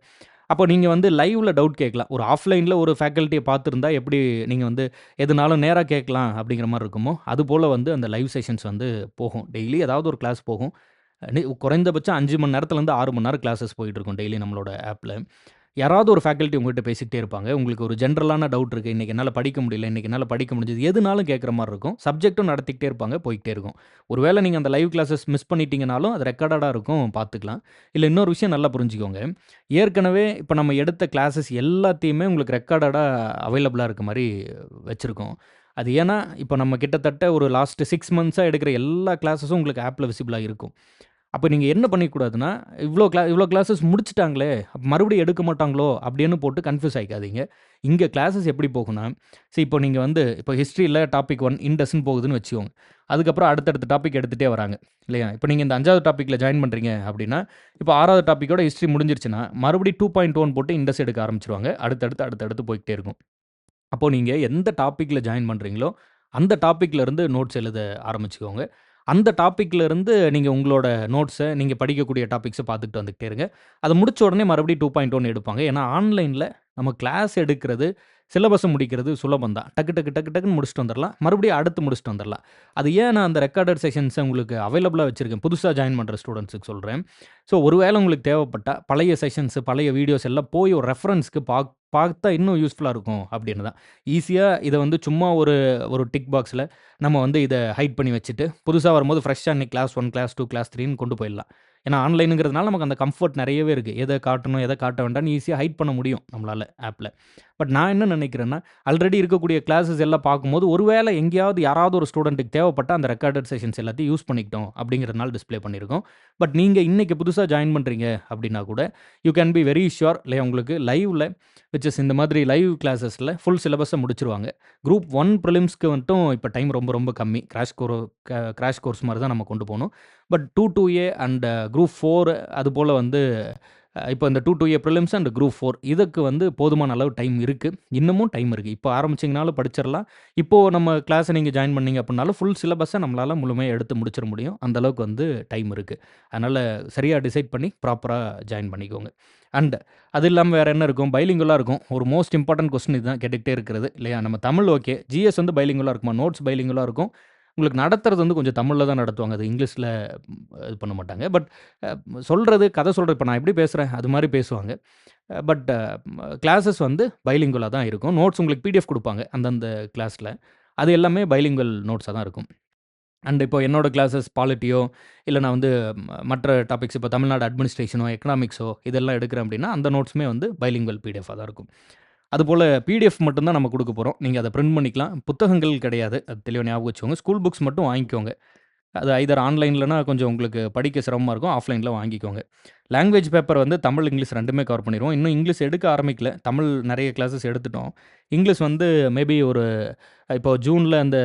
அப்போ நீங்க வந்து லைவ்ல டவுட் கேட்கலாம். ஒரு ஆஃப்லைன்ல ஒரு ஃபேக்கல்டிய பார்த்திருந்தா எப்படி நீங்க வந்து எதுனாலும் நேரா கேட்கலாம் அப்படிங்கிற மாரி இருக்குமோ, அதுபோல வந்து அந்த லைவ் செஷன்ஸ் வந்து போகும். டெய்லி ஏதாவது ஒரு கிளாஸ் போகும். குறைந்தபட்சம் 5 மணி நேரத்துலேருந்து 6 மணி நேரம் கிளாஸஸ் போயிட்டுருக்கும் டெய்லி நம்மளோட ஆப்ல. யாராவது ஒரு ஃபேக்கல்டி உங்ககிட்ட பேசிக்கிட்டே இருப்பாங்க. உங்களுக்கு ஒரு ஜெனரலான டவுட் இருக்கு. இன்னைக்கு என்னால படிக்க முடியல, இன்னைக்கு என்னால படிக்க முடிஞ்சது. எதுனாலும் கேட்குற மாரி இருக்கும். சப்ஜெக்ட்டும் நடத்திக்கிட்டே இருப்பாங்க, போய்க்கிட்டே இருக்கும். ஒருவேளை நீங்க அந்த லைவ் கிளாஸஸ் மிஸ் பண்ணிட்டீங்கனாலும், அது ரெக்கார்டடா இருக்கும் பார்த்துக்கலாம். இல்ல இன்னொரு விஷயம் நல்லா புரிஞ்சுக்கோங்க. ஏற்கனவே இப்ப நம்ம எடுத்த கிளாஸஸ் எல்லாத்தையுமே உங்களுக்கு ரெக்கார்டடா அவைலபிளா இருக்க மாரி வச்சிருக்கோம். அது ஏன்னா, இப்ப நம்ம கிட்டத்தட்ட ஒரு லாஸ்ட் 6 மந்த்ஸா எடுக்கிற எல்லா கிளாஸஸும் உங்களுக்கு ஆப்ல விசிபிளா இருக்கும். அப்ப நீங்க என்ன பண்ணிக்கூடாதுன்னா, இவ்ளோ கிளாஸஸ் முடிச்சுட்டாங்களே! அப்ப மறுபடியும் எடுக்க மாட்டாங்களோ! அப்படின்னு போட்டு கன்ஃப்யூஸ் ஆயிக்காதீங்க. இங்க கிளாஸஸ் எப்படி போகும்னா, இப்போ நீங்க வந்து இப்போ ஹிஸ்ட்ரில டாபிக் 1 இண்டஸ்ன்னு போகுதுன்னு வச்சுக்கோங்க. அதுக்கப்புறம் அடுத்தடுத்த டாபிக் எடுத்துட்டே வராங்க. இல்லையா? இப்ப நீங்க இந்த 5வது டாபிக்ல ஜாயின் பண்றீங்க அப்படின்னா, இப்போ 6வது டாபிக்கோட ஹிஸ்ட்ரி முடிஞ்சிருச்சுன்னா, மறுபடியும் 2.1 போட்டு இண்டஸ் எடுக்க ஆரம்பிச்சுருவாங்க. அடுத்தடுத்து போய்க்கிட்டே இருக்கும். அப்போ நீங்க எந்த டாபிக்ல ஜாயின் பண்றீங்களோ, அந்த டாபிக்ல இருந்து நோட்ஸ் எழுத ஆரம்பிச்சுக்கோங்க. அந்த டாபிக்ல இருந்து நீங்க உங்களோட நோட்ஸ நீங்க படிக்கக்கூடிய டாபிக்ஸ பார்த்துட்டு வந்துகிட்டே இருங்க. அத முடிச்ச உடனே மறுபடியும் 2.1 எடுப்பாங்க. ஏன்னா, ஆன்லைன்ல நம்ம கிளாஸ் எடுக்கிறது, சிலபஸ முடிக்கிறது சுலபம் தான். டக்குன்னு முடிச்சுட்டு வந்துரலாம். மறுபடியும் அடுத்து முடிச்சுட்டு வந்துரலாம். அது ஏன் நான் அந்த ரெக்கார்டட் செஷன்ஸ உங்களுக்கு அவைலபிளா வச்சிருக்கேன். புதுசா ஜாயின் பண்ற ஸ்டூடண்ட்ஸ்க்கு சொல்றேன். ஒருவேள உங்களுக்கு தேவைப்பட்டா, பழைய செஷன்ஸ், பழைய வீடியோஸ் எல்லாம் போய் ஒரு ரெஃபரன்ஸ்க்கு பார்த்தா இன்னும் யூஸ்ஃபுல்லா இருக்கும் அப்படின்னு தான். ஈஸியா இத வந்து சும்மா ஒரு ஒரு டிக் பாக்ஸ்ல நம்ம வந்து இத ஹைட் பண்ணி வச்சுட்டு, புதுசா வரும்போது ஃப்ரெஷ்ஷா இன்னைக்கு கிளாஸ் 1, கிளாஸ் 2, கிளாஸ் 3ன்னு கொண்டு போயிடலாம். ஏன்னா ஆன்லைனுங்கிறதுனால நமக்கு அந்த கம்ஃபர்ட் நிறையவே இருக்குது. எதை காட்டணும், எதை காட்ட வேண்டாம்னு ஈஸியாக ஹைட் பண்ண முடியும் நம்மளால ஆப்பில். பட் நான் என்ன நினைக்கிறேன்னா, ஆல்ரெடி இருக்கக்கூடிய கிளாஸஸ் எல்லாம் பார்க்கும்போது, ஒருவேளை எங்கேயாவது யாராவது ஒரு ஸ்டூடெண்ட்டுக்கு தேவைப்பட்டா அந்த ரெக்கார்டட் செஷன்ஸ் எல்லாத்தையும் யூஸ் பண்ணிக்கிட்டோம் அப்படிங்கிறதுனால டிஸ்ப்ளே பண்ணியிருக்கோம். பட் நீங்க இன்னைக்கு புதுசா ஜாயின் பண்றீங்க அப்படின்னா கூட, you can be very sure இல்லையா உங்களுக்கு லைவ்ல விச் இஸ் இந்த மாதிரி லைவ் கிளாஸஸ்ல ஃபுல் சிலபஸை முடிச்சுருவாங்க. குரூப் 1 ப்ரிலிம்ஸ்க்கு மட்டும் இப்போ டைம் ரொம்ப ரொம்ப கம்மி. கிராஷ் கோர்ஸ் மாரி தான் நம்ம கொண்டு போணும். பட் 2 அண்ட் குரூப் 4 அதுபோல வந்து இப்போ இந்த 2 ப்ரிலிம்ஸ் அண்ட் குரூப் 4 இதுக்கு வந்து போதுமான அளவு டைம் இருக்கு. இன்னமும் டைம் இருக்கு. இப்போ ஆரம்பிச்சீங்கனாலும் படிச்சிரலாம். இப்போ நம்ம கிளாஸ நீங்க ஜாயின் பண்ணீங்க அப்படின்னாலும், ஃபுல் சிலபஸ நம்மளால முழுமையா எடுத்து முடிச்சிர முடியும். அந்த அளவுக்கு வந்து டைம் இருக்கு. அதனால சரியா டிசைட் பண்ணி ப்ராப்பரா ஜாயின் பண்ணிக்கோங்க. அண்ட் அது இல்லாம வேற என்ன இருக்கும்? பைலிங்குவலா இருக்கும். ஒரு மோஸ்ட் இம்பார்ட்டன்ட் கொஸ்டின் இதுதான் கேட்டுக்கிட்டே இருக்கிறது இல்லையா? நம்ம தமிழ் ஓகே. ஜிஎஸ் வந்து பைலிங்குவலா இருக்குமா? நோட்ஸ் பைலிங்குவலா இருக்கும். உங்களுக்கு நடத்துறது வந்து கொஞ்சம் தமிழ்ல தான் நடத்துவாங்க. அது இங்கிலீஷ்ல இது பண்ண மாட்டாங்க. பட் சொல்றது, கதை சொல்றது இப்ப நான் எப்படி பேசுறேன், அது மாரி பேசுவாங்க. பட் கிளாஸஸ் வந்து பைலிங்குவலா தான் இருக்கும். நோட்ஸ் உங்களுக்கு பிடிஎஃப் குடுப்பாங்க, அந்தந்த கிளாஸ்ல. அது எல்லாமே பைலிங்குவல் நோட்ஸா தான் இருக்கும். அண்ட் இப்போ என்னோட கிளாஸஸ் பாலிட்டியோ, இல்ல நான் வந்து மற்ற டாபிக்ஸ் இப்போ தமிழ்நாடு அட்மினிஸ்ட்ரேஷனோ, எக்கனாமிக்ஸோ இதெல்லாம் எடுக்கிறேன் அப்படின்னா, அந்த நோட்ஸுமே வந்து பைலிங்குவல் பிடிஎஃபா தான் இருக்கும். அதுபோல பிடிஎஃப் மட்டும் தான் நம்ம குடுக்க போறோம். நீங்க அத பிரிண்ட் பண்ணிக்கலாம். புத்தகங்கள் கிடையாது. அது தெளிவா ஞாபகம் வச்சுக்கோங்க. ஸ்கூல் புக்ஸ் மட்டும் வாங்கிக்கோங்க. அது ஐதர் ஆன்லைன்லனா கொஞ்சம் உங்களுக்கு படிக்க சிரமமா இருக்கும். ஆஃப்லைன்ல வாங்கிக்கோங்க. லாங்குவேஜ் பேப்பர் வந்து தமிழ், இங்கிலீஷ் 2மே கவர் பண்ணிருவோம். இன்னும் இங்கிலீஷ் எடுக்க ஆரம்பிக்கல. தமிழ் நெறைய கிளாஸஸ் எடுத்துட்டோம். இங்கிலீஷ் வந்து மேபி ஒரு இப்போ ஜூன்ல அந்த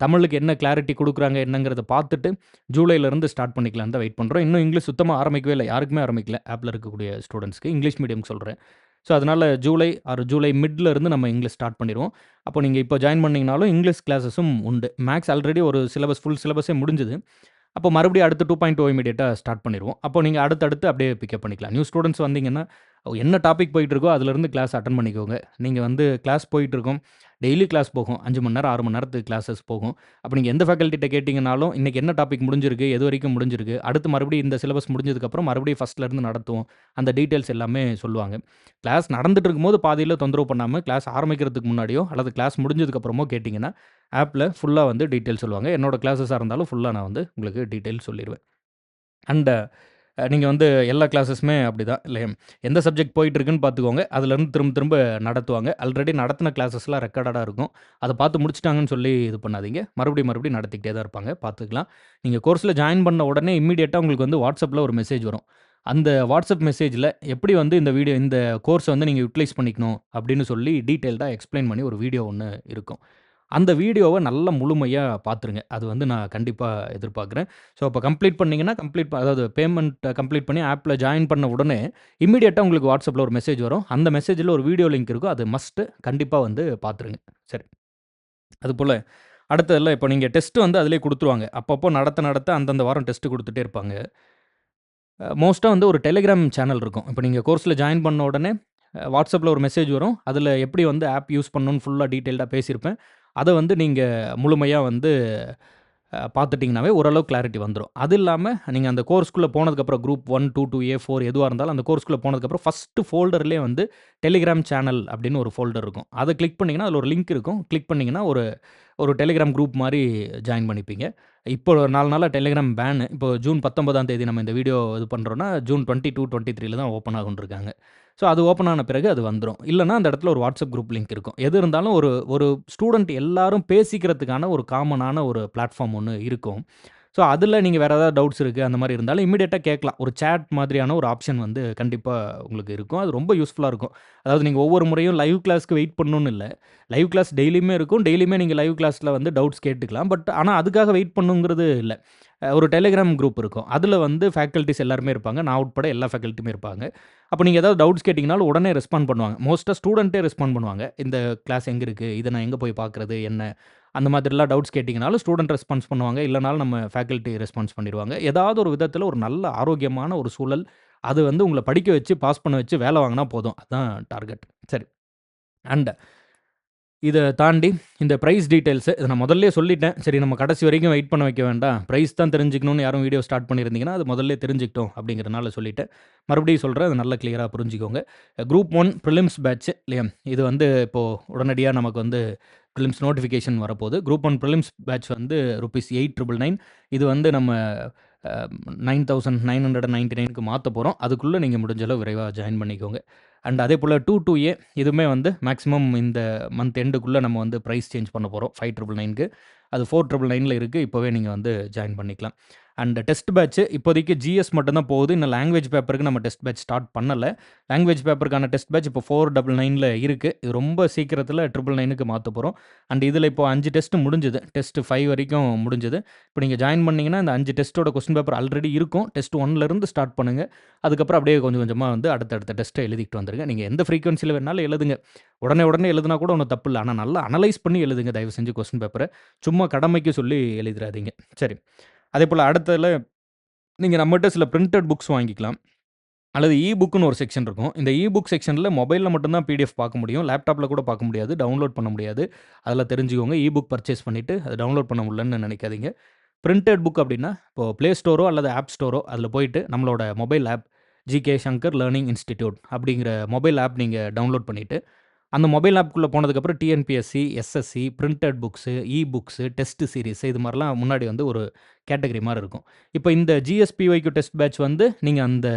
தமிழுக்கு என்ன கிளாரிட்டி குடுக்குறாங்க என்னங்கிறத பார்த்துட்டு, ஜூலைலருந்து ஸ்டார்ட் பண்ணிக்கலான்னு தான் வெயிட் பண்றோம். இன்னும் இங்கிலீஷ் சுத்தமா ஆரம்பிக்கவே இல்ல. யாருக்குமே ஆரம்பிக்கல. ஆப்ல இருக்கக்கூடிய ஸ்டூடண்ட்ஸ்க்கு. இங்கிலீஷ் மீடியம்க்கு சொல்றேன். ஸோ, அதனால ஜூலை ஆர் ஜூலை மிட்ல இருந்து நம்ம இங்கிலீஷ் ஸ்டார்ட் பண்ணிருவோம். அப்போ நீங்க இப்போ ஜாயின் பண்ணீங்கனாலும் இங்கிலீஷ் கிளாஸஸும் உண்டு. மேத்ஸ் ஆல்ரெடி ஒரு சிலபஸ் ஃபுல் சிலபஸே முடிஞ்சது. அப்போ மறுபடியும் அடுத்து 2.0 இமிடியேட்டா ஸ்டார்ட் பண்ணிருவோம். அப்போ நீங்க அடுத்தடுத்து அப்படியே பிக்கப் பண்ணிக்கலாம். நியூ ஸ்டூடண்ட்ஸ் வந்தீங்கன்னா, என்ன டாபிக் போயிட்டு இருக்கோ அதிலிருந்து கிளாஸ் அட்டெண்ட் பண்ணிக்கோங்க. நீங்க வந்து கிளாஸ் போயிட்டு இருக்கும். டெய்லி கிளாஸ் போகும். 5 மணி நேரம், 6 மணி நேரத்துக்கு கிளாஸஸ் போகும். அப்ப நீங்க எந்த ஃபேக்கல்டிட்ட கேட்டீங்கனாலும், இன்னைக்கு என்ன டாபிக் முடிஞ்சிருக்கு? எதுவரைக்கும் முடிஞ்சிருக்கு? அடுத்து மறுபடியும் இந்த சிலபஸ் முடிஞ்சதுக்கப்புறம் மறுபடியும் ஃபர்ஸ்ட்ல இருந்து நடத்துவோம். அந்த டீட்டெயில்ஸ் எல்லாமே சொல்லுவாங்க. கிளாஸ் நடந்துட்டு இருக்கும்போது பாதியில தொந்தரவு பண்ணாம, கிளாஸ் ஆரம்பிக்கிறதுக்கு முன்னாடியோ, அல்லது கிளாஸ் முடிஞ்சதுக்கு அப்புறமோ கேட்டீங்கன்னா, ஆப்ல ஃபுல்லா வந்து டீட்டெயில் சொல்லுவாங்க. என்னோட கிளாஸஸா இருந்தாலும் ஃபுல்லா நான் வந்து உங்களுக்கு டீட்டெயில் சொல்லிருவேன். அண்ட் நீங்க வந்து எல்லா கிளாஸஸுமே அப்படிதான் இல்லையா? எந்த சப்ஜெக்ட் போயிட்டு இருக்குன்னு பார்த்துக்கோங்க. அதுலேருந்து திரும்ப திரும்ப நடத்துவாங்க. ஆல்ரெடி நடத்தின கிளாஸஸ்லாம் ரெக்கார்டடா இருக்கும். அத பார்த்து முடிச்சுட்டாங்கன்னு சொல்லி இது பண்ணாதீங்க. மறுபடியும் மறுபடியும் நடத்திக்கிட்டே தான் இருப்பாங்க. பார்த்துக்கலாம். நீங்க கோர்ஸ்ல ஜாயின் பண்ண உடனே இம்மீடியட்டா உங்களுக்கு வந்து WhatsAppல ஒரு மெசேஜ் வரும். அந்த WhatsApp மெசேஜ்ல எப்படி வந்து இந்த கோர்ஸ வந்து நீங்க யுட்டிலைஸ் பண்ணிக்கணும் அப்படின்னு சொல்லி டீட்டெயில்டா எக்ஸ்ப்ளைன் பண்ணி ஒரு வீடியோ ஒண்ணு இருக்கும். அந்த வீடியோவ நல்லா முழுமையா பார்த்துருங்க. அது வந்து நான் கண்டிப்பா எதிர்பார்க்குறேன். ஸோ, அப்ப கம்ப்ளீட் பண்ணீங்கன்னா, அதாவது பேமெண்ட் கம்ப்ளீட் பண்ணி ஆப்ல ஜாயின் பண்ண உடனே, இம்மீடியட்டா உங்களுக்கு WhatsAppல ஒரு மெசேஜ் வரும். அந்த மெசேஜ்ல ஒரு வீடியோ லிங்க் இருக்கும். அது மஸ்ட் கண்டிப்பா வந்து பார்த்துருங்க. சரி. அதுபோல அடுத்ததுல இப்போ நீங்க டெஸ்ட் வந்து அதிலேயே குடுத்துருவாங்க. அப்பப்போ நடத்த நடத்த அந்தந்த வாரம் டெஸ்ட் குடுத்துட்டே இருப்பாங்க. மோஸ்ட்டா வந்து ஒரு டெலிகிராம் சேனல் இருக்கும். இப்போ நீங்க கோர்ஸ்ல ஜாயின் பண்ண உடனே WhatsAppல ஒரு மெசேஜ் வரும். அதில எப்படி வந்து ஆப் யூஸ் பண்ணணும்னு ஃபுல்லா டீட்டெயில்டா பேசியிருப்பேன். அத வந்து நீங்க முழுமையா வந்து பார்த்துட்டீங்கனாவே ஓரளவு கிளாரிட்டி வந்துரும். அது இல்லாம நீங்க அந்த கோர்ஸ்க்குள்ள போனதுக்கப்புறம் குரூப் 1, 2, 2A, 4 எதுவா இருந்தாலும் அந்த கோர்ஸ்க்குள்ள போனதுக்கப்புறம் ஃபர்ஸ்ட் ஃபோல்டர்லயே வந்து டெலிகிராம் சேனல் அப்படின்னு ஒரு ஃபோல்டர் இருக்கும். அத கிளிக் பண்ணீங்கன்னா, அதில ஒரு லிங்க் இருக்கும். கிளிக் பண்ணீங்கன்னா ஒரு ஒரு டெலிகிராம் குரூப் மாரி ஜாயின் பண்ணிப்பீங்க. இப்போ ஒரு 4 நாளா டெலிகிராம் பேன். இப்போ ஜூன் 19ஆம் தேதி நம்ம இந்த வீடியோ இது பண்றோம்னா, ஜூன் 22, 23ல தான் ஓப்பன் ஆகும்ன்னு இருக்காங்க. ஸோ, அது ஓப்பன் ஆன பிறகு அது வந்துரும். இல்லன்னா அந்த இடத்துல ஒரு WhatsApp குரூப் லிங்க் இருக்கும். எது இருந்தாலும் ஒரு ஒரு ஸ்டூடண்ட் எல்லாரும் பேசிக்கிறதுக்கான ஒரு காமனான ஒரு பிளாட்ஃபார்ம் ஒண்ணு இருக்கும். ஸோ, அதில நீங்க வேற ஏதாவது டவுட்ஸ் இருக்கு அந்த மாரி இருந்தாலும் இம்மீடியட்டா கேட்கலாம். ஒரு சாட் மாதிரியான ஒரு ஆப்ஷன் வந்து கண்டிப்பா உங்களுக்கு இருக்கும். அது ரொம்ப யூஸ்ஃபுல்லா இருக்கும். அதாவது நீங்க ஒவ்வொரு முறையும் லைவ் கிளாஸ்க்கு வெயிட் பண்ணணும்னு இல்ல. லைவ் கிளாஸ் டெய்லியுமே இருக்கும். டெய்லியுமே நீங்க லைவ் கிளாஸ்ல வந்து டவுட்ஸ் கேட்டுக்கலாம். பட் ஆனா அதுக்காக வெயிட் பண்ணணுங்கிறது இல்ல. ஒரு டெலிகிராம் குரூப் இருக்கும். அதில வந்து ஃபேக்கல்டீஸ் எல்லாருமே இருப்பாங்க. நான் உட்பட எல்லா ஃபேக்கல்டியுமே இருப்பாங்க. அப்ப நீங்க ஏதாவது டவுட்ஸ் கேட்டீங்கனாலும் உடனே ரெஸ்பாண்ட் பண்ணுவாங்க. மோஸ்ட்டா ஸ்டூடண்ட்டே ரெஸ்பாண்ட் பண்ணுவாங்க. இந்த கிளாஸ் எங்க இருக்கு? இத நான் எங்க போய் பார்க்குறது? என்ன? அந்த மாதிரிலாம் டவுட்ஸ் கேட்டீங்கனாலும் ஸ்டூடண்ட் ரெஸ்பான்ஸ் பண்ணுவாங்க. இல்லனாலும் நம்ம ஃபேக்கல்டி ரெஸ்பான்ஸ் பண்ணிருவாங்க. ஏதாவது ஒரு விதத்தில ஒரு நல்ல ஆரோக்கியமான ஒரு சூழல். அது வந்து உங்கள படிக்க வச்சு, பாஸ் பண்ண வச்சு வேல வாங்குனா போதும். அதான் டார்கெட். சரி. அண்ட் இத தாண்டி இந்த பிரைஸ் டீட்டெயில்ஸ் இத நான் முதல்லயே சொல்லிட்டேன். சரி நம்ம கடைசி வரைக்கும் வெயிட் பண்ண வைக்க வேண்டாம். பிரைஸ் தான் தெரிஞ்சுக்கணும்னு யாரும் வீடியோ ஸ்டார்ட் பண்ணியிருந்தீங்கன்னா, அது முதல்லயே தெரிஞ்சுக்கிட்டோம் அப்படிங்கிறனால சொல்லிட்டேன். மறுபடியும் சொல்றேன். அத நல்லா கிளியரா புரிஞ்சுக்கோங்க. குரூப் 1 பிரிலிம்ஸ் பேட்ச் இல்லையா? இது வந்து இப்போ உடனடியா நமக்கு வந்து பிரிலிம்ஸ் நோட்டிஃபிகேஷன் வரப்போது. குரூப் 1 பிரிலிம்ஸ் பேட்ச் வந்து ரூப்பீஸ் 8,999 இது வந்து நம்ம $9,999க்கு மாத்த போறோம். அதுக்குள்ள நீங்க முடிஞ்ச அளவு விரைவா ஜாயின் பண்ணிக்கோங்க. அண்ட் அதேபோல 2-2A இதுவுமே வந்து மேக்ஸிமம் இந்த மந்த் எண்டுக்குள்ள நம்ம வந்து பிரைஸ் சேஞ்ச் பண்ண போறோம். 5,999க்கு. அது 4,999ல இருக்கு. இப்பவே நீங்க வந்து ஜாயின் பண்ணிக்கலாம். அண்ட் டெஸ்ட் பேட்ச் இப்போதைக்கு ஜிஎஸ் மட்டும் தான் போகுது. இன்னும் லாங்குவேஜ் பேப்பருக்கு நம்ம டெஸ்ட் பேட்ச் ஸ்டார்ட் பண்ணல. லாங்குவேஜ் பேப்பருக்கான டெஸ்ட் பேட்ச் இப்போ 499ல இருக்கு. இது ரொம்ப சீக்கிரத்தில 999க்கு மாத்த போறோம். அண்ட் இதில இப்போ 5 டெஸ்ட் முடிஞ்சது. டெஸ்ட் 5 வரைக்கும் முடிஞ்சது. இப்போ நீங்க ஜாயின் பண்ணீங்கன்னா, இந்த 5 டெஸ்ட்டோட கொஸ்டின் பேப்பர் ஆல்ரெடி இருக்கும். டெஸ்ட் 1லருந்து ஸ்டார்ட் பண்ணுங்க. அதுக்கப்புறம் அப்படியே கொஞ்சம் கொஞ்சமா வந்து அடுத்தடுத்த டெஸ்ட்ட எழுதிட்டு வந்துருங்க. நீங்க எந்த ஃப்ரீக்வன்சில வேணாலும் எழுதுங்க. உடனே உடனே எழுதுனா கூட ஒண்ணும் தப்பு இல்ல. ஆனா நல்லா அனலைஸ் பண்ணி எழுதுங்க தயவு செஞ்சு கொஸ்டின் பேப்பர. சும்மா கடமைக்கு சொல்லி எழுதிறாதீங்க. சரி. அதேபோல அடுத்ததுல நீங்க நம்மட்ட சில பிரிண்டட் புக்ஸ் வாங்கிக்கலாம். அல்லது புக்னு ஒரு செக்ஷன் இருக்கும். இந்த புக் செக்ஷன்ல மொபைல்ல மட்டும் தான் பிடிஎஃப் பார்க்க முடியும். லேப்டாப்ல கூட பார்க்க முடியாது. டவுன்லோட் பண்ண முடியாது. அதெல்லாம் தெரிஞ்சுக்கோங்க. புக் பர்ச்சேஸ் பண்ணிட்டு அத டவுன்லோட் பண்ண முடியலன்னு நினைக்காதீங்க. பிரிண்டட் புக் அப்படின்னா, இப்போ Play Storeஓ அல்லது ஆப் ஸ்டோரோ அதில போயிட்டு நம்மளோட mobile app GK Shankar learning institute அப்படிங்கிற மொபைல் ஆப் நீங்க டவுன்லோட் பண்ணிட்டு, அந்த மொபைல் ஆப்க்குள்ள போனதுக்கப்புறம் TNPSC, SSC, printed books, books, test series இது மாரிலாம் முன்னாடி வந்து ஒரு கேட்டகரி மாரி இருக்கும். இப்போ இந்த ஜிஎஸ்பிஒய்க்யூ டெஸ்ட் பேட்ச் வந்து நீங்க அந்த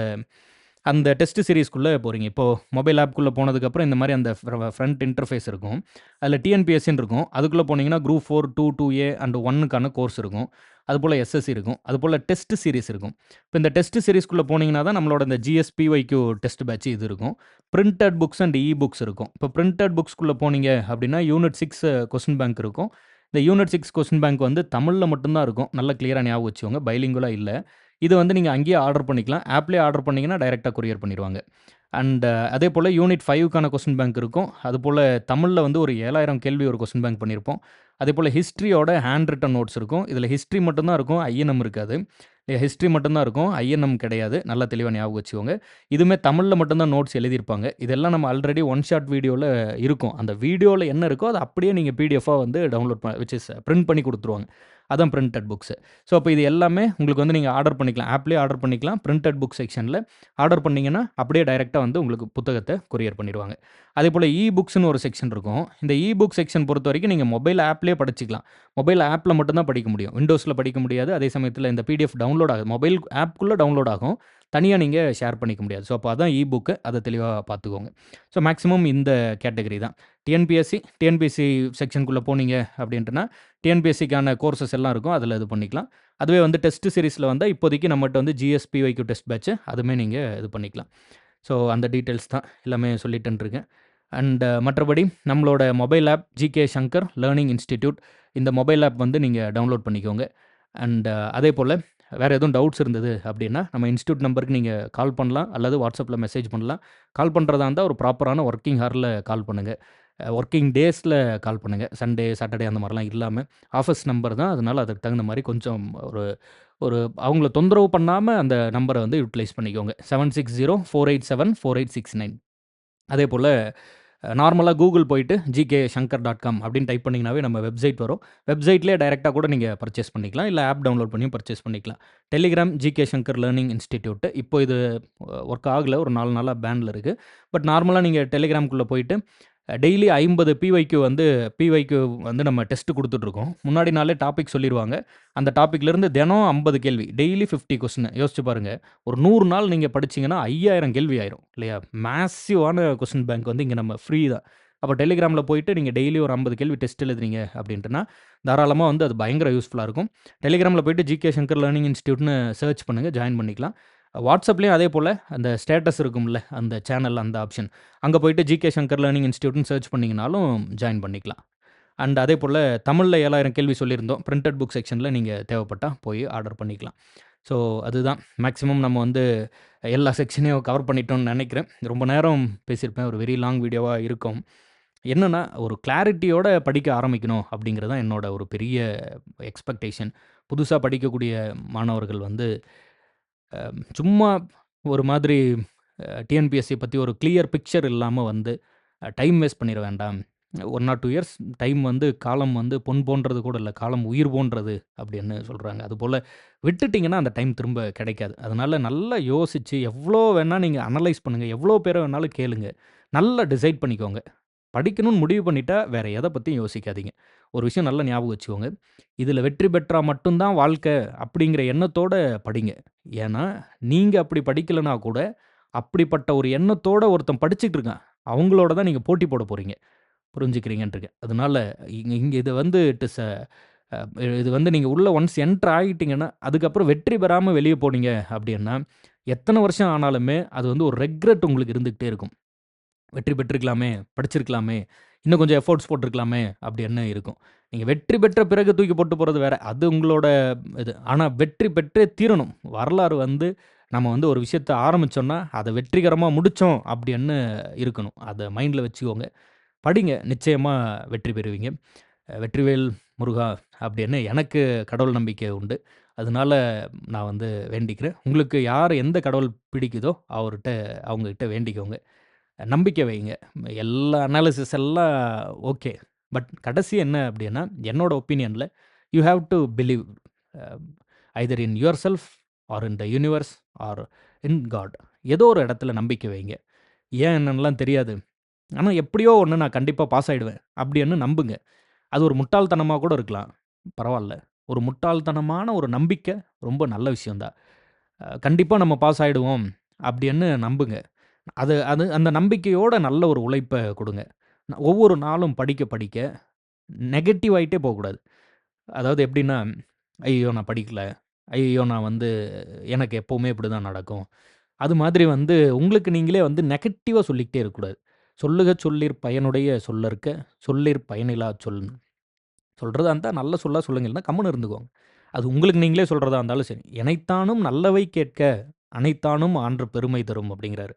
அந்த டெஸ்ட் சீரிஸ்க்குள்ள போறீங்க. இப்போ மொபைல் ஆப்க்குள்ள போனதுக்கப்புறம் இந்த மாரி அந்த ஃப்ரண்ட் இன்டர்ஃபேஸ் இருக்கும். அதில டிஎன்பிஎஸ்சின்னு இருக்கும். அதுக்குள்ள போனீங்கன்னா குரூப் 4, 2, 2A அண்ட் 1க்கான கோர்ஸ் இருக்கும். அதுபோல எஸ்எஸ்சி இருக்கும். அதுபோல டெஸ்ட் சீரிஸ் இருக்கும். இப்போ இந்த டெஸ்ட் சீரிஸ்க்குள்ள போனீங்கன்னா தான் நம்மளோட இந்த ஜிஎஸ்பிஒய்க்யூ டெஸ்ட் பேட்ச் இது இருக்கும். பிரிண்டட் புக்ஸ் அண்ட் புக்ஸ் இருக்கும். இப்போ பிரிண்டட் புக்ஸ்க்குள்ள போனீங்க அப்படின்னா, யூனிட் 6 கொஸ்டின் பேங்க் இருக்கும். இந்த யூனிட் 6 கொஸ்டின் பேங்க் வந்து தமிழ்ல மட்டும் தான் இருக்கும். நல்லா கிளியரா ஞாபகம் வச்சுக்கோங்க. பைலிங்குலா இல்ல. இது வந்து நீங்க அங்கேயே ஆர்டர் பண்ணிக்கலாம். ஆப்லயே ஆர்டர் பண்ணீங்கன்னா, டைரக்ட்டா கொரியர் பண்ணிருவாங்க. அண்ட் அதேபோல யூனிட் 5க்கான கொஸ்டின் பேங்க் இருக்கும். அதுபோல தமிழ்ல வந்து ஒரு 7,000 கேள்வி ஒரு கொஸ்டின் பேங்க் பண்ணியிருப்போம். அதேபோல ஹிஸ்ட்ரியோட ஹேண்ட் ரிட்டன் நோட்ஸ் இருக்கும். இதில ஹிஸ்ட்ரி மட்டும் தான் இருக்கும். ஐஎன்எம் இருக்காது. ஹிஸ்ட்ரி மட்டும் தான் இருக்கும். ஐஎன்எம் கிடையாது. நல்லா தெளிவா ஞாபகம் வச்சுக்கோங்க. இதுவுமே தமிழ்ல மட்டும் தான் நோட்ஸ் எழுதியிருப்பாங்க. இதெல்லாம் நம்ம ஆல்ரெடி ஒன் ஷாட் வீடியோல இருக்கும். அந்த வீடியோல என்ன இருக்கோ, அத அப்படியே நீங்க பிடிஎஃப்பா வந்து டவுன்லோட் விச் இஸ் பிரிண்ட் பண்ணி குடுத்துருவாங்க. அதான் பிரிண்டட் புக்ஸ். ஸோ, அப்ப இது எல்லாமே உங்களுக்கு வந்து நீங்க ஆர்டர் பண்ணிக்கலாம். ஆப்லயே ஆர்டர் பண்ணிக்கலாம். பிரிண்டட் புக் செக்ஷன்ல ஆர்டர் பண்ணீங்கன்னா, அப்படியே டைரக்ட்டா வந்து உங்களுக்கு புத்தகத்த கொரியர் பண்ணிருவாங்க. அதேபோல புக்ஸ்ன்னு ஒரு செக்ஷன் இருக்கும். இந்த புக் செக்ஷன் பொறுத்தவரைக்கும் நீங்க மொபைல் ஆப்லயே படிச்சுக்கலாம். மொபைல் ஆப்ல மட்டும் தான் படிக்க முடியும். விண்டோஸ்ல படிக்க முடியாது. அதே சமயத்தில இந்த பிடிஎஃப் டவுன்லோட் ஆகாது. மொபைல் ஆப்க்குள்ள டவுன்லோட் ஆகும். தனியா நீங்க ஷேர் பண்ணிக்க முடியாது. ஸோ, அப்ப அதான் புக். அத தெளிவா பார்த்துக்கோங்க. ஸோ, மேக்ஸிமம் இந்த கேட்டகரி தான். டிஎன்பிஎஸ்சி செக்ஷனுக்குள்ள போனீங்க அப்படின்ட்டுனா, டிஎன்பிஎஸ்சிக்கான கோர்ஸஸ் எல்லாம் இருக்கும். அதில இது பண்ணிக்கலாம். அதுவே வந்து டெஸ்ட் சீரிஸ்ல வந்தா இப்போதைக்கு நம்மட்ட வந்து ஜிஎஸ்பிஒய்க்யூ டெஸ்ட் பேட்ச் அதுவுமே நீங்க இது பண்ணிக்கலாம். ஸோ, அந்த டீட்டெயில்ஸ் தான் எல்லாமே சொல்லிட்டேன்னு இருக்கேன். அண்ட் மற்றபடி நம்மளோட mobile app GK Shankar learning institute இந்த மொபைல் ஆப் வந்து நீங்க டவுன்லோட் பண்ணிக்கோங்க. அண்ட் அதேபோல வேற எதுவும் டவுட்ஸ் இருந்தது அப்படின்னா, நம்ம இன்ஸ்டிடியூட் நம்பருக்கு நீங்க கால் பண்ணலாம். அல்லது WhatsAppல மெசேஜ் பண்ணலாம். கால் பண்றதா இருந்தா ஒரு ப்ராப்பரான வொர்க்கிங் ஹார்ல கால் பண்ணுங்க. வொர்க்கிங் டேஸ்ல கால் பண்ணுங்க. சண்டே, சாட்டர்டே அந்த மாரிலாம் இல்லாம. ஆஃபீஸ் நம்பர் தான். அதனால அதுக்கு தகுந்த மாரி கொஞ்சம் ஒரு ஒரு அவங்கள தொந்தரவு பண்ணாம அந்த நம்பர வந்து யுட்டிலைஸ் பண்ணிக்கோங்க. 7604874869 அதேபோல நார்மலா கூகுள் போயிட்டு gkshankar.com அப்படின்னு டைப் பண்ணீங்கனாவே நம்ம வெப்சைட் வரும். வெப்சைட்லயே டைரக்ட்டா கூட நீங்க பர்ச்சேஸ் பண்ணிக்கலாம். இல்ல ஆப் டவுன்லோட் பண்ணியும் பர்ச்சேஸ் பண்ணிக்கலாம். Telegram GK Shankar learning institute இப்போ இது வொர்க் ஆகல. ஒரு 4 நாளா பேன்ல இருக்கு. பட் நார்மலா நீங்க டெலிகிராம்க்குள்ள போயிட்டு டெய்லி 50 பிஒய்க்யூ வந்து நம்ம டெஸ்ட் குடுத்துட்டுருக்கோம். முன்னாடி நாளே டாபிக் சொல்லிருவாங்க. அந்த டாபிக்லேருந்து தினம் 50 கேள்வி. Daily 50 question. யோசிச்சு பாருங்க. ஒரு 100 நாள் நீங்க படிச்சீங்கன்னா 5,000 கேள்வி ஆயிரும். இல்லையா? மேசிவான கொஸ்டின் பேங்க் வந்து இங்க நம்ம ஃப்ரீ தான். அப்ப டெலிகிராம்ல போயிட்டு நீங்க டெய்லி ஒரு 50 கேள்வி டெஸ்ட் எழுதுறீங்க அப்படின்ட்டுனா, தாராளமா வந்து அது பயங்கர யூஸ்ஃபுல்லா இருக்கும். டெலிகிராம்ல போயிட்டு ஜிகே சங்கர் லேர்னிங் இன்ஸ்டிடியூட்னு சர்ச் பண்ணுங்க. ஜாயின் பண்ணிக்கலாம். WhatsAppலயும் அதே போல அந்த ஸ்டேட்டஸ் இருக்கும்ல, அந்த சேனல் அந்த ஆப்ஷன். அங்க போயிட்டு ஜிகே சங்கர் லேர்னிங் இன்ஸ்டிடியூட்னு சர்ச் பண்ணீங்கனாலும் ஜாயின் பண்ணிக்கலாம். அண்ட் அதேபோல தமிழ்ல 7,000 கேள்வி சொல்லியிருந்தோம். பிரிண்டட் புக் செக்ஷன்ல நீங்க தேவைப்பட்டா போய் ஆர்டர் பண்ணிக்கலாம். ஸோ, அதுதான் மேக்ஸிமம் நம்ம வந்து எல்லா செக்ஷனையும் கவர் பண்ணிட்டோம்னு நெனைக்கிறேன். ரொம்ப நேரம் பேசியிருப்பேன். ஒரு வெரி லாங் வீடியோவா இருக்கும். என்னன்னா, ஒரு கிளாரிட்டியோட படிக்க ஆரம்பிக்கணும் அப்படிங்கிறது தான் என்னோட ஒரு பெரிய எக்ஸ்பெக்டேஷன். புதுசா படிக்கக்கூடிய மாணவர்கள் வந்து சும்மா ஒரு மாதிரி டிஎன்பிஎஸ்சி பத்தி ஒரு கிளியர் பிக்சர் இல்லாம வந்து டைம் வேஸ்ட் பண்ணிற வேண்டாம். 1 ஆர் 2 இயர்ஸ் டைம் வந்து காலம் வந்து பொன் போன்றது கூட இல்ல. காலம் உயிர் போன்றது அப்படின்னு சொல்றாங்க. அதுபோல விட்டுட்டீங்கன்னா அந்த டைம் திரும்ப கிடைக்காது. அதனால நல்லா யோசிச்சு எவ்வளோ வேணா நீங்க அனலைஸ் பண்ணுங்க. எவ்வளோ பேர வேணாலும் கேளுங்க. நல்லா டிசைட் பண்ணிக்கோங்க. படிக்கணும்னு முடிவு பண்ணிட்டா, வேற எத பத்தியும் யோசிக்காதீங்க. ஒரு விஷயம் நல்லா ஞாபகம் வச்சுக்கோங்க. இதில வெற்றி பெற்றா மட்டும் தான் வாழ்க்கை அப்படிங்கிற எண்ணத்தோட படிங்க. ஏன்னா, நீங்க அப்படி படிக்கலனா கூட, அப்படிப்பட்ட ஒரு எண்ணத்தோட ஒருத்தன் படிச்சுட்டு இருக்கான். அவங்களோட தான் நீங்க போட்டி போட போறீங்க. புரிஞ்சுக்கிறீங்கன்றிருக்கேன். அதனால இங்க இங்க இது வந்து இட் இஸ் அ இது வந்து நீங்க உள்ள ஒன்ஸ் என்டர் ஆகிட்டீங்கன்னா, அதுக்கப்புறம் வெற்றி பெறாம வெளிய போனீங்க அப்படின்னா, எத்தன வருஷம் ஆனாலுமே அது வந்து ஒரு ரெக்ரெட் உங்களுக்கு இருந்துகிட்டே இருக்கும். வெற்றி பெற்றிருக்கலாமே, படிச்சிருக்கலாமே, இன்னும் கொஞ்சம் எஃபோர்ட்ஸ் போட்டிருக்கலாமே அப்படின்னு இருக்கும். நீங்க வெற்றி பெற்ற பிறகு தூக்கி போட்டு போறது வேற. அது உங்களோட இது. ஆனா வெற்றி பெற்றே தீரணும். வரலாறு வந்து நம்ம வந்து ஒரு விஷயத்த ஆரம்பிச்சோம்னா, அத வெற்றிகரமா முடிச்சோம் அப்படின்னு இருக்கணும். அத மைண்ட்ல வச்சுக்கோங்க. படிங்க. நிச்சயமா வெற்றி பெறுவீங்க. வெற்றிவேல் முருகா அப்படின்னு எனக்கு கடவுள் நம்பிக்கை உண்டு. அதனால நான் வந்து வேண்டிக்கிறேன். உங்களுக்கு யார் எந்த கடவுள் பிடிக்குதோ அவங்ககிட்ட வேண்டிக்கோங்க. நம்பிக்கை வைங்க. எல்லா அனாலிசிஸ் எல்லாம் ஓகே. பட் கடைசி என்ன அப்படின்னா, என்னோட ஒப்பீனியன்ல you have to believe uh either in yourself or in the universe or in God. ஏதோ ஒரு இடத்துல நம்பிக்கை வைங்க. ஏன் என்னன்னுலாம் தெரியாது. ஆனா எப்படியோ ஒண்ணு நான் கண்டிப்பா பாஸ் ஆயிடுவேன். அப்படின்னு நம்புங்க. அது ஒரு முட்டாள்தனமா கூட இருக்கலாம். பரவால்ல. ஒரு முட்டாள்தனமான ஒரு நம்பிக்கை ரொம்ப நல்ல விஷயம் தான். கண்டிப்பா நம்ம பாஸ் ஆயிடுவோம் அப்படின்னு நம்புங்க. அது அது அந்த நம்பிக்கையோட நல்ல ஒரு உழைப்ப குடுங்க. ஒவ்வொரு நாளும் படிக்க படிக்க நெகட்டிவ் ஆயிட்டே போகக்கூடாது. அதாவது எப்படின்னா, "ஐயய்யோ! நான் படிக்கல. ஐயய்யோ! நான் வந்து எனக்கு எப்பவுமே இப்படிதான் நடக்கும்." அது மாதிரி வந்து உங்களுக்கு நீங்களே வந்து நெகட்டிவா சொல்லிக்கிட்டே இருக்கக்கூடாது. "சொல்லுக சொல்லிற் பயனுடைய சொல்லற்க, சொல்லிற் பயனிலாச் சொல்." சொல்றதா இருந்தா நல்ல சொல்லா சொல்லுங்க. இல்லன்னா கம்முனு இருந்துக்கோங்க. அது உங்களுக்கு நீங்களே சொல்றதா இருந்தாலும் சரி. "எனைத்தானும் நல்லவை கேட்க, அனைத்தானும் ஆன்ற பெருமை தரும்" அப்படிங்கிறாரு.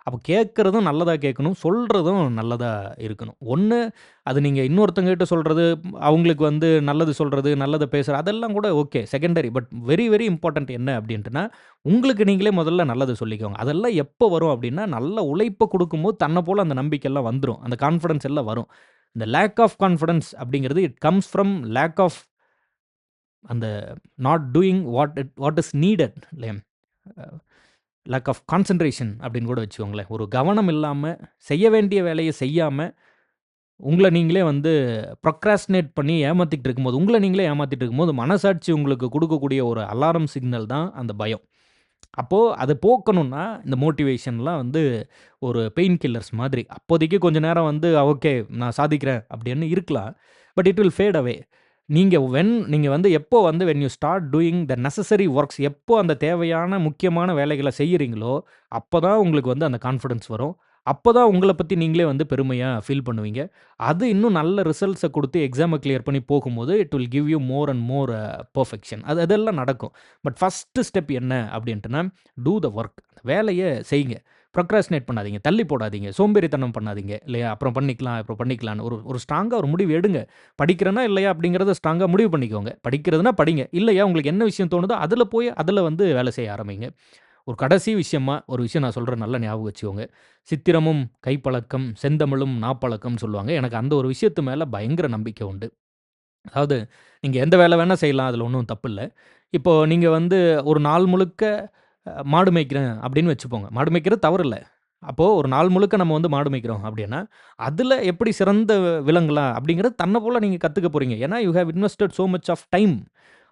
அப்ப கேட்கறதும் நல்லதா கேட்கணும். சொல்றதும் நல்லதா இருக்கணும். ஒண்ணு அது நீங்க இன்னொருத்தவங்ககிட்ட சொல்றது, அவங்களுக்கு வந்து நல்லது சொல்றது, நல்லத பேசுறது அதெல்லாம் கூட okay. Secondary. But very, very important என்ன அப்டின்ட்டுனா, உங்களுக்கு நீங்களே முதல்ல நல்லது சொல்லிக்கோங்க. அதெல்லாம் எப்போ வரும் அப்டின்னா, நல்ல உழைப்ப குடுக்கும்போது தன்ன போல அந்த நம்பிக்கைலாம் வந்துரும். அந்த கான்ஃபிடன்ஸ் எல்லாம் வரும். இந்த லேக் ஆஃப் கான்ஃபிடன்ஸ் அப்டிங்கிறது it comes from lack of அந்த not doing what is needed இல்லையா? லேக் ஆஃப் கான்சன்ட்ரேஷன் அப்படின்னு கூட வச்சுக்கோங்களேன். ஒரு கவனம் இல்லாம, செய்ய வேண்டிய வேலைய செய்யாம, உங்கள நீங்களே வந்து ப்ரொக்ராஸ்டினேட் பண்ணி ஏமாத்திட்டு இருக்கும்போது, உங்கள நீங்களே ஏமாத்திட்டு இருக்கும்போது, மனசாட்சி உங்களுக்கு குடுக்கக்கூடிய ஒரு அலாரம் சிக்னல் தான் அந்த பயம். அப்போ அத போக்கணும்னா, இந்த மோட்டிவேஷன்லாம் வந்து ஒரு பெயின் கில்லர்ஸ் மாதிரி. அப்போதைக்கு கொஞ்ச நேரம் வந்து ஓகே நான் சாதிக்கிறேன் அப்படின்னு இருக்கலாம். பட் இட் வில் ஃபேட் அவே. நீங்க வந்து எப்போ வந்து when you start doing the necessary works எப்போ அந்த தேவையான முக்கியமான வேலைகள செய்யறீங்களோ, அப்பதான் உங்களுக்கு வந்து அந்த கான்ஃபிடன்ஸ் வரும். அப்பதான் உங்கள பத்தி நீங்களே வந்து பெருமையா ஃபீல் பண்ணுவீங்க. அது இன்னும் நல்ல ரிசல்ட்ஸ குடுத்து எக்ஸாம கிளியர் பண்ணி போகும்போது, it will give you more and more perfection. அதெல்லாம் நடக்கும். பட் ஃபர்ஸ்ட்டு ஸ்டெப் என்ன அப்டின்ட்டுனா, டூ த வொர்க். வேலைய செய்யுங்க. ப்ரொக்ராஸ்டினேட் பண்ணாதீங்க. தள்ளி போடாதீங்க. சோம்பேறித்தனம் பண்ணாதீங்க. இல்லையா? அப்புறம் பண்ணிக்கலாம், அப்புறம் பண்ணிக்கலான்னு ஒரு ஒரு ஸ்ட்ராங்கா ஒரு முடிவு எடுங்க. படிக்கிறேனா, இல்லையா அப்படிங்கிறத ஸ்ட்ராங்கா முடிவு பண்ணிக்கோங்க. படிக்கிறதுனா படிங்க. இல்லையா உங்களுக்கு என்ன விஷயம் தோணுதோ, அதுல போய் அதுல வந்து வேலை செய்ய ஆரம்பிங்க. ஒரு கடைசி விஷயமா, ஒரு விஷயம் நான் சொல்றேன் நல்லா ஞாபகம் வச்சுக்கோங்க. "சித்திரமும் கைப்பழக்கம், செந்தமிழும் நாப்பழக்கம்னு" சொல்லுவாங்க. எனக்கு அந்த ஒரு விஷயத்து மேல பயங்கர நம்பிக்கை உண்டு. அதாவது நீங்க எந்த வேலை வேணா செய்யலாம். அதுல ஒண்ணும் தப்பில்ல. இப்போ நீங்க வந்து ஒரு நாள் முழுக்க மாடு மேய்க்கிறேன் அப்படின்னு வச்சுப்போங்க. மாடு மேய்க்கிறது தவறில்ல. அப்போ ஒரு நாள் முழுக்க நம்ம வந்து மாடு மேய்க்கிறோம் அப்படின்னா, அதுல எப்படி சிறந்த விளங்கலாம் அப்படிங்கிறது தன்ன போல நீங்க கத்துக்க போறீங்க. ஏன்னா, you have invested so much of time.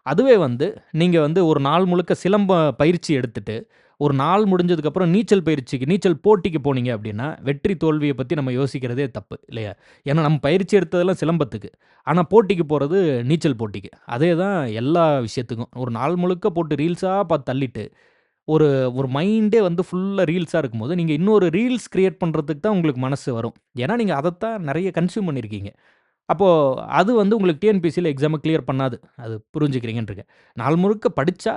அதுவே வந்து நீங்க வந்து ஒரு நாள் முழுக்க சிலம்ப பயிற்சி எடுத்துட்டு, ஒரு நாள் முடிஞ்சதுக்கப்புறம் நீச்சல் போட்டிக்கு போனீங்க அப்படின்னா, வெற்றி தோல்விய பத்தி நம்ம யோசிக்கிறதே தப்பு இல்லையா? ஏன்னா நம்ம பயிற்சி எடுத்ததெல்லாம் சிலம்பத்துக்கு. ஆனா போட்டிக்கு போறது நீச்சல் போட்டிக்கு. அதே தான் எல்லா விஷயத்துக்கும். ஒரு நாள் முழுக்க போட்டு ரீல்ஸா பார்த்து தள்ளிட்டு, ஒரு ஒரு மைண்டே வந்து ஃபுல்லா ரீல்ஸா இருக்கும்போது, நீங்க இன்னொரு ரீல்ஸ் கிரியேட் பண்றதுக்கு தான் உங்களுக்கு மனசு வரும். ஏன்னா நீங்க அதத்தான் நெறைய கன்சியூம் பண்ணியிருக்கீங்க. அப்போ அது வந்து உங்களுக்கு டிஎன்பிஎஸ்சில எக்ஸாம கிளியர் பண்ணாது. அது புரிஞ்சுக்கிறீங்கன்னு இருக்கேன். நாள் முழுக்க படிச்சா,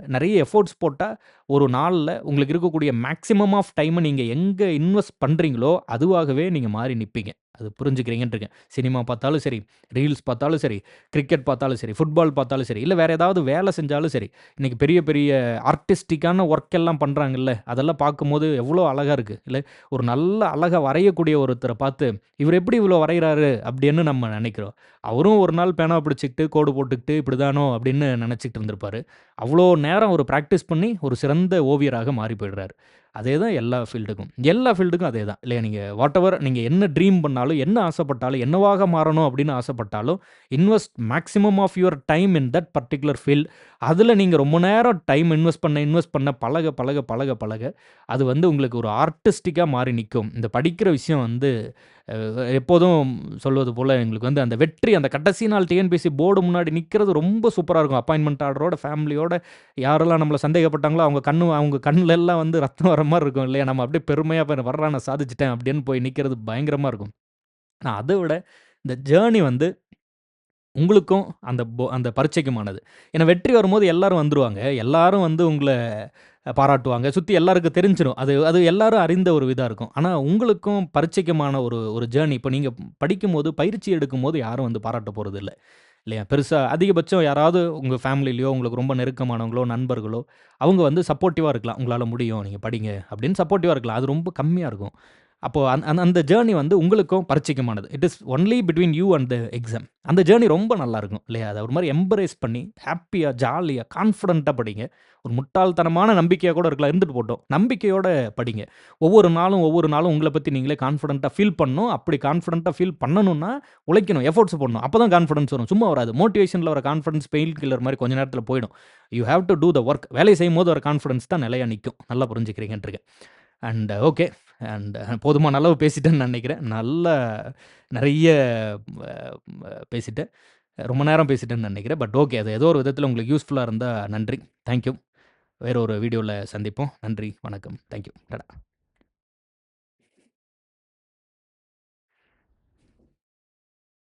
நெறைய எஃபோர்ட்ஸ் போட்டா, ஒரு நாள்ல உங்களுக்கு இருக்கக்கூடிய மேக்ஸிமம் ஆஃப் டைம நீங்க எங்க இன்வெஸ்ட் பண்றீங்களோ, அதுவாகவே நீங்க மாறி நிப்பீங்க. அது புரிஞ்சுக்கிறீங்கன்னு இருக்கேன். சினிமா பார்த்தாலும் சரி, ரீல்ஸ் பார்த்தாலும் சரி, கிரிக்கெட் பார்த்தாலும் சரி, ஃபுட்பால் பார்த்தாலும் சரி, இல்ல வேற ஏதாவது வேலை செஞ்சாலும் சரி, இன்னைக்கு பெரிய பெரிய ஆர்டிஸ்டிக்கான ஒர்க் எல்லாம் பண்றாங்கல்ல, அதெல்லாம் பார்க்கும்போது எவ்வளோ அழகா இருக்கு. இல்ல ஒரு நல்ல அழகா வரையக்கூடிய ஒருத்தர பார்த்து, "இவரு எப்படி இவ்வளோ வரையறாரு?" அப்படின்னு நம்ம நெனைக்கிறோம். அவரும் ஒரு நாள் பேனா பிடிச்சுக்கிட்டு, கோடு போட்டுக்கிட்டு, "இப்படிதானோ?" அப்படின்னு நெனைச்சுக்கிட்டு இருந்திருப்பாரு. அவ்வளோ நேரம் அவரு பிராக்டிஸ் பண்ணி, ஒரு சிறந்த ஓவியராக மாறி போயிடுறாரு. அதே தான் எல்லா ஃபீல்டுக்கும். எல்லா ஃபீல்டுக்கும் அதே தான். இல்லையா? நீங்க வாட்டெவர் நீங்க என்ன ட்ரீம் பண்ணாலும், என்ன ஆசைப்பட்டாலும், என்னவாக மாறணும் அப்படின்னு ஆசைப்பட்டாலும், invest maximum of your time in that particular field. அதுல நீங்க ரொம்ப நேரம் டைம் இன்வெஸ்ட் பண்ண பழக, அது வந்து உங்களுக்கு ஒரு ஆர்டிஸ்டிக்கா மாறி நிக்கும். இந்த படிக்கிற விஷயம் வந்து எப்போதும் சொல்வது போல எங்களுக்கு வந்து அந்த வெற்றி, அந்த கடைசி நாள் டிஎன்பிஎஸ்சி போர்டு முன்னாடி நிக்கிறது ரொம்ப சூப்பரா இருக்கும். அப்பாயின்ட்மென்ட் ஆர்டரோட, ஃபேமிலியோட யாரெல்லாம் நம்மள சந்தேகப்பட்டாங்களோ, அவங்க கண்ணுல எல்லாம் வந்து ரத்தம் வர மாரி இருக்கும் இல்லையா? நம்ம அப்படியே பெருமையா வர்றா நான் சாதிச்சுட்டேன் அப்படின்னு போய் நிக்கிறது பயங்கரமா இருக்கும். ஆனா அத விட இந்த ஜர்னி வந்து உங்களுக்கும் அந்த பரீட்சைக்குமானது. ஏன்னா வெற்றி வரும்போது எல்லாரும் வந்துருவாங்க. எல்லாரும் வந்து உங்கள பாராட்டுவாங்க. சுத்தி எல்லாருக்கும் தெரிஞ்சிரும். அது அது எல்லாரும் அறிந்த ஒரு இதா இருக்கும். ஆனா உங்களுக்கும் பரீட்சைக்குமான ஒரு ஒரு ஜர்னி இப்ப நீங்க படிக்கும்போது, பயிற்சி எடுக்கும்போது யாரும் வந்து பாராட்ட போறதில்ல. இல்லையா? பெருசா அதிகபட்சம் யாராவது உங்க ஃபேமிலிலயோ, உங்களுக்கு ரொம்ப நெருக்கமானவங்களோ, நண்பர்களோ, அவங்க வந்து சப்போர்ட்டிவா இருக்கலாம். "உங்களால முடியும். நீங்க படிங்க." அப்படின்னு சப்போர்ட்டிவா இருக்கலாம். அது ரொம்ப கம்மியா இருக்கும். அப்போ அந்த ஜர்னி வந்து உங்களுக்கும் பரீட்சைக்குமானது. It is only between you and the exam. அந்த ஜர்னி ரொம்ப நல்லாருக்கும். இல்லையா? அத ஒரு மாரி எம்பரேஸ் பண்ணி, ஹேப்பியா, ஜாலியா, கான்ஃபிடென்ட்டா படிங்க. ஒரு முட்டாள்தனமான நம்பிக்கையா கூட இருக்கலாம். இருந்துட்டு போட்டும். நம்பிக்கையோட படிங்க. ஒவ்வொரு நாளும் உங்கள பத்தி நீங்களே கான்ஃபிடென்ட்டா ஃபீல் பண்ணணும். அப்படி கான்ஃபிடென்ட்டா ஃபீல் பண்ணணும்னா, உழைக்கணும். எஃபோர்ட்ஸ் போடணும். அப்பதான் கான்ஃபிடன்ஸ் வரும். சும்மா வராது. மோட்டிவேஷன்ல வர கான்ஃபிடன்ஸ் பெயின் கில்லர் மாரி கொஞ்ச நேரத்தில போயிடும். You have to do the work. வேலைய செய்யும்போது வர கான்ஃபிடன்ஸ் தான் நிலையா நிக்கும். நல்லா புரிஞ்சுக்கிறீங்கன்ருக்கேன். And okay. அண்ட் போதுமான அளவு பேசிட்டேன்னு நெனைக்கிறேன். நல்லா நெறைய அ பேசிட்டேன். ரொம்ப நேரம் பேசிட்டேன்னு நெனைக்கிறேன். But okay. அது ஏதோ ஒரு விதத்தில உங்களுக்கு யூஸ்ஃபுல்லா இருந்தா நன்றி. Thank you. வேற ஒரு வீடியோல சந்திப்போம். நன்றி. வணக்கம். Thank you. டாடா.